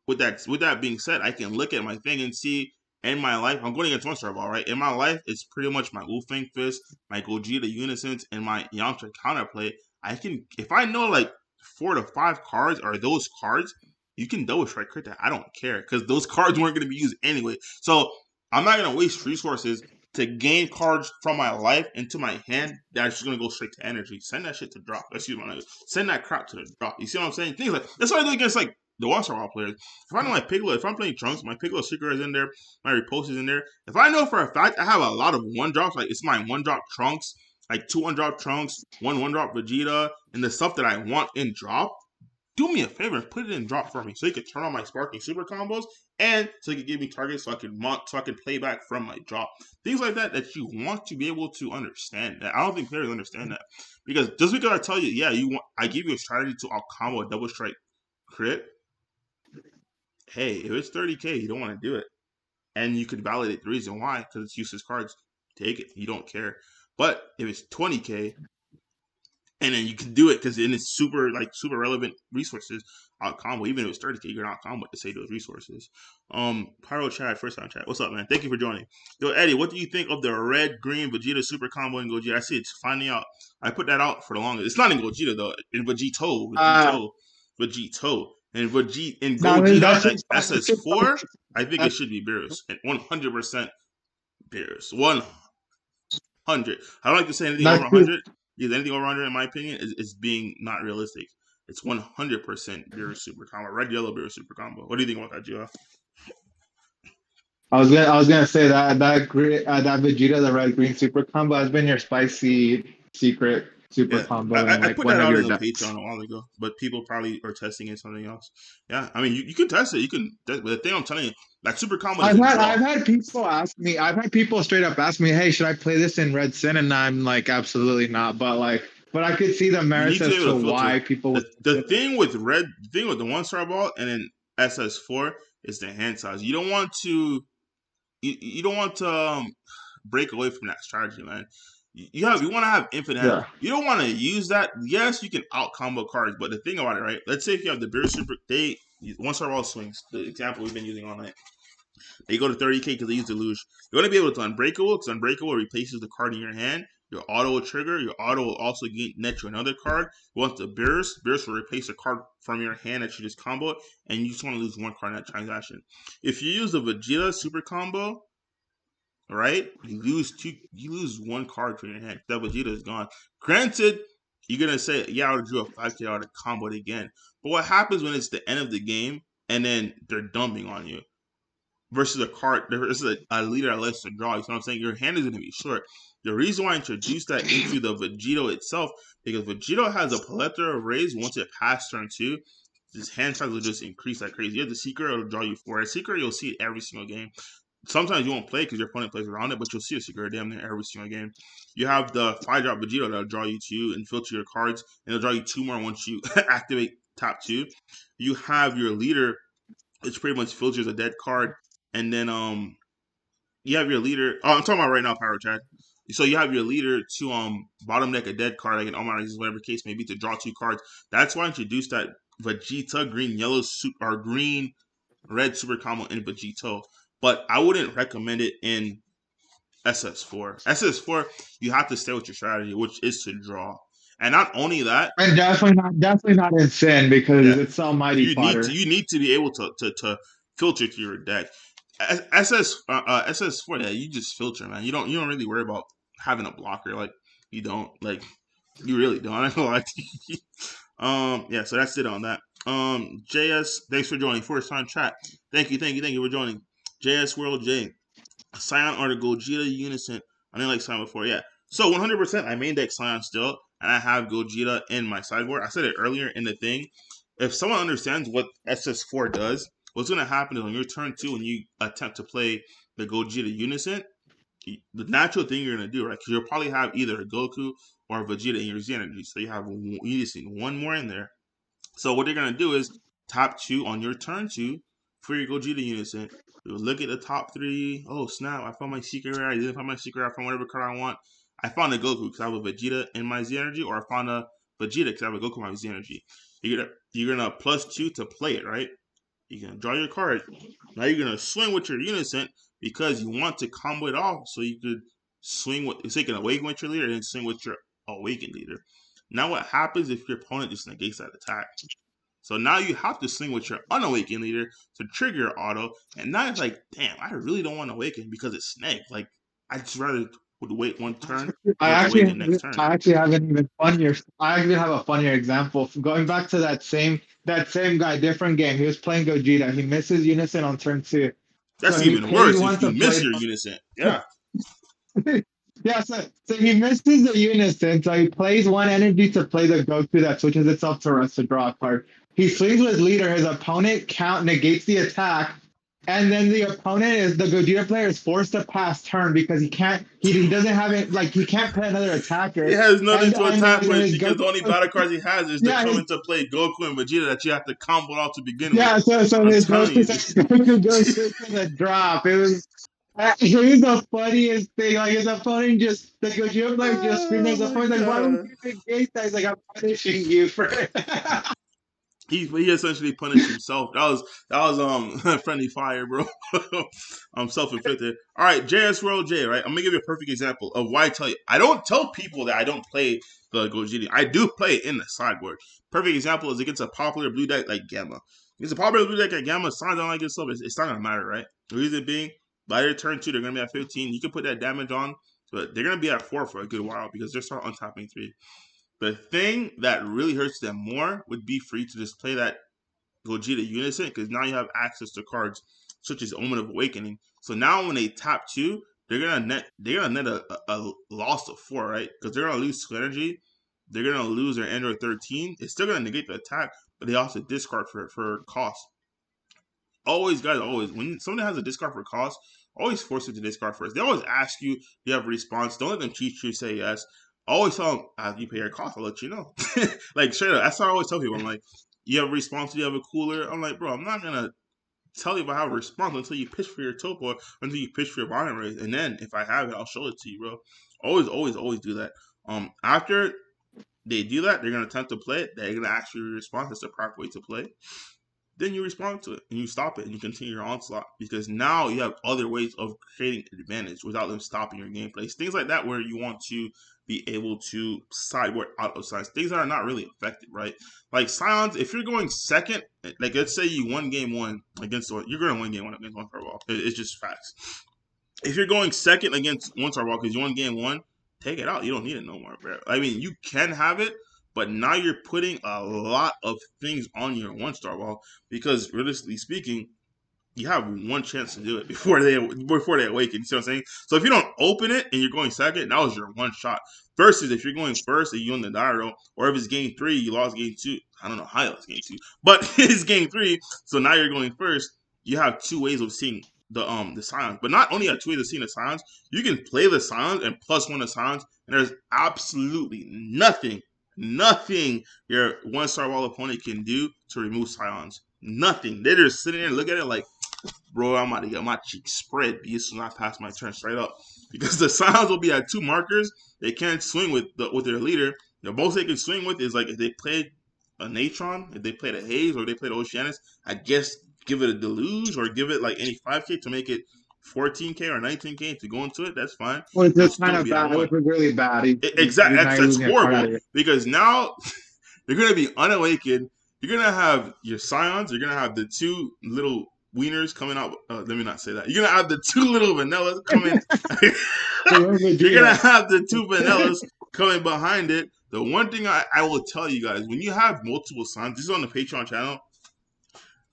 with that being said, I can look at my thing and see in my life I'm going against one star ball, right? In my life, it's pretty much my Wolfang Fist, my Gogeta Unisons, and my Yamcha counterplay. I can if I know like 4 to 5 cards are those cards you can double strike crit that. I don't care because those cards weren't going to be used anyway. So I'm not going to waste resources to gain cards from my life into my hand that's just gonna go straight to energy. Send that shit to drop. Excuse my language. Send that crap to the drop. You see what I'm saying? Things like that's what I do against like the One-Star Wall players. If I know my Piccolo, if I'm playing Trunks, my Piccolo Secret is in there, my Repulse is in there. If I know for a fact I have a lot of one drops, like it's my one drop Trunks, like 2 1 drop Trunks, one drop Vegeta, and the stuff that I want in drop, do me a favor and put it in drop for me so you can turn on my sparking super combos and so you can give me targets so I can play back from my drop. Things like that you want to be able to understand. I don't think players understand that. Because just because I tell you, yeah, I give you a strategy to out combo a double strike crit, hey, if it's 30k, you don't want to do it. And you could validate the reason why, because it's useless cards. Take it. You don't care. But if it's 20k, and then you can do it because then it's super relevant resources out combo. Even if it's 30k, you're not combo to say those resources. Pyro Chat, first time chat. What's up, man? Thank you for joining. Yo, Eddie, what do you think of the red green Vegeta super combo in Gogeta? I see it's finally out. I put that out for the longest. It's not in Gogeta though. In Vegito, and
That's
Gogeta like
just
SS4. I think it should be Beerus and 100% Beerus. 100. I don't like to say anything over
that's just,
100 because anything over 100, in my opinion, is being not realistic. It's 100% Beerus Super Combo. Red Yellow Beerus Super Combo. What do you think about that, Joe?
I was gonna say that Vegeta the red green super combo has been your spicy secret super
Yeah,
combo in
I
like
put
one
that
of
out
your
in the
decks.
Patreon a while ago, but people probably are testing it something else. Yeah, I mean, you can test it. But the thing I'm telling you, like Super Combo
I've
doesn't
had
draw.
I've had people ask me. I've had people straight up ask me, "Hey, should I play this in Red Sin?" And I'm like, absolutely not. But I could see the
You
merits
need to be
as
able
to
to filter.
why people would
The
consider it.
thing with the thing with the 1-star ball and then SS4 is the hand size. You don't want to break away from that strategy, man. You want to have infinite hand.
Yeah.
You don't want to use that. Yes, you can out combo cards, but the thing about it, right? Let's say if you have the Beer Super, 1-star ball swings. The example we've been using all night. They go to 30k because they use Deluge. You're going to be able to Unbreakable because Unbreakable replaces the card in your hand. Your auto will trigger. Your auto will also net you another card. You want the Beerus. Beerus will replace a card from your hand that you just combo, and you just want to lose one card in that transaction. If you use the Vegeta super combo, right, you lose one card from your hand. That Vegeta is gone. Granted, you're gonna say, yeah, I would drew a 5k out of combo it again. But what happens when it's the end of the game and then they're dumping on you? Versus a card versus a leader that lets to draw. You know what I'm saying? Your hand is going to be short. The reason why I introduced that into the Vegito itself, because Vegito has a plethora of rays once it passed turn 2. His hand size will just increase like crazy. You have the secret, it'll draw you 4. A secret, you'll see it every single game. Sometimes you won't play because your opponent plays around it, but you'll see a secret damn near every single game. You have the 5-drop Vegito that'll draw you 2 and filter your cards, and it'll draw you 2 more once you activate top 2. You have your leader, which pretty much filters a dead card, and then you have your leader. Oh, I'm talking about right now, Pyro Chad. So you have your leader to bottom deck a dead card, like an Omar, whatever case may be, to draw 2 cards. That's why I introduced that Vegeta green yellow or green red super combo in Vegito. But I wouldn't recommend it in SS4. SS4, you have to stay with your strategy, which is to draw. And not only that,
And definitely not in Sin because
yeah,
it's Almighty Potter.
you need to be able to filter through your deck. SS4, yeah, you just filter, man. You don't really worry about having a blocker. Like you don't like you really don't. I don't know. Yeah. So that's it on that. JS, thanks for joining. First time chat. Thank you for joining. JS World J. Scion or the Gogeta Unison. I didn't like Scion before. Yeah. So 100%, I main deck Scion still, and I have Gogeta in my sideboard. I said it earlier in the thing. If someone understands what SS4 does, what's going to happen is on your turn 2, when you attempt to play the Gogeta Unison, the natural thing you're going to do, right? Because you'll probably have either a Goku or a Vegeta in your Z energy. So you just need one more in there. So what they're gonna do is top 2 on your turn 2 for your Gogeta unison. You look at the top 3. Oh snap! I found my secret rare. I didn't find my secret rare. I found whatever card I want. I found a Goku because I have a Vegeta in my Z energy, or I found a Vegeta because I have a Goku in my Z energy. You're gonna +2 to play it, right? You're gonna draw your card. Now you're gonna swing with your unison because you want to combo it off, so you could swing with. So you can awaken with your leader and then swing with your awakened leader. Now what happens if your opponent just negates that attack? So now you have to swing with your unawakened leader to trigger your auto. And now it's like, damn, I really don't want to awaken because it's snake. Like, I just rather would wait one turn
I
or to wait the next
actually,
turn.
I actually have an even funnier. I actually have a funnier example. Going back to that same guy, different game. He was playing Gogeta. He misses Unison on turn two, so
That's
he
even
pays
worse
one
if you
to
miss
play.
your unison. Yeah.
Yeah, so he misses the unison, so he plays one energy to play the Goku that switches itself to rest to draw a card. He swings with leader, his opponent count negates the attack, and then the opponent is the Gogeta player is forced to pass turn because he doesn't have it like he can't play another
He
attacker.
has nothing
And
to
and,
attack
and
with
his
because
Goku
the only battle cards he has is to
yeah,
come
his,
into play Goku and Vegeta that you have to combo out to begin with.
yeah, so
I'm
his
telling
Goku,
you.
Goku goes straight to the drop. It was the funniest thing. Like his opponent just the Gogeta player just screamed at
Oh
his
my
opponent like, "Why would
god.
you negate that?" He's like, "I'm punishing you for it."
He essentially punished himself. That was friendly fire, bro. I'm self-inflicted. All right, JS Roll J, right? I'm gonna give you a perfect example of why I tell you. I don't tell people that I don't play the Gogeta. I do play it in the sideboard. Perfect example is against a popular blue deck like Gamma. Against a popular blue deck like Gamma, signs don't like itself. It's not gonna matter, right? The reason being, by their turn two, they're gonna be at 15. You can put that damage on, but they're gonna be at 4 for a good while because they're start untapping 3. The thing that really hurts them more would be for you to just play that Gogeta Unison because now you have access to cards such as Omen of Awakening. So now when they tap 2, they're gonna net a loss of 4, right? Because they're gonna lose 2 energy. They're gonna lose their Android 13. It's still gonna negate the attack, but they also discard for cost. Always, guys, always when somebody has a discard for cost, always force it to discard first. They always ask you, do you have a response? Don't let them cheat you. Say yes. Always tell them, you pay your cost, I'll let you know. Like straight up, that's how I always tell people. I'm like, you have a response, you have a cooler. I'm like, bro, I'm not gonna tell you if I have a response until you pitch for your topo, or until you pitch for your bottom raise, and then if I have it, I'll show it to you, bro. Always, always, always do that. After they do that, they're gonna attempt to play it. They're gonna ask you a response. That's the proper way to play. Then you respond to it and you stop it and you continue your onslaught because now you have other ways of creating advantage without them stopping your gameplay. Things like that where you want to be able to sideboard out of signs. Things that are not really effective, right? Like Scions, if you're going second, like let's say you won game one against one, you're going to win game one against one fireball. It's just facts. If you're going second against one star ball because you won game one, take it out. You don't need it no more, bro. I mean, you can have it, but now you're putting a lot of things on your one star ball because realistically speaking, you have one chance to do it before they awaken. You see what I'm saying? So if you don't open it and you're going second, that was your one shot. Versus if you're going first and you on the die roll, or if it's game 3, you lost game 2. I don't know how you lost game 2, but it's game 3. So now you're going first. You have 2 ways of seeing the silence. But not only have 2 ways of seeing the silence, you can play the silence and +1 the silence, and there's absolutely nothing your one star wall opponent can do to remove silence. Nothing. They're just sitting there and look at it like, bro, I'm about to get my cheeks spread as soon as I pass my turn straight up. Because the Scions will be at 2 markers. They can't swing with their leader. The most they can swing with is like if they played a Natron, if they played a Haze, or they played Oceanus, I guess give it a Deluge or give it like any 5K to make it 14K or 19K to go into it. That's fine.
Which
It'll
is kind
still
of
be at
bad. Which
1.
was really bad.
Exactly.
Now you're
That's
losing a card out
horrible
of it.
because now you're gonna be unawakened. You're gonna have your scions. You're gonna have the 2 little wieners coming out. Let me not say that. You're gonna have the 2 little vanillas coming. You're gonna
Vegeta.
have the 2 vanillas coming behind it. The one thing I will tell you guys, when you have multiple scions, this is on the Patreon channel.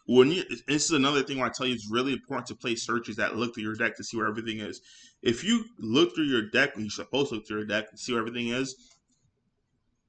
This is another thing where I tell you it's really important to play searches that look through your deck to see where everything is. If you look through your deck when you're supposed to look through your deck and see where everything is,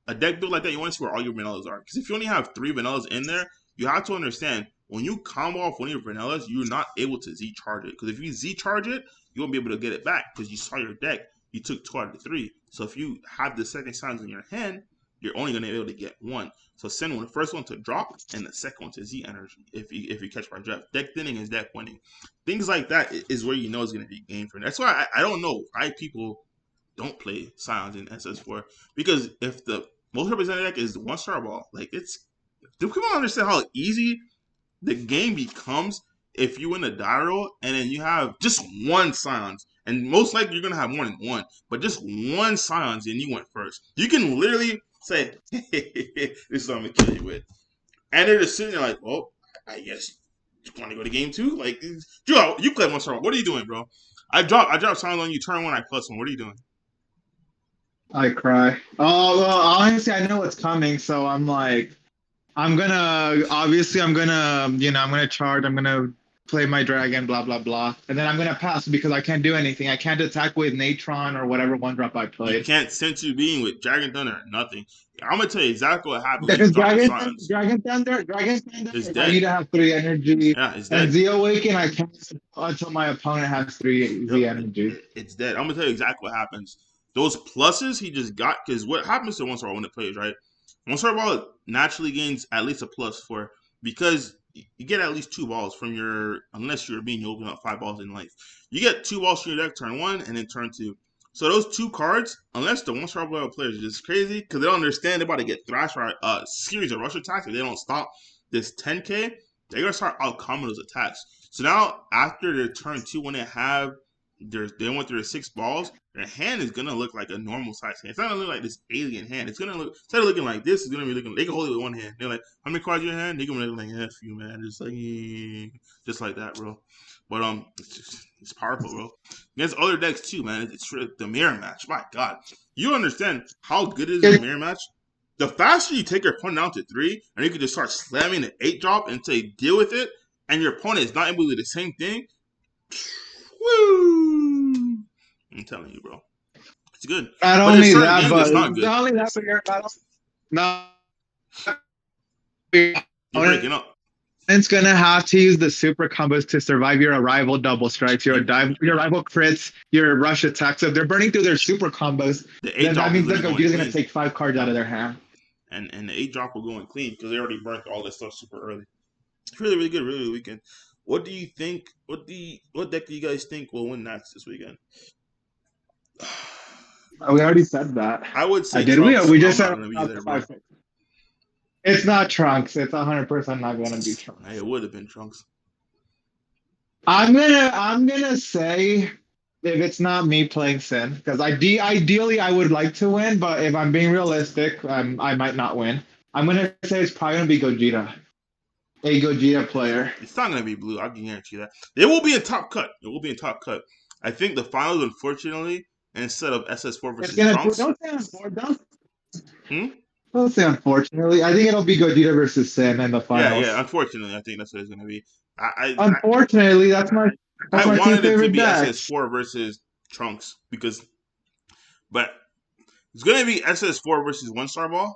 a deck build like that, you want to see where all your vanillas are. Because if you only have 3 vanillas in there, you have to understand when you combo off one of your vanillas, you're not able to Z charge it. Because if you Z charge it, you won't be able to get it back because you saw your deck. You took 2 out of the 3. So if you have the second signs in your hand, you're only going to be able to get 1. So send the first one to drop and the second one to Z energy if you catch my draft. Deck thinning is deck winning. Things like that is where you know it's going to be game for. That's why I don't know why people don't play Scions in SS4 because if the most represented deck is the 1 star ball, like it's do people understand how easy the game becomes if you win a die roll and then you have just 1 Scions, and most likely you're gonna have more than 1, but just 1 Scions and you went first. You can literally say, "This is what I'm gonna kill you with," and they're just sitting there like, "Well, I guess you want to go to game 2." Like, Joe, you play 1 star. What are you doing, bro? I dropped silence on you. Turn one, I plus one. What are you doing?
I cry. Oh well, honestly, I know what's coming, so I'm like, I'm gonna charge. I'm gonna play my dragon, blah blah blah, and then I'm gonna pass because I can't do anything. I can't attack with Natron or whatever one drop I
You
played.
can't sense you being with Dragon Thunder or nothing. I'm gonna tell you exactly what happens when you
Because
drop the silence.
Dragon Thunder,
It's
I need
dead.
to have 3 energy,
Yeah, it's
and
dead.
Z Awaken I can't until my opponent has 3 Z
Yep,
energy.
it's dead. I'm gonna tell you exactly what happens. Those pluses he just got because what happens to one star when it plays right? One star ball naturally gains at least a plus for because you get at least 2 balls from your unless you're being you open up 5 balls in life. You get 2 balls from your deck turn one and then turn two. So those 2 cards, unless the one star ball players are just crazy because they don't understand they're about to get thrashed by a series of rush attacks if they don't stop this 10k, they're gonna start outcoming those attacks. So now after their turn two, when they went through the 6 balls, their hand is gonna look like a normal size hand. It's not gonna look like this alien hand. It's gonna look instead of looking like this, it's gonna be looking. They can hold it with one hand. They're like, how many cards in your hand? They can look like F you, man. Just like that, bro. But it's powerful, bro. Against other decks too, man. It's for the mirror match. My God, you understand how good it is in the mirror match? The faster you take your opponent down to 3, and you can just start slamming the 8 drop and say deal with it, and your opponent is not able to do the same thing. Woo! I'm telling you, bro. It's good.
Not
But there's
only
certain
that,
games
but
that's not good.
not only that, but you're not
You're breaking up.
it's gonna have to use the super combos to survive your arrival double strikes,
You,
your arrival crits, your rush attacks. So if they're burning through their super combos,
the 8
then that
drop is
means that
literally going
Gogeta's gonna
clean.
take 5 cards out of their hand.
And the 8 drop will go in clean because they already burnt all this stuff super early. It's really, really good, really good weekend. What do you think? What deck do you guys think will win next this weekend?
We already said that.
I would say
Did we?
Trunks.
We just
I'm not
said
gonna be there, bro.
it's not Trunks. It's 100% not gonna be
Hey,
Trunks.
it would have been Trunks.
I'm gonna say if it's not me playing Sin, because ideally I would like to win, but if I'm being realistic, I might not win. I'm gonna say it's probably gonna be Gogeta, a Gogeta player.
It's not gonna be blue. I can guarantee that. It will be in top cut. It will be in top cut. I think the finals, unfortunately, instead of SS4
It's
versus
gonna
Trunks.
don't say unfortunately. I think it'll be Gogeta versus Sin in the
Yeah.
finals.
Unfortunately, I think that's what it's gonna be.
Unfortunately,
I
that's my two
wanted it to
favorite
be
decks.
SS4 versus Trunks but it's gonna be SS4 versus One Star Ball,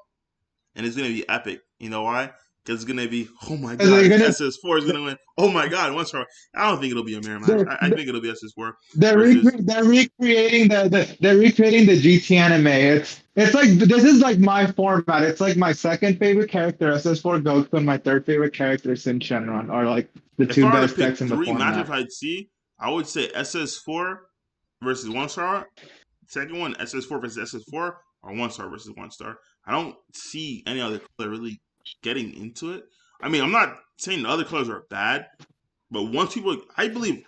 and it's gonna be epic. You know why? Because it's gonna be, oh my
Because they're
god,
gonna
SS4 is gonna win. Oh my god, One Star. I don't think it'll be a mirror match. I think it'll be SS4 versus.
they're recreating the GT anime. It's like this is like my format. It's like my second favorite character, SS4 Goku, and my third favorite character, Sin Shenron, are like the
If
two
I were to
best
pick
decks in the
3 matchups
format.
I'd see, I would say SS4 versus One Star. Second one, SS4 versus SS4, or One Star versus One Star. I don't see any other color really getting into it. I mean, I'm not saying the other colors are bad, but once people, I believe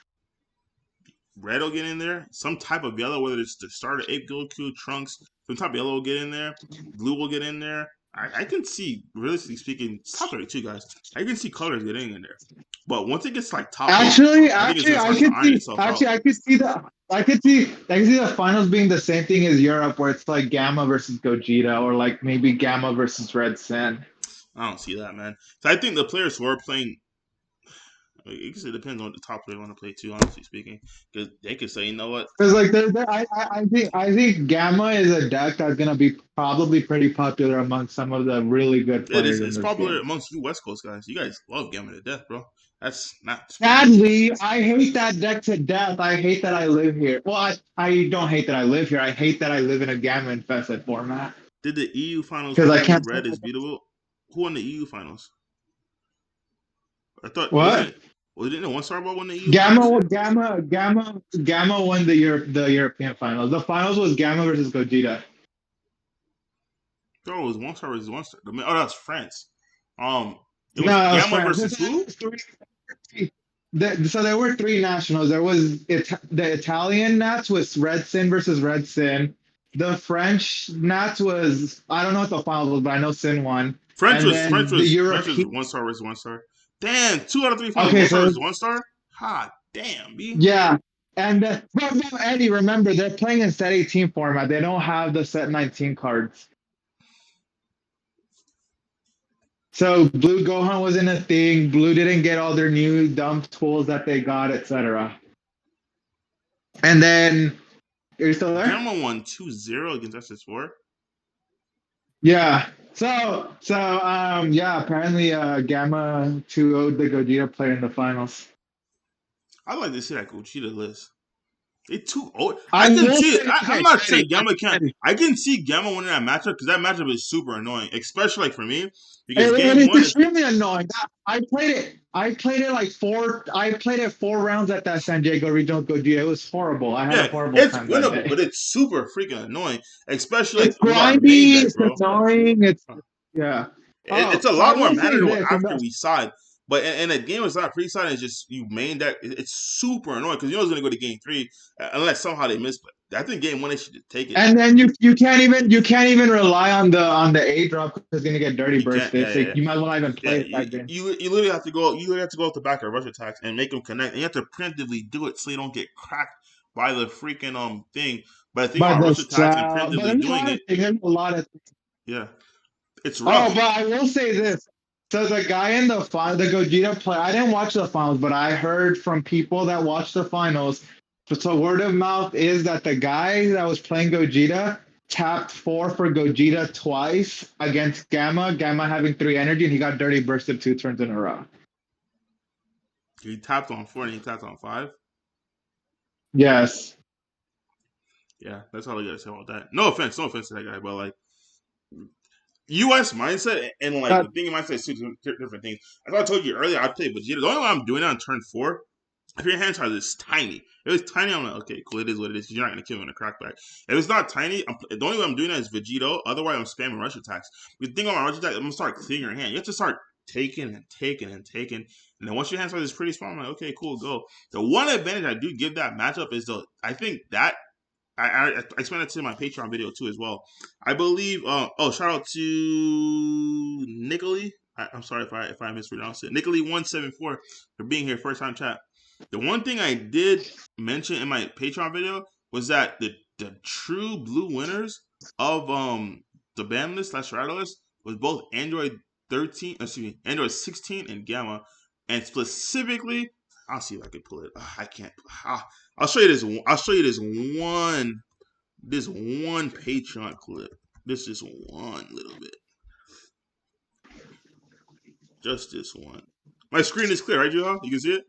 red will get in there, some type of yellow, whether it's the starter Ape Goku, Trunks, some type of yellow will get in there, blue will get in there. I can see, realistically speaking, top 32 guys. I can see colors getting in there, but once it gets like top eight, I think it's gonna start to iron itself out.
I could see the I could see the finals being the same thing as Europe, where it's like Gamma versus Gogeta, or like maybe Gamma versus Red Sin.
I don't see that, man. So I think the players who are playing, I guess it depends on what the top player want to play too. Honestly speaking, because they could say, you know what,
Because like I think Gamma is a deck that's gonna be probably pretty popular among some of the really good
it is.
players in
It's
this
popular
game.
amongst you West Coast guys. You guys love Gamma to death, bro. That's not
Sadly, I hate that deck to death. I hate that I live here. Well, I don't hate that I live here. I hate that I live in a Gamma infested format.
Did the EU finals
Because I
prove
can't.
red is beatable? Who won the EU finals? I thought
What?
wasn't it One Star Ball won the EU finals?
Gamma won the European finals. The finals was Gamma versus Gogeta.
No, it was One Star versus One Star. Oh, that's France. It was
No, it was
Gamma
France.
versus who?
So there were three nationals. There was the Italian Nats was Red Sin versus Red Sin. The French Nats was I don't know what the final was, but I know Sin won. And then the
French was
European.
One Star versus One Star. Damn, 2 out of 3 finals
Okay,
One Star
so
versus One Star. Ha, damn, b.
yeah, And but Eddie, remember they're playing in set 18 format. They don't have the set 19 cards. So Blue Gohan wasn't a thing. Blue didn't get all their new dumb tools that they got, etc. And then are you still there?
Gamma won 2-0 against SS4.
Yeah. Yeah, apparently Gamma 2-0'd the Gogeta player in the finals.
I'd like to see that Gogeta list. They too old. I
I
can
will
see
say,
it. I'm
okay,
not
Eddie,
saying Gamma can't.
Eddie.
I can see Gamma winning that matchup because that matchup is super annoying, especially like for me because
It
game
is
one is
extremely annoying. I played it. I played it like four. I played it 4 rounds at that San Diego Regional Gogeta. It was horrible. I had a
yeah,
horrible
it's
time that
winnable,
day.
but it's super freaking annoying, especially like
It's
with our main
grindy.
deck,
It's
bro.
annoying. It's yeah.
It's
Oh,
a
so I
lot more
will say
manageable
this.
after we side. But in a game it's not pre-side, it's just you main deck. It's super annoying because you know it's gonna go to game three unless somehow they misplay. I think game one they should just take it.
And then you can't even rely on the A drop because it's gonna get dirty
You can't.
bursted.
Yeah,
So
yeah,
you might as well not even
yeah.
play it that game.
You literally have to go. You literally have to go off the back of rush attacks and make them connect. And you have to preemptively do it so you don't get cracked by the freaking thing. But the thing
But
about rush
this,
attacks and
but
preemptively
there's a
doing
lot
it,
of things. There's a lot of
yeah, it's
Oh,
rough.
but I will say this. So the guy in the final, the Gogeta play, I didn't watch the finals, but I heard from people that watched the finals. So word of mouth is that the guy that was playing Gogeta tapped 4 for Gogeta twice against Gamma, Gamma having 3 energy, and he got dirty bursted 2 turns in a row.
He tapped on 4 and he tapped on 5.
Yes.
Yeah, that's all I gotta say about that. No offense to that guy, but like U.S. mindset and like
That,
the thing in mindset is two different things. As I told you earlier, I played Vegeta. The only way I'm doing it on turn 4, if your hand size is tiny, if it's tiny, I'm like, okay, cool, it is what it is. You're not gonna kill me in a crackback. If it's not tiny, the only way I'm doing that is Vegito. Otherwise, I'm spamming rush attacks. The thing about my rush attack, I'm gonna start clearing your hand. You have to start taking and taking and taking. And then once your hand size is pretty small, I'm like, okay, cool, go. The one advantage I do give that matchup is though I think that I explained it to my Patreon video too as well. I believe. Shout out to Nicoley. I'm sorry if I mispronounced it. Nicoley174 for being here first time chat. The one thing I did mention in my Patreon video was that the true blue winners of the ban list / rider list was both Android 13, Android 16 and Gamma, and specifically, I'll see if I can pull it. I can't. I'll show you this. I'll show you this one Patreon clip. This is one little bit. Just this one. My screen is clear, right, Joel? You can see it.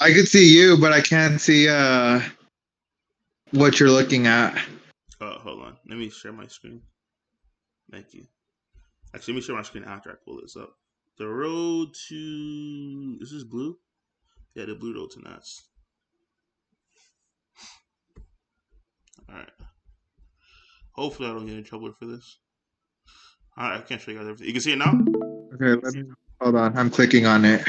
I could see you, but I can't see what you're looking at.
Hold on. Let me share my screen. Thank you. Actually, let me share my screen after I pull this up. The road to is this blue? Yeah, the blue road to Nats. All right. Hopefully, I don't get in trouble for this. All right, I can't show you guys everything. You can see it now.
Okay, hold on. I'm clicking on it.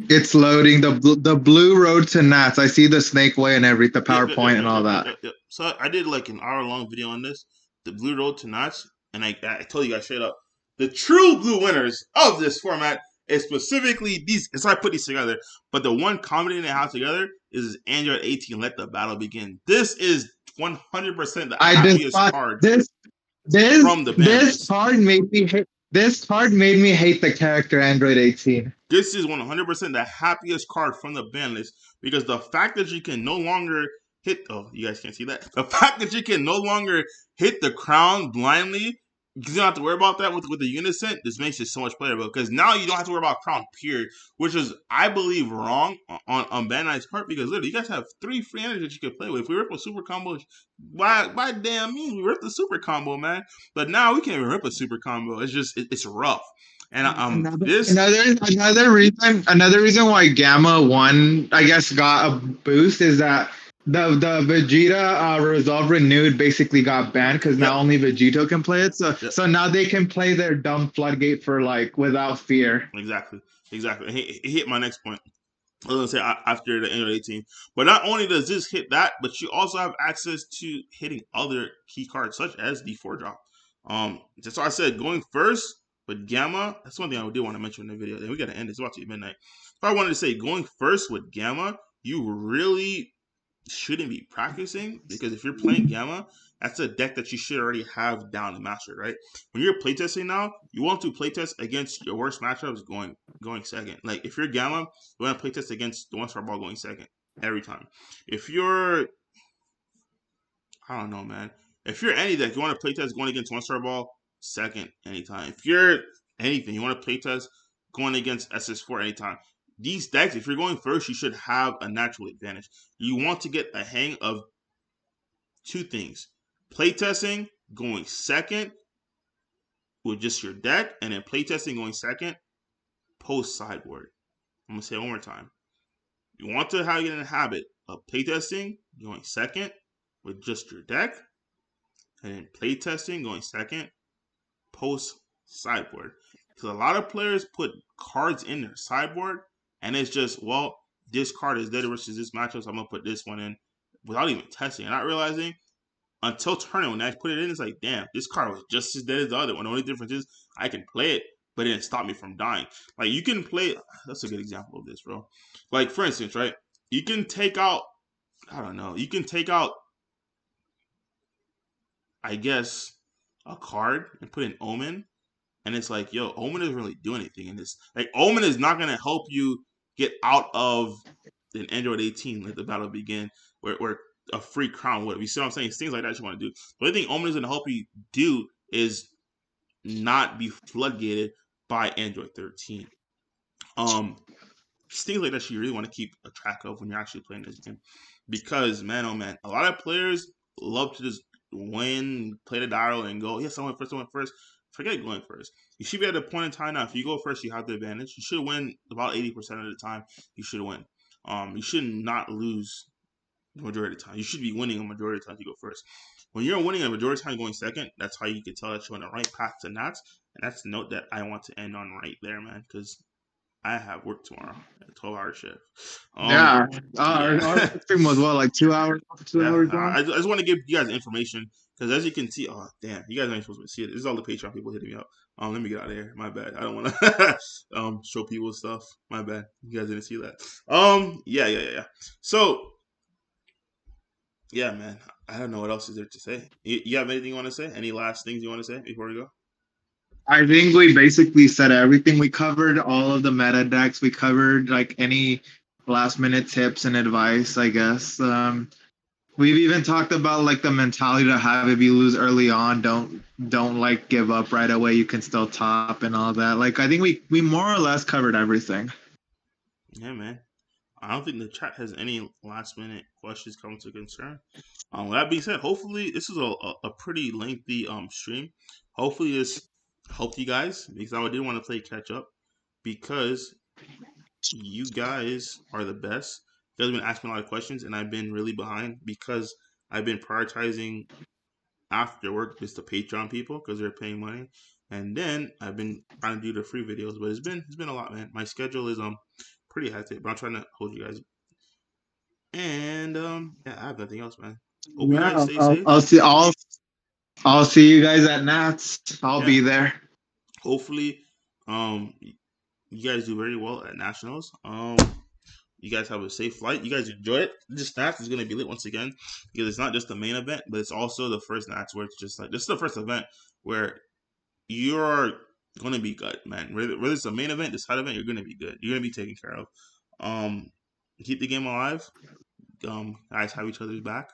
It's loading the blue road to Nats. I see the snake way and everything, the PowerPoint and all that.
Yep. So I did like an hour-long video on this, the blue road to Notch, and I told you guys straight up, the true blue winners of this format is specifically these. So I put these together, but the one combination they have together is Android 18. Let the battle begin. This is 100% the
I
happiest
despise
card from the ban
this
list.
card made me hate this card made me hate the character Android 18.
This is 100% the happiest card from the ban list because the fact that you can no longer hit. Oh, you guys can't see that. The fact that you can no longer hit the crown blindly, because you don't have to worry about that with the unison. This makes it so much playable because now you don't have to worry about crown period, which is I believe wrong on Bandai's part because literally you guys have 3 free energies that you can play with. If we rip a super combo, by damn means we rip the super combo, man. But now we can't even rip a super combo. It's just it's rough. And this
Another reason why Gamma 1 I guess got a boost is that the Vegeta Resolve Renewed basically got banned because
yep
now only Vegito can play it. So
yep
so now they can play their dumb floodgate for like without fear.
exactly. He hit my next point. I was gonna say after the end of 18, but not only does this hit that, but you also have access to hitting other key cards such as the 4 drop. Just so I said, going first with Gamma, that's one thing I did want to mention in the video. And we got to end. It's about to be midnight. If I wanted to say going first with Gamma, you really shouldn't be practicing because if you're playing Gamma, that's a deck that you should already have down and mastered, right? When you're playtesting now, you want to playtest against your worst matchups going second. Like if you're Gamma, you want to playtest against the one star ball going second every time. If you're I don't know, man. If you're any deck, you want to playtest going against one star ball second anytime. If you're anything, you want to playtest going against SS4 anytime. These decks, if you're going first, you should have a natural advantage. You want to get a hang of two things: playtesting going second with just your deck, and then playtesting going second post sideboard. I'm gonna say it one more time. You want to have get in the habit of playtesting going second with just your deck, and then playtesting going second post sideboard. Because a lot of players put cards in their sideboard, and it's just, well, this card is dead versus this matchup, so I'm gonna put this one in without even testing. And not realizing until tournament when I put it in, it's like, damn, this card was just as dead as the other one. The only difference is I can play it, but it didn't stop me from dying. Like you can play. That's a good example of this, bro. Like for instance, right? You can take out. I don't know. You can take out. I guess a card and put in Omen, and it's like, yo, Omen doesn't really do anything in this. Like, Omen is not gonna help you get out of an Android 18, let the battle begin, where a free crown would. You see what I'm saying? It's things like that you want to do. The only thing Omen is gonna help you do is not be floodgated by Android 13. Things like that you really want to keep a track of when you're actually playing this game, because man, oh man, a lot of players love to just win, play the dial, and go, yes, I went first, I went first. Forget going first. You should be at a point in time now. If you go first, you have the advantage. You should win about 80% of the time. You should win. You should not lose the majority of the time. You should be winning a majority of the time you go first. When you're winning a majority of the time going second, that's how you can tell that you're on the right path to Nats. And that's the note that I want to end on right there, man. Because I have work tomorrow, a 12-hour shift.
Yeah. Our
Yeah.
stream was what, like 2 hours, two
Yeah,
hours long?
I just want to give you guys information because as you can see, oh damn, you guys aren't supposed to see it. This is all the Patreon people hitting me up. Let me get out of here. My bad. I don't want to show people stuff. My bad. You guys didn't see that. Yeah. So yeah, man. I don't know what else is there to say. You have anything you want to say? Any last things you want to say before we go?
I think we basically said everything. We covered all of the meta decks. We covered like any last minute tips and advice, I guess. We've even talked about like the mentality to have if you lose early on, don't like give up right away. You can still top and all that. Like I think we more or less covered everything.
Yeah, man. I don't think the chat has any last minute questions coming to concern. With that being said, hopefully this is a pretty lengthy stream. Hopefully this helped you guys because I did want to play catch up because you guys are the best. You guys have been asking a lot of questions and I've been really behind because I've been prioritizing after work just the Patreon people because they're paying money. And then I've been trying to do the free videos, but it's been a lot, man. My schedule is pretty hectic, but I'm trying to hold you guys. And yeah, I have nothing else, man. Hope you guys
Yeah,
stay
I'll,
safe.
I'll see. I'll see you guys at Nats. I'll
Yeah,
be there.
hopefully, you guys do very well at nationals. You guys have a safe flight. You guys enjoy it. This Nats is gonna be lit once again because it's not just the main event, but it's also the first Nats where it's just like this is the first event where you're gonna be good, man. Whether it's a main event, the side event, you're gonna be good. You're gonna be taken care of. Um, keep the game alive. Guys have each other's back.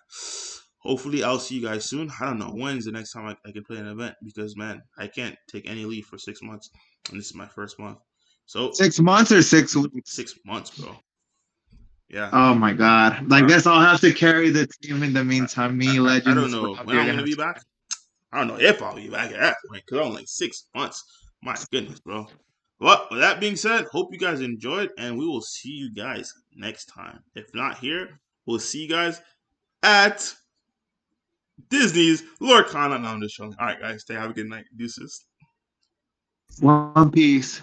Hopefully, I'll see you guys soon. I don't know when's the next time I can play an event because man, I can't take any leave for 6 months, and this is my first month. So
6 months or 6 weeks?
6 months, bro. Yeah.
Oh my god! I
I,
guess I'll have to carry the team in the
I,
meantime.
I,
Me,
I don't
Legends,
know
Rob,
when
you're
I'm
gonna
gonna
have
be
to.
back. I don't know if I'll be back at that point because I'm like 6 months. My goodness, bro. Well, with that being said, hope you guys enjoyed, and we will see you guys next time. If not here, we'll see you guys at Disney's Lord Khan. No, I'm just showing. All right, guys, stay. Have a good night. Deuces.
One Piece.